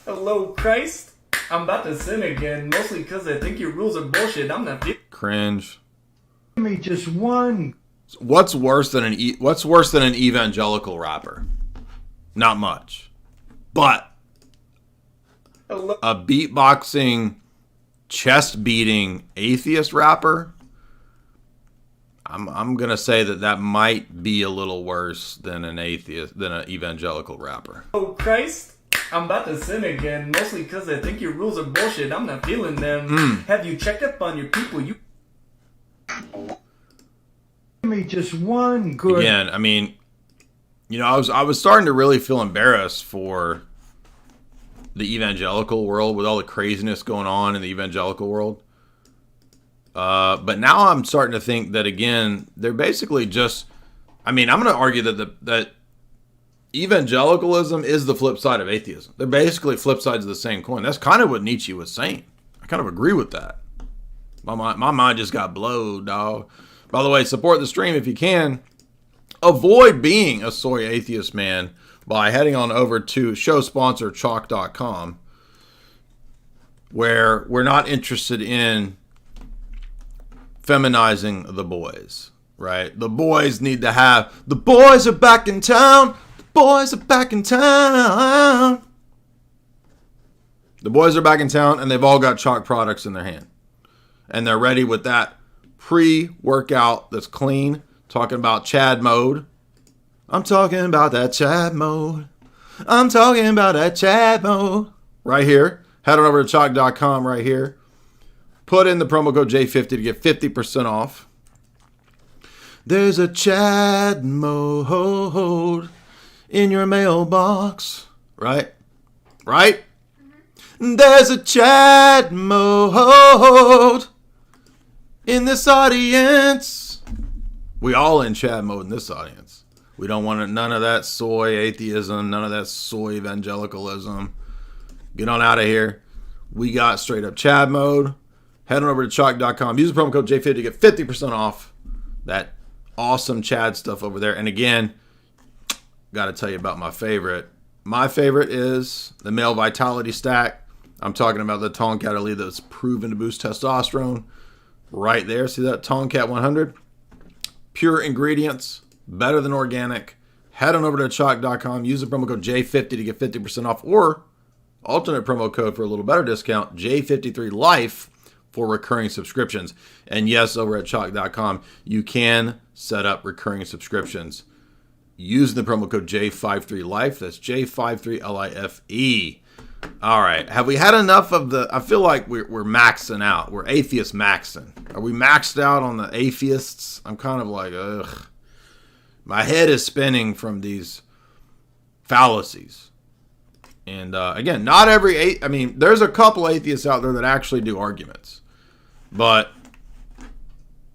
Hello, Christ. I'm about to sin again, mostly because I think your rules are bullshit. I'm not... Cringe. Give me just one. What's worse than an evangelical rapper? Not much. But a beatboxing, chest-beating atheist rapper, I'm going to say that might be a little worse than an evangelical rapper. Oh, Christ. I'm about to sin again, mostly because I think your rules are bullshit. I'm not feeling them. Have you checked up on your people? You Give me just one good. Again, I mean, you know, I was starting to really feel embarrassed for the evangelical world with all the craziness going on in the evangelical world. But now I'm starting to think that, again, they're basically just, I mean, I'm going to argue that evangelicalism is the flip side of atheism. They're basically flip sides of the same coin. That's kind of what Nietzsche was saying. I kind of agree with that. My mind just got blowed, dog. By the way, support the stream if you can. Avoid being a soy atheist man by heading on over to show sponsor chalk.com, where we're not interested in feminizing the boys, right? The boys need to have, the boys are back in town. Boys are back in town. The boys are back in town, and they've all got chalk products in their hand. And they're ready with that pre-workout that's clean. Talking about Chad mode. I'm talking about that Chad mode. I'm talking about that Chad mode. Right here. Head on over to chalk.com right here. Put in the promo code J50 to get 50% off. There's a Chad mode in your mailbox, right? Right? There's a Chad mode in this audience. We all in Chad mode in this audience. We don't want none of that soy atheism, none of that soy evangelicalism. Get on out of here. We got straight up Chad mode. Head on over to chalk.com. Use the promo code J50 to get 50% off that awesome Chad stuff over there. And again, got to tell you about my favorite. My favorite is the male vitality stack. I'm talking about the Tomcat Elite that's proven to boost testosterone. Right there. See that? Tomcat 100. Pure ingredients. Better than organic. Head on over to chalk.com. Use the promo code J50 to get 50% off. Or alternate promo code for a little better discount. J53Life for recurring subscriptions. And yes, over at chalk.com, you can set up recurring subscriptions using the promo code J53Life. That's J53LIFE. All right. Have we had enough of the... I feel like we're maxing out. We're atheist maxing. Are we maxed out on the atheists? I'm kind of like, ugh. My head is spinning from these fallacies. And again, not every... I mean, there's a couple atheists out there that actually do arguments. But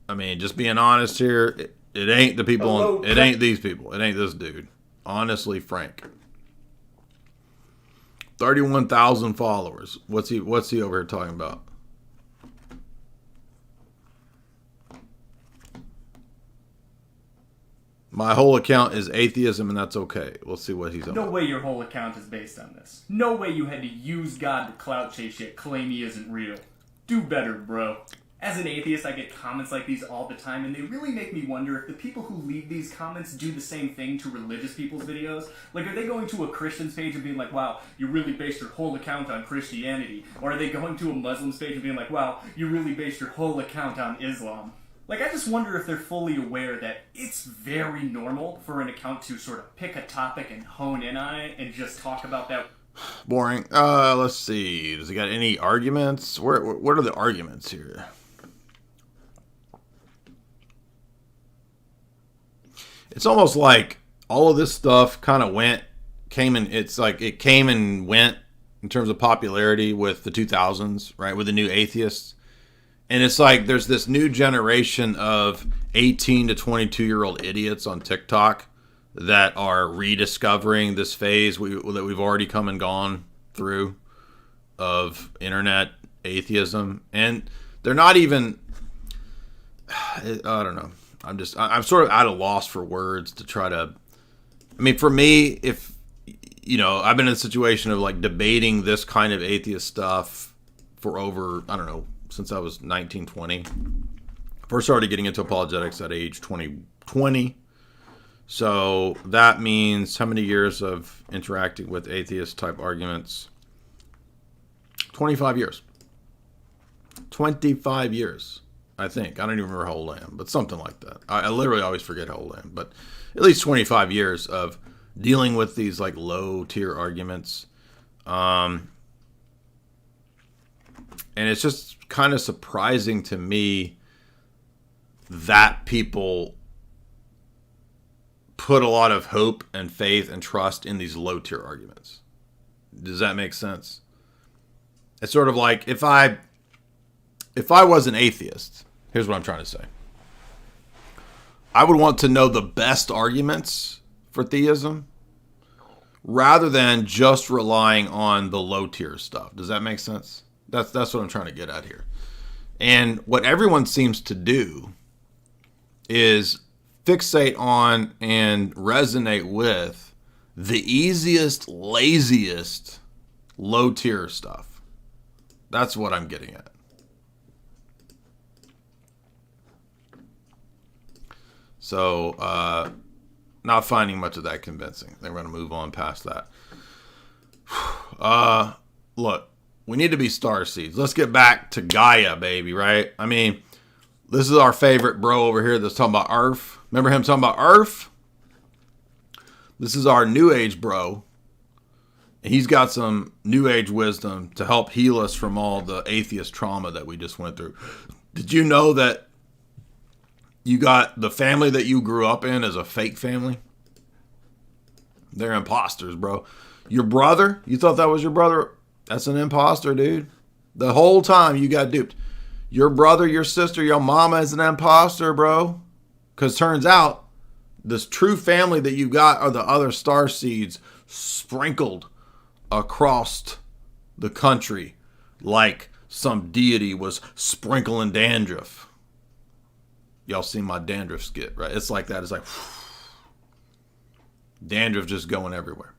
I mean, just being honest here, it ain't the people. It ain't these people. It ain't this dude. Honestly, Frank. 31,000 followers. What's he over here talking about? My whole account is atheism, and that's okay. We'll see what he's on. No way your whole account is based on this. No way you had to use God to clout chase yet claim he isn't real. Do better, bro. As an atheist, I get comments like these all the time, and they really make me wonder if the people who leave these comments do the same thing to religious people's videos. Like, are they going to a Christian's page and being like, wow, you really based your whole account on Christianity? Or are they going to a Muslim's page and being like, wow, you really based your whole account on Islam? Like, I just wonder if they're fully aware that it's very normal for an account to sort of pick a topic and hone in on it and just talk about that. Boring. Let's see. Does he got any arguments? What are the arguments here? It's almost like all of this stuff kind of came and went in terms of popularity with the 2000s, right? With the new atheists. And it's like there's this new generation of 18 to 22-year-old idiots on TikTok that are rediscovering this phase that we've already come and gone through of internet atheism. And they're not even, I don't know. I'm sort of at a loss for words to try to, I mean, for me, if, you know, I've been in a situation of like debating this kind of atheist stuff for over, I don't know, since I was 19, 20. First started getting into apologetics at age 20. So that means how many years of interacting with atheist type arguments? 25 years. 25 years. I think. I don't even remember how old I am, but something like that. I literally always forget how old I am, but at least 25 years of dealing with these like low tier arguments. And it's just kind of surprising to me that people put a lot of hope and faith and trust in these low tier arguments. Does that make sense? It's sort of like if I was an atheist, here's what I'm trying to say. I would want to know the best arguments for theism rather than just relying on the low tier stuff. Does that make sense? That's what I'm trying to get at here. And what everyone seems to do is fixate on and resonate with the easiest, laziest, low tier stuff. That's what I'm getting at. So, not finding much of that convincing. They're going to move on past that. Look, we need to be starseeds. Let's get back to Gaia, baby, right? I mean, this is our favorite bro over here that's talking about Earth. Remember him talking about Earth? This is our New Age bro. And he's got some New Age wisdom to help heal us from all the atheist trauma that we just went through. Did you know that you got the family that you grew up in as a fake family? They're imposters, bro. Your brother, you thought that was your brother? That's an imposter, dude. The whole time you got duped. Your brother, your sister, your mama is an imposter, bro. Because turns out this true family that you got are the other star seeds sprinkled across the country like some deity was sprinkling dandruff. Y'all seen my dandruff skit, right? It's like that. It's like dandruff just going everywhere.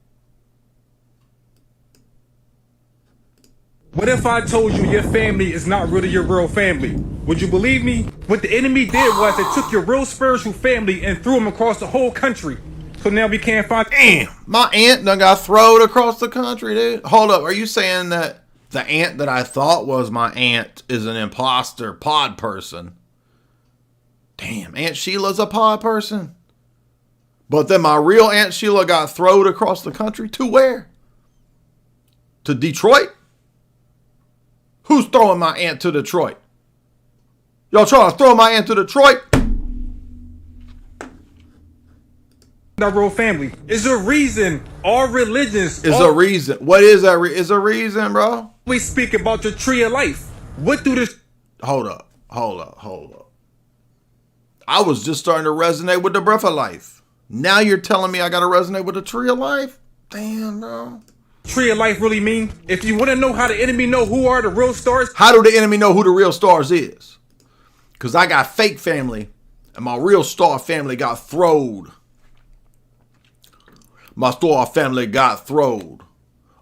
What if I told you your family is not really your real family? Would you believe me? What the enemy did was they took your real spiritual family and threw them across the whole country. So now we can't find... Damn, my aunt done got thrown across the country, dude. Hold up, are you saying that the aunt that I thought was my aunt is an imposter pod person? Damn, Aunt Sheila's a pod person. But then my real Aunt Sheila got thrown across the country. To where? To Detroit? Who's throwing my aunt to Detroit? Y'all trying to throw my aunt to Detroit? Our real family. Is a reason all religions... Is a reason. What is that? Is a reason, bro? We speak about your tree of life. What do this... Hold up. I was just starting to resonate with the breath of life. Now you're telling me I got to resonate with the tree of life? Damn, bro. Tree of life really mean? If you want to know how the enemy know who are the real stars. How do the enemy know who the real stars is? Because I got fake family and my real star family got throwed. My star family got throwed.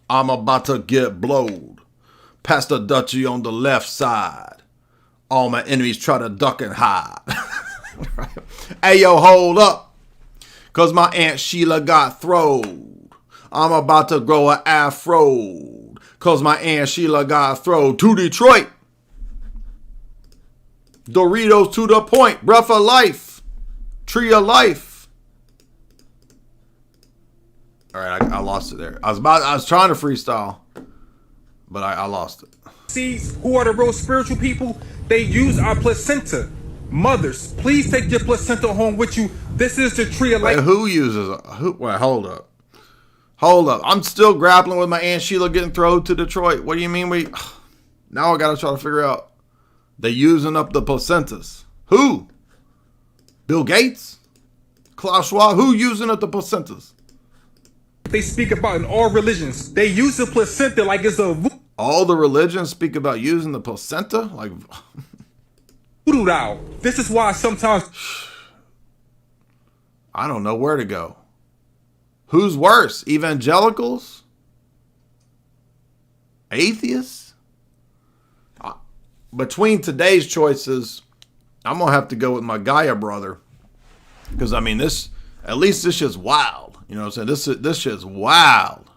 I'm about to get blowed. Pastor Dutchy on the left side. All my enemies try to duck and hide. Hey, yo, hold up. Because my Aunt Sheila got throwed. I'm about to grow an afro. Because my Aunt Sheila got throwed to Detroit. Doritos to the point. Breath of life. Tree of life. All right, I lost it there. I was trying to freestyle, but I lost it. See who are the real spiritual people? They use our placenta. Mothers, please take your placenta home with you. This is the tree of life. Wait, who uses who? Wait, hold up. I'm still grappling with my Aunt Sheila getting thrown to Detroit. What do you mean now I gotta try to figure out. They using up the placentas. Who? Bill Gates? Klaus Schwab? Who using up the placentas? They speak about in all religions. They use the placenta like it's a... All the religions speak about using the placenta? Like... voodoo doll. This is why sometimes... I don't know where to go. Who's worse? Evangelicals? Atheists? Between today's choices, I'm going to have to go with my Gaia brother. Because, I mean, at least this shit's wild. You know what I'm saying? This shit's wild.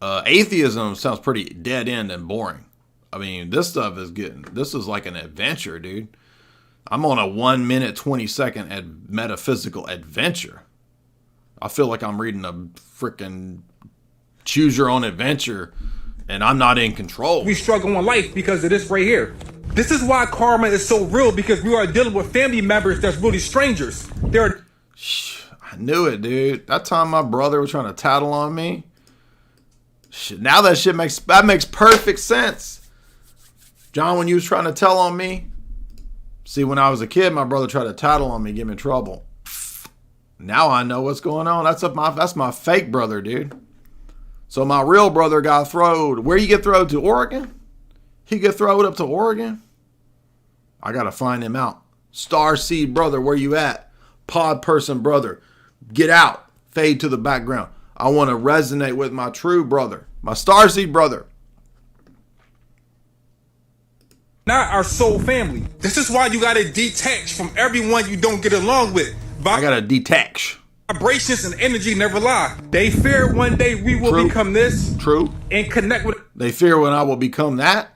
Atheism sounds pretty dead end and boring. I mean, this is like an adventure, dude. I'm on a 1 minute, 20 second metaphysical adventure. I feel like I'm reading a freaking choose your own adventure and I'm not in control. We struggle in life because of this right here. This is why karma is so real, because we are dealing with family members that's really strangers. I knew it, dude. That time my brother was trying to tattle on me. Now that makes perfect sense. John, when you was trying to tell on me, see, when I was a kid, my brother tried to tattle on me, get me in trouble. Now I know what's going on. That's my fake brother, dude. So my real brother got throwed. Where you get thrown to? Oregon? He get thrown up to Oregon? I gotta find him out. Starseed brother, where you at? Pod person brother, get out. Fade to the background. I want to resonate with my true brother, my starseed brother. Not our soul family. This is why you gotta detach from everyone you don't get along with. I gotta detach. Vibrations and energy never lie. They fear one day we will become this. True. And connect with. They fear when I will become that.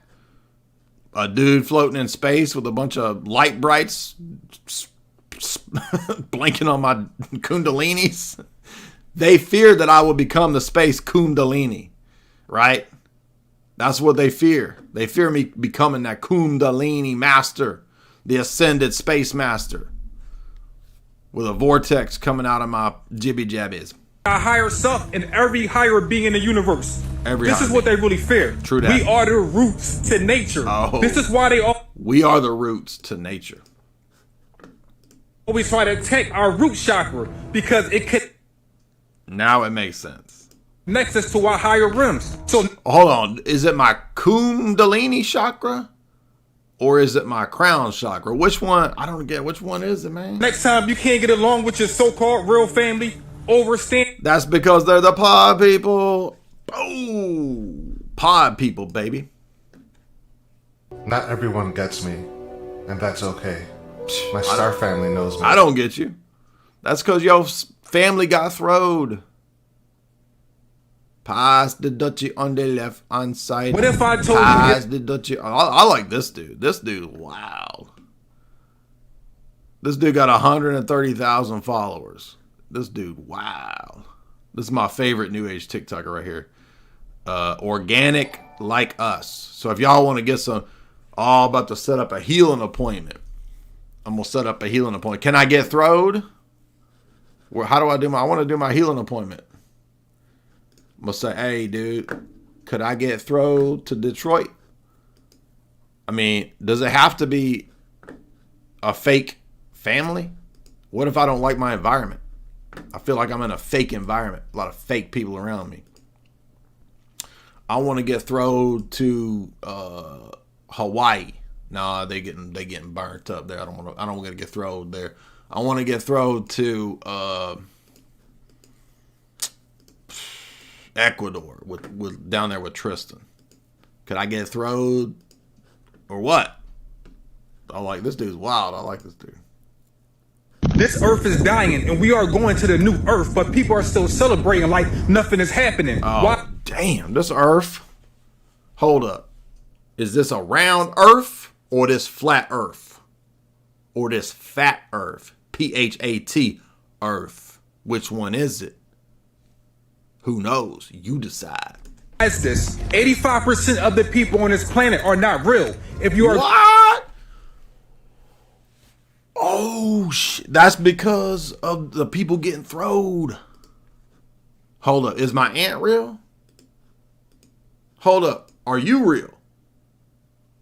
A dude floating in space with a bunch of light brights blinking on my kundalinis. They fear that I will become the space kundalini, right? That's what they fear. They fear me becoming that kundalini master, the ascended space master, with a vortex coming out of my jibby jabbies. Our higher self and every higher being in the universe. This is what they really fear. True that. We are the roots to nature. Oh, this is why they all. We are the roots to nature. Always try to attack our root chakra because it could. Now it makes sense. Connects us to our higher realms. So hold on, is it my kundalini chakra, or is it my crown chakra? Which one? I don't get. Which one is it, man? Next time you can't get along with your so-called real family, overstand. That's because they're the pod people. Oh, pod people, baby. Not everyone gets me, and that's okay. My star family knows me. I don't get you. That's because your family got throwed. Pass the Dutchie on the left hand side. What if I told you? Pass the Dutchie. I like this dude. This dude, wow. This dude got 130,000 followers. This dude, wow. This is my favorite new age TikToker right here. Organic like us. So if y'all want to get some, about to set up a healing appointment. I'm going to set up a healing appointment. Can I get throwed? How do I want to do my healing appointment. I'm going to say, hey, dude, could I get thrown to Detroit? I mean, does it have to be a fake family? What if I don't like my environment? I feel like I'm in a fake environment. A lot of fake people around me. I want to get thrown to Hawaii. Nah, they getting burnt up there. I don't want to get thrown there. I want to get thrown to Ecuador with down there with Tristan. Could I get thrown or what? I like this dude's wild. I like this dude. This earth is dying and we are going to the new earth, but people are still celebrating like nothing is happening. Oh, why? Damn, this earth. Hold up. Is this a round earth or this flat earth? Or this fat earth? PHAT earth. Which one is it? Who knows? You decide. As this, 85% of the people on this planet are not real. If you are what? Oh shit! That's because of the people getting throwed. Hold up, is my aunt real? Hold up, are you real?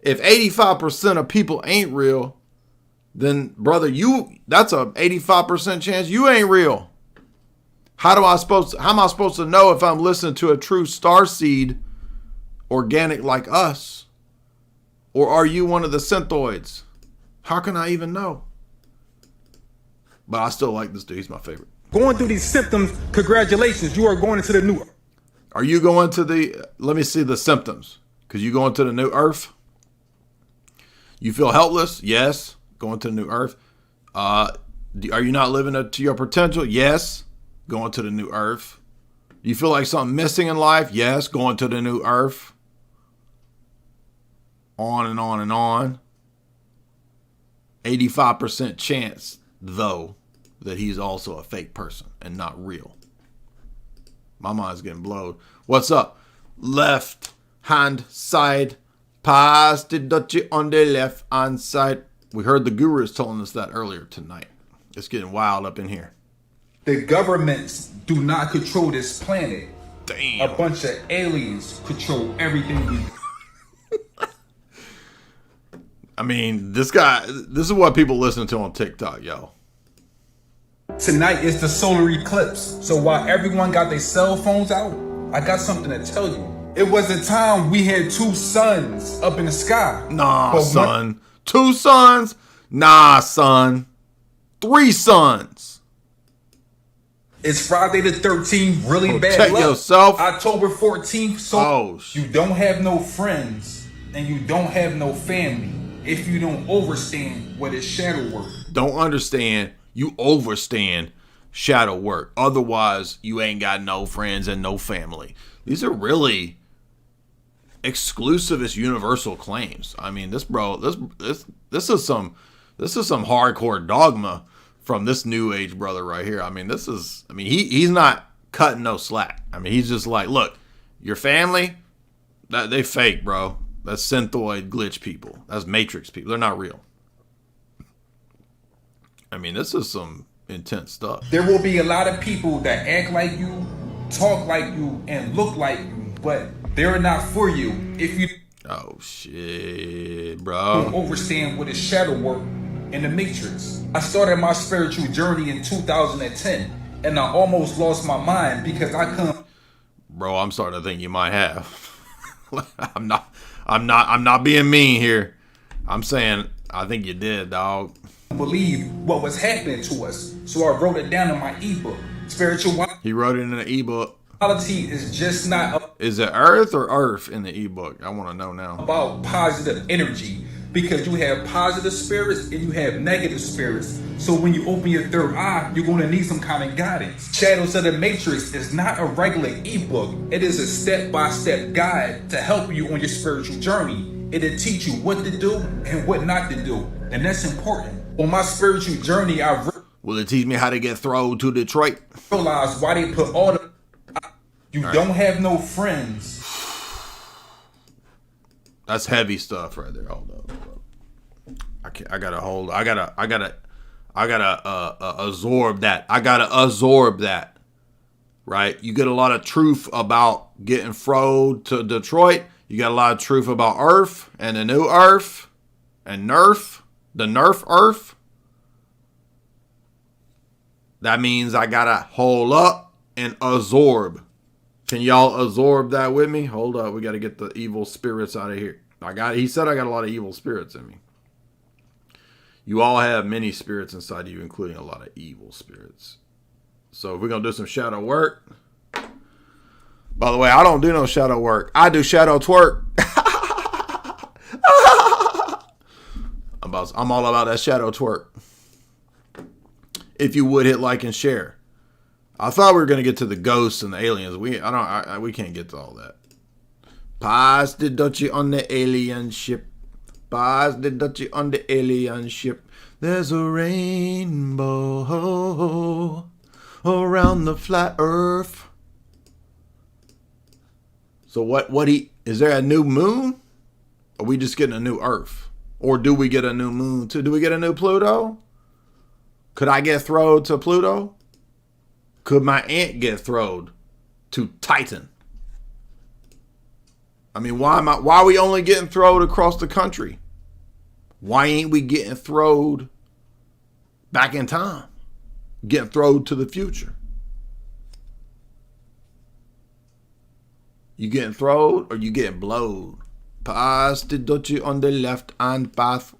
If 85% of people ain't real, then brother, that's a 85% chance you ain't real. How am I supposed to know if I'm listening to a true starseed organic like us? Or are you one of the synthoids? How can I even know? But I still like this dude. He's my favorite. Going through these symptoms, congratulations, you are going into the new earth. Are you going to let me see the symptoms. Because you going to the new earth? You feel helpless? Yes. Going to the new earth. Are you not living up to your potential? Yes. Going to the new earth. You feel like something missing in life? Yes. Going to the new earth. On and on and on. 85% chance, though, that he's also a fake person and not real. My mind's getting blown. What's up? Left hand side. Pass the dutchie on the left hand side. We heard the guru is telling us that earlier tonight. It's getting wild up in here. The governments do not control this planet. Damn. A bunch of aliens control everything we do. I mean, this is what people listen to on TikTok, yo. Tonight is the solar eclipse. So while everyone got their cell phones out, I got something to tell you. It was a time we had 2 suns up in the sky. Nah, son. 2 suns? Nah, son. 3 suns. It's Friday the 13th, really bad check luck. Yourself. October 14th, so you don't have no friends and you don't have no family if you don't understand what is shadow work. Don't understand, you overstand shadow work. Otherwise, you ain't got no friends and no family. These are really exclusivist universal claims. I mean, this is some hardcore dogma from this new age brother right here. I mean, he's not cutting no slack. I mean, he's just like, look, your family, they fake, bro. That's synthoid glitch people. That's matrix people. They're not real. I mean, this is some intense stuff. There will be a lot of people that act like you, talk like you, and look like you, but they're not for you if you oh shit, bro. don't understand what is shadow work in the matrix. I started my spiritual journey in 2010 and I almost lost my mind because I couldn't. Bro, I'm starting to think you might have. I'm not being mean here. I'm saying I think you did, dog. Believe what was happening to us. So I wrote it down in my ebook. Spirituality. He wrote it in an ebook. Is just not is it earth or earth in the ebook? I want to know now. About positive energy, because you have positive spirits and you have negative spirits. So when you open your third eye, you're going to need some kind of guidance. Shadows of the Matrix is not a regular ebook. It is a step-by-step guide to help you on your spiritual journey. It'll teach you what to do and what not to do, and that's important. On my spiritual journey, will it teach me how to get thrown to Detroit? Realize why they put all the don't have no friends. That's heavy stuff right there. Hold up. I gotta absorb that. I gotta absorb that. Right? You get a lot of truth about getting thrown to Detroit. You got a lot of truth about Earth and the new Earth and Nerf, the Nerf Earth. That means I got to hold up and absorb. Can y'all absorb that with me? Hold up. We got to get the evil spirits out of here. He said I got a lot of evil spirits in me. You all have many spirits inside you, including a lot of evil spirits. So if we're going to do some shadow work. By the way, I don't do no shadow work. I do shadow twerk. I'm all about that shadow twerk. If you would hit like and share. I thought we were going to get to the ghosts and the aliens. We can't get to all that. Pass the Dutchie on the alien ship. Pass the Dutchie on the alien ship. There's a rainbow around the flat earth. So is there a new moon? Are we just getting a new earth? Or do we get a new moon too? Do we get a new Pluto? Could I get thrown to Pluto? Could my aunt get thrown to Titan? I mean, why are we only getting thrown across the country? Why ain't we getting thrown back in time? Getting thrown to the future? You getting thrown or you getting blowed? Pass the Dutchie on the left hand path.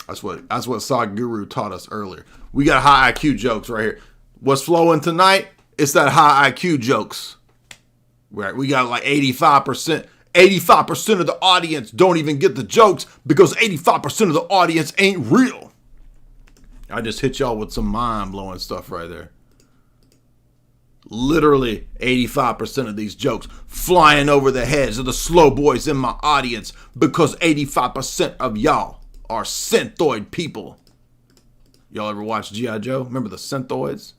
That's what Sadhguru taught us earlier. We got high IQ jokes right here. What's flowing tonight? It's that high IQ jokes. Right, we got like 85%. 85% of the audience don't even get the jokes because 85% of the audience ain't real. I just hit y'all with some mind-blowing stuff right there. Literally 85% of these jokes flying over the heads of the slow boys in my audience because 85% of y'all are synthoid people. Y'all ever watch G.I. Joe? Remember the synthoids?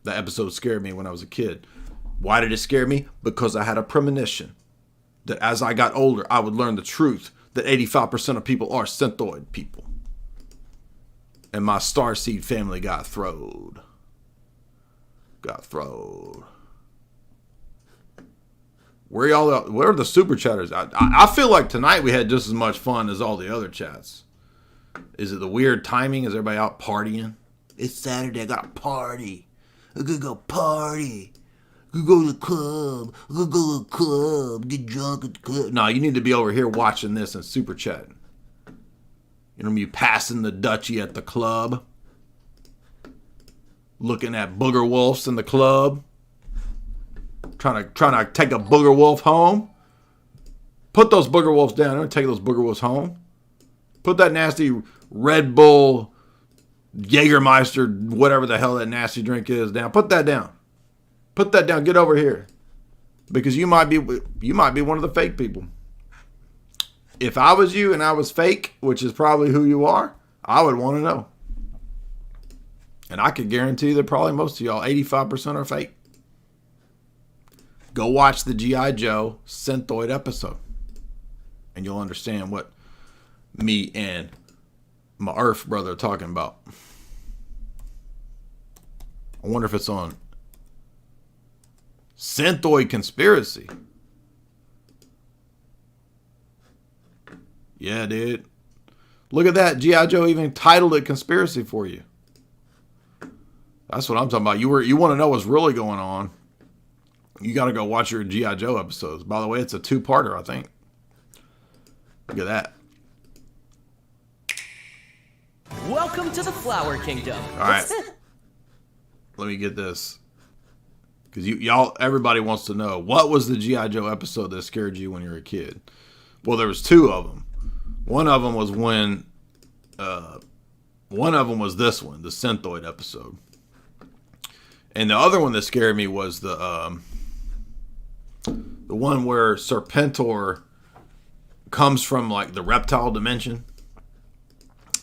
That episode scared me when I was a kid. Why did it scare me? Because I had a premonition that as I got older, I would learn the truth that 85% of people are synthoid people. And my starseed family got throwed. Where are the super chatters? I feel like tonight we had just as much fun as all the other chats. Is it the weird timing? Is everybody out partying? It's Saturday, I got a party. I could go party. I could go to the club. I could go to the club. Get drunk at the club. No, you need to be over here watching this and super chatting. You know, you passing the Dutchie at the club. Looking at booger wolves in the club. Trying to take a booger wolf home. Put those booger wolves down. I'm going to take those booger wolves home. Put that nasty Red Bull, Jägermeister, whatever the hell that nasty drink is down. Put that down. Put that down. Get over here. Because you might be one of the fake people. If I was you and I was fake, which is probably who you are, I would want to know. And I could guarantee that probably most of y'all, 85% are fake. Go watch the G.I. Joe Synthoid episode. And you'll understand what me and my Earth brother are talking about. I wonder if it's on Synthoid Conspiracy. Yeah, dude. Look at that. G.I. Joe even titled it Conspiracy for you. That's what I'm talking about. You want to know what's really going on. You got to go watch your G.I. Joe episodes. By the way, it's a 2-parter, I think. Look at that. Welcome to the Flower Kingdom. All right. Let me get this. Because everybody wants to know, what was the G.I. Joe episode that scared you when you were a kid? Well, there was 2 of them. One of them was one of them was this one, the Synthoid episode. And the other one that scared me was the one where Serpentor comes from like the reptile dimension.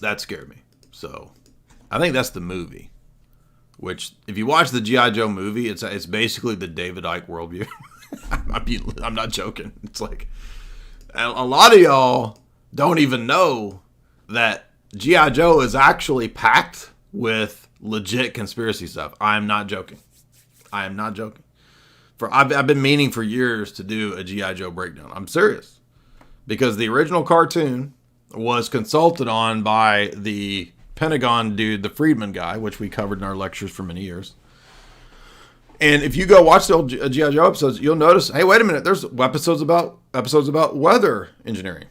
That scared me. So I think that's the movie. Which, if you watch the G.I. Joe movie, it's basically the David Icke worldview. I'm not joking. It's like a lot of y'all don't even know that G.I. Joe is actually packed with legit conspiracy stuff. I am not joking. I've been meaning for years to do a G.I. Joe breakdown. I'm serious. Because the original cartoon was consulted on by the Pentagon dude, the Friedman guy, which we covered in our lectures for many years. And if you go watch the old G.I. Joe episodes, you'll notice, hey, wait a minute, there's episodes about weather engineering.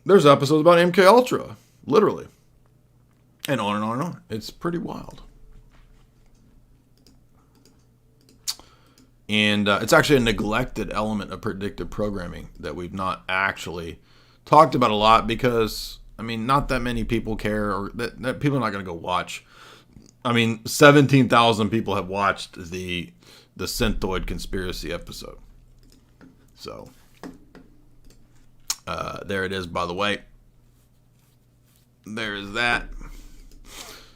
There's episodes about MK Ultra, literally. And on and on and on. It's pretty wild. And it's actually a neglected element of predictive programming that we've not actually talked about a lot because, I mean, not that many people care, or that people are not going to go watch. I mean, 17,000 people have watched the Synthoid conspiracy episode. So, there it is, by the way. There is that.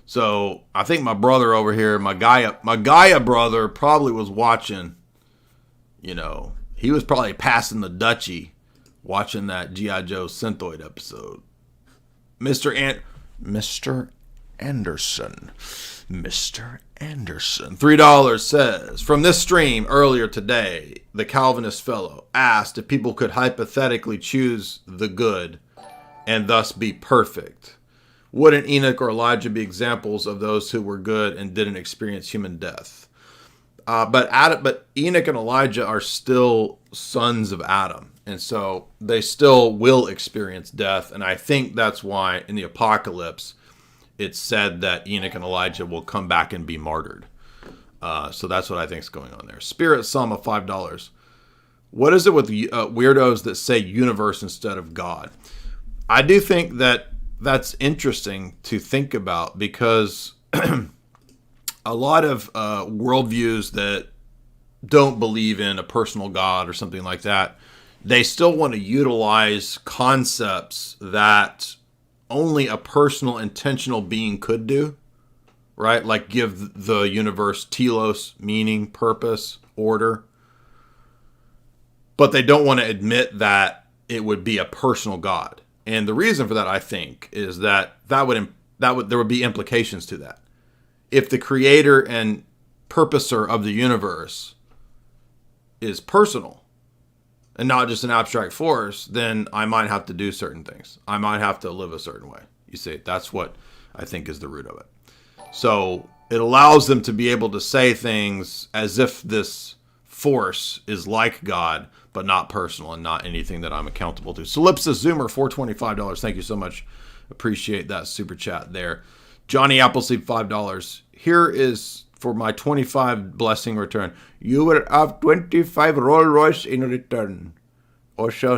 So, I think my brother over here, my Gaia brother probably was watching, you know, he was probably passing the Dutchie watching that G.I. Joe Synthoid episode. Mr. Anderson. $3 says, from this stream earlier today, the Calvinist fellow asked if people could hypothetically choose the good and thus be perfect. Wouldn't Enoch or Elijah be examples of those who were good and didn't experience human death? But Enoch and Elijah are still sons of Adam. And so they still will experience death. And I think that's why in the apocalypse, it's said that Enoch and Elijah will come back and be martyred. So that's what I think is going on there. Spirit Sum of $5. What is it with weirdos that say universe instead of God? I do think that that's interesting to think about because a lot of worldviews that don't believe in a personal God or something like that, they still want to utilize concepts that only a personal, intentional being could do, right? Like give the universe telos, meaning, purpose, order. But they don't want to admit that it would be a personal God. And the reason for that, I think, is that there would be implications to that. If the creator and purposer of the universe is personal and not just an abstract force, then I might have to do certain things. I might have to live a certain way. You see, that's what I think is the root of it. So it allows them to be able to say things as if this force is like God, but not personal and not anything that I'm accountable to. Solipsis Zoomer, $425. Thank you so much. Appreciate that super chat there. Johnny Appleseed, $5. Here is for my 25 blessing return. You will have 25 Rolls Royce in return. Osho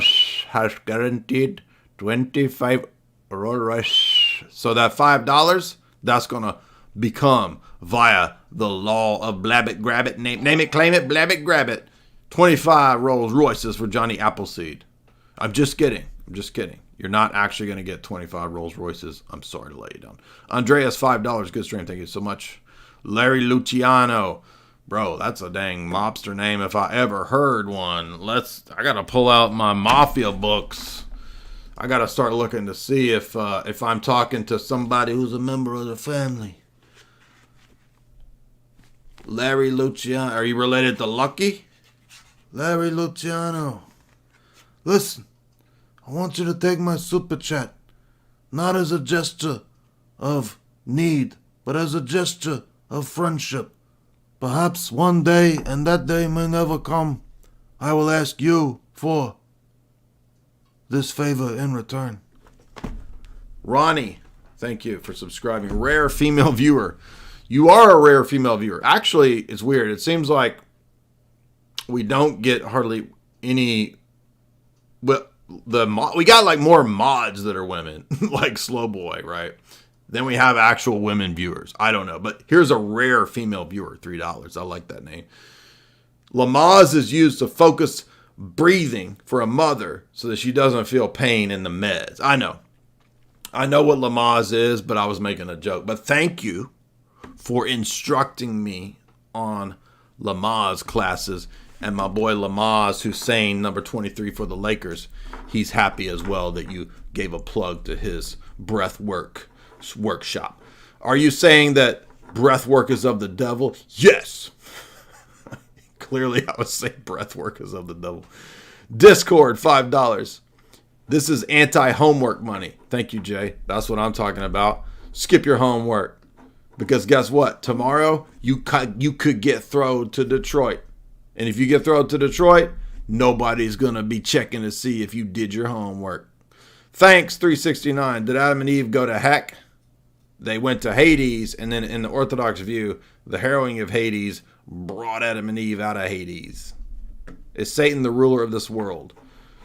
has guaranteed 25 Rolls Royce. So that $5, that's going to become via the law of blab it, grab it, name it, claim it, blab it, grab it. 25 Rolls Royces for Johnny Appleseed. I'm just kidding. You're not actually going to get 25 Rolls Royces. I'm sorry to let you down. Andreas, $5. Good stream. Thank you so much. Larry Luciano. Bro, that's a dang mobster name if I ever heard one. I got to pull out my mafia books. I got to start looking to see if I'm talking to somebody who's a member of the family. Larry Luciano. Are you related to Lucky? Larry Luciano. Listen, I want you to take my super chat, not as a gesture of need, but as a gesture of friendship. Perhaps one day, and that day may never come, I will ask you for this favor in return. Ronnie, thank you for subscribing. Rare female viewer. You are a rare female viewer. Actually, it's weird. It seems like we don't get hardly any, but we got like more mods that are women, like Slow Boy, right? Then we have actual women viewers. I don't know, but here's a rare female viewer, $3. I like that name. Lamaze is used to focus breathing for a mother so that she doesn't feel pain in the meds. I know what Lamaze is, but I was making a joke. But thank you for instructing me on Lamaze classes. And my boy Lamaze Hussein, number 23 for the Lakers, he's happy as well that you gave a plug to his breath workshop. Are you saying that breath work is of the devil? Yes. Clearly, I was saying breath work is of the devil. Discord, $5. This is anti-homework money. Thank you, Jay. That's what I'm talking about. Skip your homework. Because guess what? Tomorrow, you could get thrown to Detroit. And if you get thrown to Detroit, nobody's going to be checking to see if you did your homework. Thanks, 369. Did Adam and Eve go to heck? They went to Hades, and then in the Orthodox view, the harrowing of Hades brought Adam and Eve out of Hades. Is Satan the ruler of this world?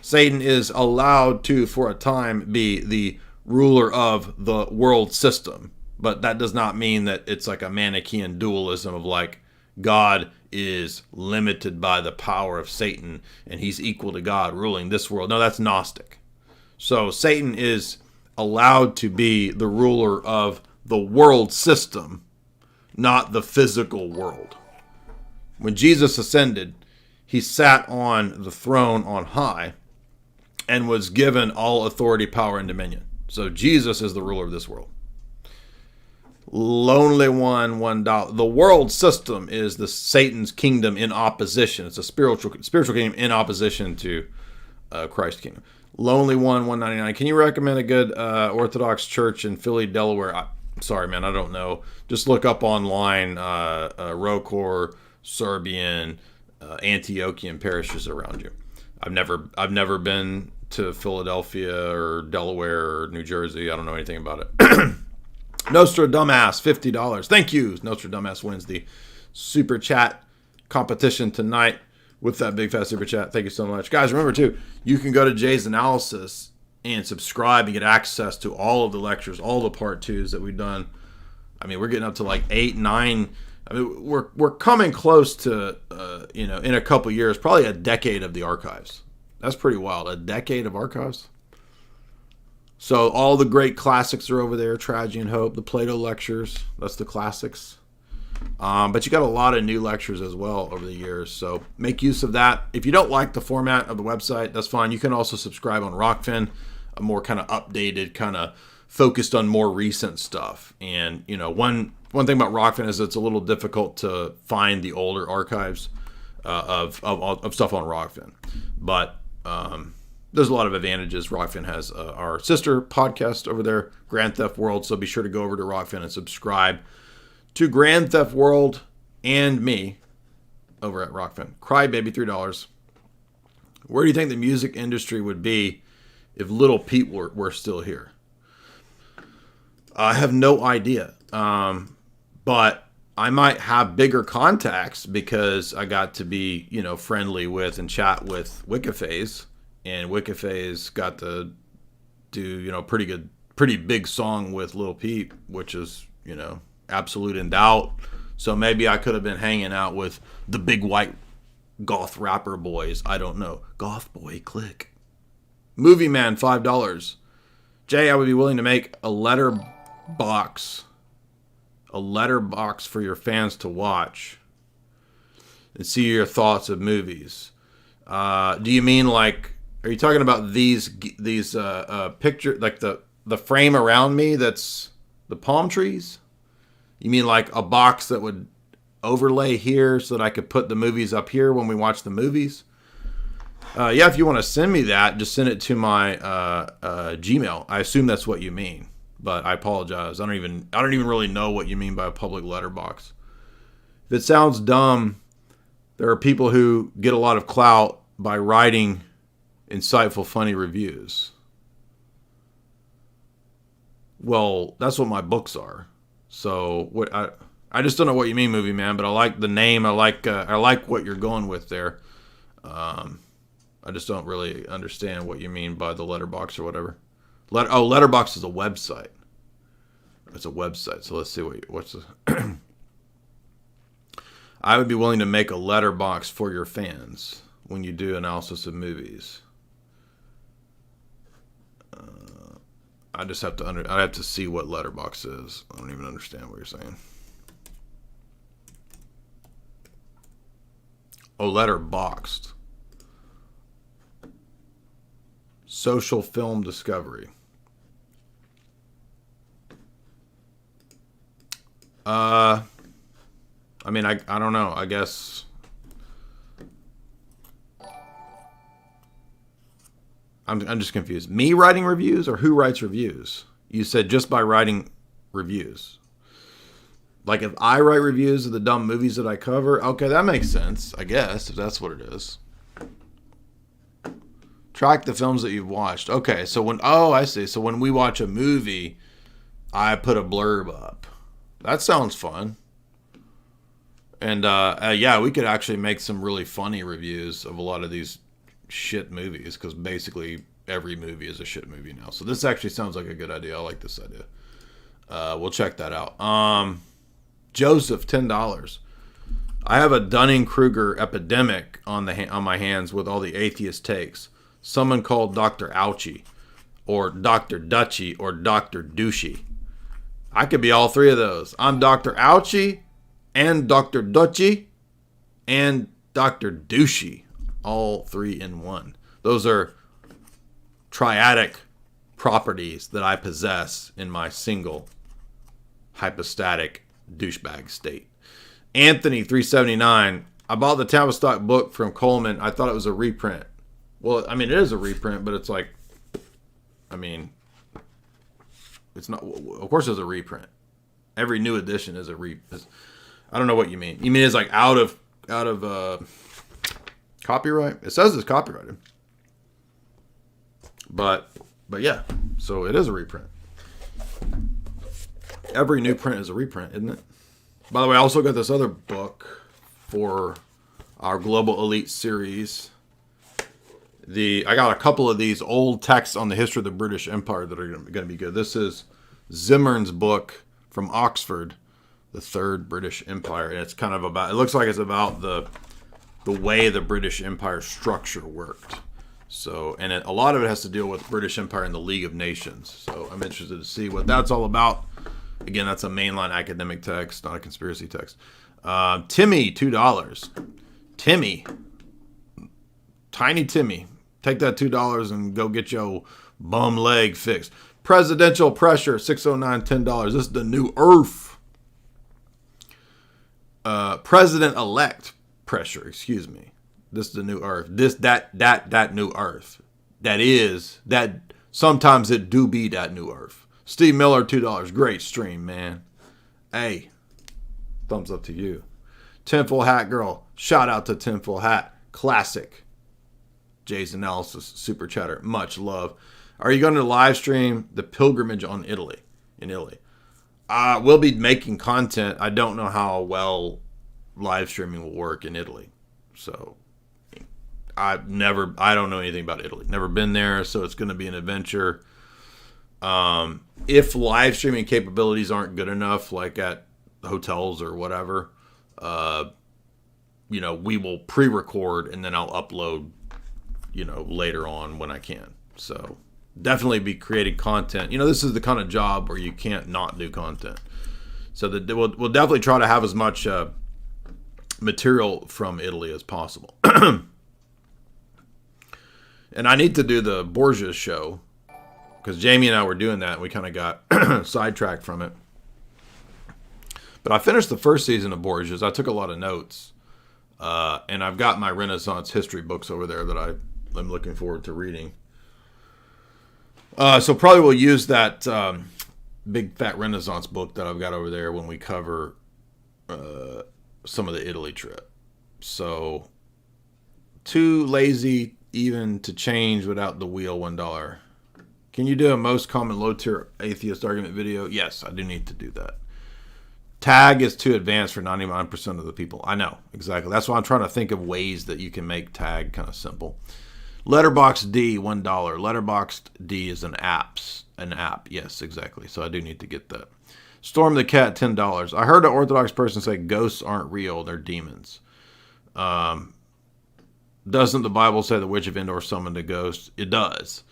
Satan is allowed to, for a time, be the ruler of the world system. But that does not mean that it's like a Manichaean dualism of like God is limited by the power of Satan and he's equal to God ruling this world. No, that's Gnostic. So Satan is allowed to be the ruler of the world system, not the physical world. When Jesus ascended, he sat on the throne on high and was given all authority, power, and dominion. So Jesus is the ruler of this world. Lonely one, $1. The world system is the Satan's kingdom in opposition. It's a spiritual kingdom in opposition to Christ's kingdom. Lonely one, $1.99. Can you recommend a good Orthodox church in Philly, Delaware? Sorry, man, I don't know. Just look up online Rokor, Serbian, Antiochian parishes around you. I've never been to Philadelphia or Delaware or New Jersey. I don't know anything about it. Nostra Dumbass, $50. Thank you. Nostra Dumbass wins the super chat competition tonight with that big fat super chat. Thank you so much. Guys, remember too, you can go to Jay's Analysis and subscribe and get access to all of the lectures, all the part 2s that we've done. I mean, we're getting up to like 8, 9. I mean, we're coming close to, in a couple years, probably a decade of the archives. That's pretty wild. A decade of archives. So all the great classics are over there. Tragedy and Hope, the Plato lectures. That's the classics. But you got a lot of new lectures as well over the years. So make use of that. If you don't like the format of the website, that's fine. You can also subscribe on Rockfin, a more kind of updated, kind of focused on more recent stuff. And, one thing about Rockfin is it's a little difficult to find the older archives of stuff on Rockfin. But there's a lot of advantages. Rockfin has our sister podcast over there, Grand Theft World. So be sure to go over to Rockfin and subscribe to Grand Theft World and me over at Rockfin. Crybaby, $3. Where do you think the music industry would be if Little Peep were still here? I have no idea. But I might have bigger contacts because I got to be, friendly with and chat with Wiccaphase. And Wiccaphase got to do, pretty big song with Lil Peep, which is, Absolute in Doubt. So maybe I could have been hanging out with the big white goth rapper boys. I don't know. Goth boy, click. Movie Man, $5. Jay, I would be willing to make a letterbox for your fans to watch and see your thoughts of movies. Do you mean like? Are you talking about these picture, like the frame around me that's the palm trees? You mean like a box that would overlay here so that I could put the movies up here when we watch the movies? Yeah, if you want to send me that, just send it to my Gmail. I assume that's what you mean, but I apologize. I don't even really know what you mean by a public letterbox. If it sounds dumb, there are people who get a lot of clout by writing insightful, funny reviews. Well, that's what my books are. So what I just don't know what you mean, Movie Man, but I like the name. I like what you're going with there. I just don't really understand what you mean by the letterbox or whatever. Letterbox is a website. It's a website. So let's see what's the. I would be willing to make a letterbox for your fans when you do analysis of movies. I just have to I have to see what letterbox is. I don't even understand what you're saying. Oh, letterboxed. Social film discovery. I mean, I don't know. I guess I'm just confused. Me writing reviews or who writes reviews? You said just by writing reviews. Like if I write reviews of the dumb movies that I cover, okay, that makes sense, I guess, if that's what it is. Track the films that you've watched. Okay, so I see. So when we watch a movie, I put a blurb up. That sounds fun. And yeah, we could actually make some really funny reviews of a lot of these shit movies, because basically every movie is a shit movie now. So this actually sounds like a good idea. I like this idea. We'll check that out. Joseph, $10. I have a Dunning-Kruger epidemic on my hands with all the atheist takes. Someone called Dr. Ouchie, or Dr. Dutchie, or Dr. Douchey. I could be all three of those. I'm Dr. Ouchie, and Dr. Dutchie, and Dr. Douchey. All three in one. Those are triadic properties that I possess in my single hypostatic douchebag state. Anthony, $3.79. I bought the Tavistock book from Coleman. I thought it was a reprint. Well, I mean, it is a reprint, but it's like, I mean, it's not. Of course, it's a reprint. Every new edition is a I don't know what you mean. You mean it's like out of copyright? It says it's copyrighted. But yeah, so it is a reprint. Every new print is a reprint, isn't it? By the way, I also got this other book for our Global Elite series. I got a couple of these old texts on the history of the British Empire that are going to be good. This is Zimmern's book from Oxford, The Third British Empire. And it's kind of about, it looks like it's about the way the British Empire structure worked. So, and a lot of it has to deal with British Empire and the League of Nations. So I'm interested to see what that's all about. Again, that's a mainline academic text, not a conspiracy text. Timmy, $2. Timmy. Tiny Timmy. Take that $2 and go get your bum leg fixed. Presidential pressure, $609, $10. This is the new Earth. President-elect pressure, excuse me. This is the new Earth. That new Earth. That sometimes it do be that new Earth. Steve Miller, $2. Great stream, man. Hey, thumbs up to you. Tinfoil Hat Girl. Shout out to Tinfoil Hat. Classic. Jay's analysis, super chatter. Much love. Are you going to live stream the pilgrimage in Italy? We'll be making content. I don't know how well live streaming will work in Italy. So I don't know anything about Italy. Never been there, so it's going to be an adventure. If live streaming capabilities aren't good enough, like at hotels or whatever, we will pre-record and then I'll upload, later on when I can. So definitely be creating content. This is the kind of job where you can't not do content. So we'll definitely try to have as much material from Italy as possible. And I need to do the Borgias show, because Jamie and I were doing that and we kind of got sidetracked from it. But I finished the first season of Borgias. I took a lot of notes. And I've got my Renaissance history books over there that I'm looking forward to reading. So probably we'll use that big fat Renaissance book that I've got over there when we cover some of the Italy trip. So too lazy even to change without the wheel, $1. Can you do a most common low tier atheist argument video? Yes, I do need to do that. Tag is too advanced for 99% of the people. I know, exactly. That's why I'm trying to think of ways that you can make tag kind of simple. Letterboxd D, $1. Letterboxd D is an app. Yes, exactly. So I do need to get that. Storm the Cat, $10. I heard an Orthodox person say ghosts aren't real, they're demons. Doesn't the Bible say the Witch of Endor summoned a ghost? It does.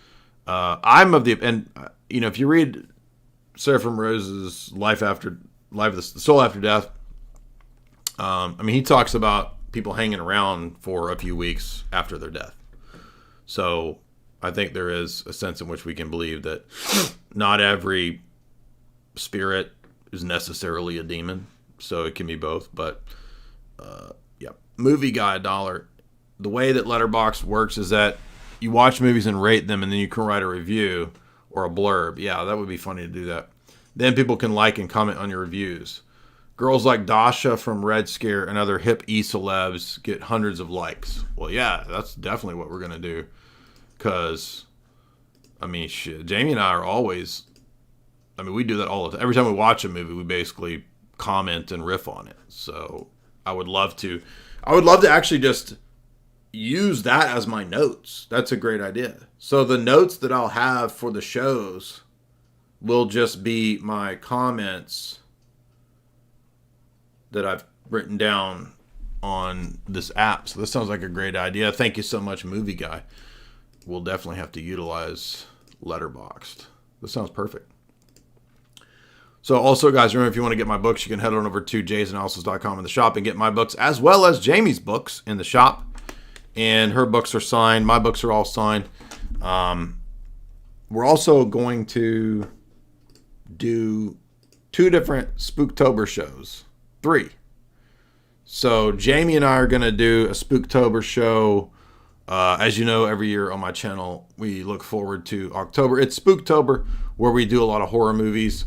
If you read Seraphim Rose's the Soul After Death, he talks about people hanging around for a few weeks after their death. So I think there is a sense in which we can believe that not every spirit is necessarily a demon. So it can be both. But, Movie Guy, $1. The way that Letterboxd works is that you watch movies and rate them, and then you can write a review or a blurb. Yeah, that would be funny to do that. Then people can like and comment on your reviews. Girls like Dasha from Red Scare and other hip e-celebs get hundreds of likes. Well, yeah, that's definitely what we're going to do. Because, I mean, shit, Jamie and I are always, I mean, we do that all the time. Every time we watch a movie, we basically comment and riff on it. So I would love to actually just use that as my notes. That's a great idea. So the notes that I'll have for the shows will just be my comments that I've written down on this app. So this sounds like a great idea. Thank you so much, Movie Guy. We'll definitely have to utilize Letterboxd. This sounds perfect. So also, guys, remember, if you want to get my books, you can head on over to jaysanalysis.com in the shop and get my books, as well as Jamie's books in the shop. And her books are signed. My books are all signed. We're also going to do 2 different Spooktober shows. 3. So Jamie and I are going to do a Spooktober show. As you know, every year on my channel, we look forward to October. It's Spooktober, where we do a lot of horror movies.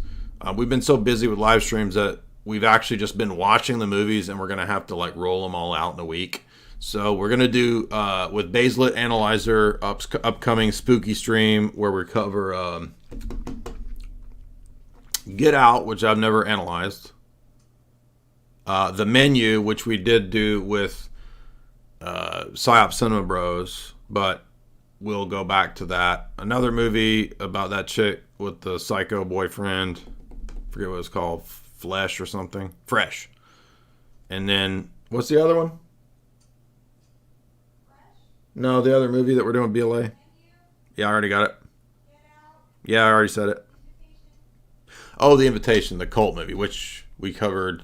We've been so busy with live streams that we've actually just been watching the movies, and we're going to have to like roll them all out in a week. So we're going to do, with Baselit Analyzer, upcoming spooky stream where we cover Get Out, which I've never analyzed. The Menu, which we did do with Psyop Cinema Bros, but we'll go back to that. Another movie about that chick with the psycho boyfriend. Forget what it's called. Flesh or something. Fresh. And then, what's the other one? No, the other movie that we're doing, BLA. Yeah, I already got it. Yeah, I already said it. Oh, The Invitation, the cult movie, which we covered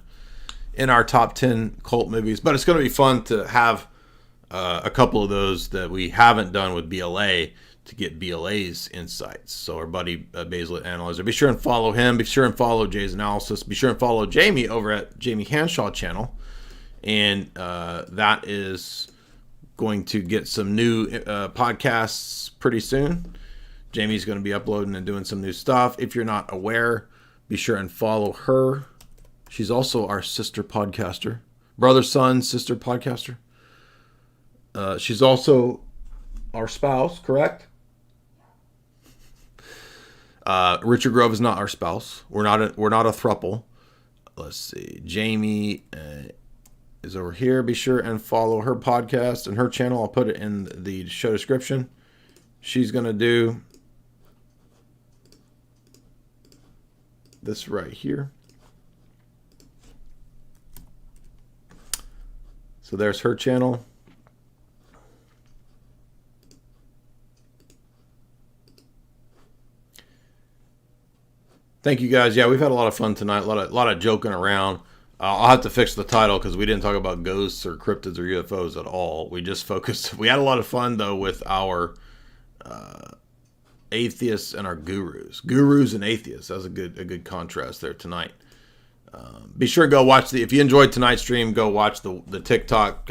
in our top 10 cult movies. But it's going to be fun to have a couple of those that we haven't done with BLA to get BLA's insights. So our buddy Baselit Analyzer, be sure and follow him. Be sure and follow Jay's Analysis. Be sure and follow Jamie over at Jamie Hanshaw channel. And that is going to get some new podcasts pretty soon. Jamie's going to be uploading and doing some new stuff. If you're not aware, be sure and follow her. She's also our sister podcaster. Brother, son, sister podcaster. She's also our spouse, correct? Richard Grove is not our spouse. We're not a throuple. Let's see. Jamie is over here. Be sure and follow her podcast and her channel. I'll put it in the show description. She's going to do this right here. So there's her channel. Thank you guys. Yeah, we've had a lot of fun tonight. A lot of joking around. I'll have to fix the title because we didn't talk about ghosts or cryptids or UFOs at all. We just focused. We had a lot of fun though with our atheists and our gurus. Gurus and atheists. That's a good contrast there tonight. Be sure to go watch if you enjoyed tonight's stream, go watch the TikTok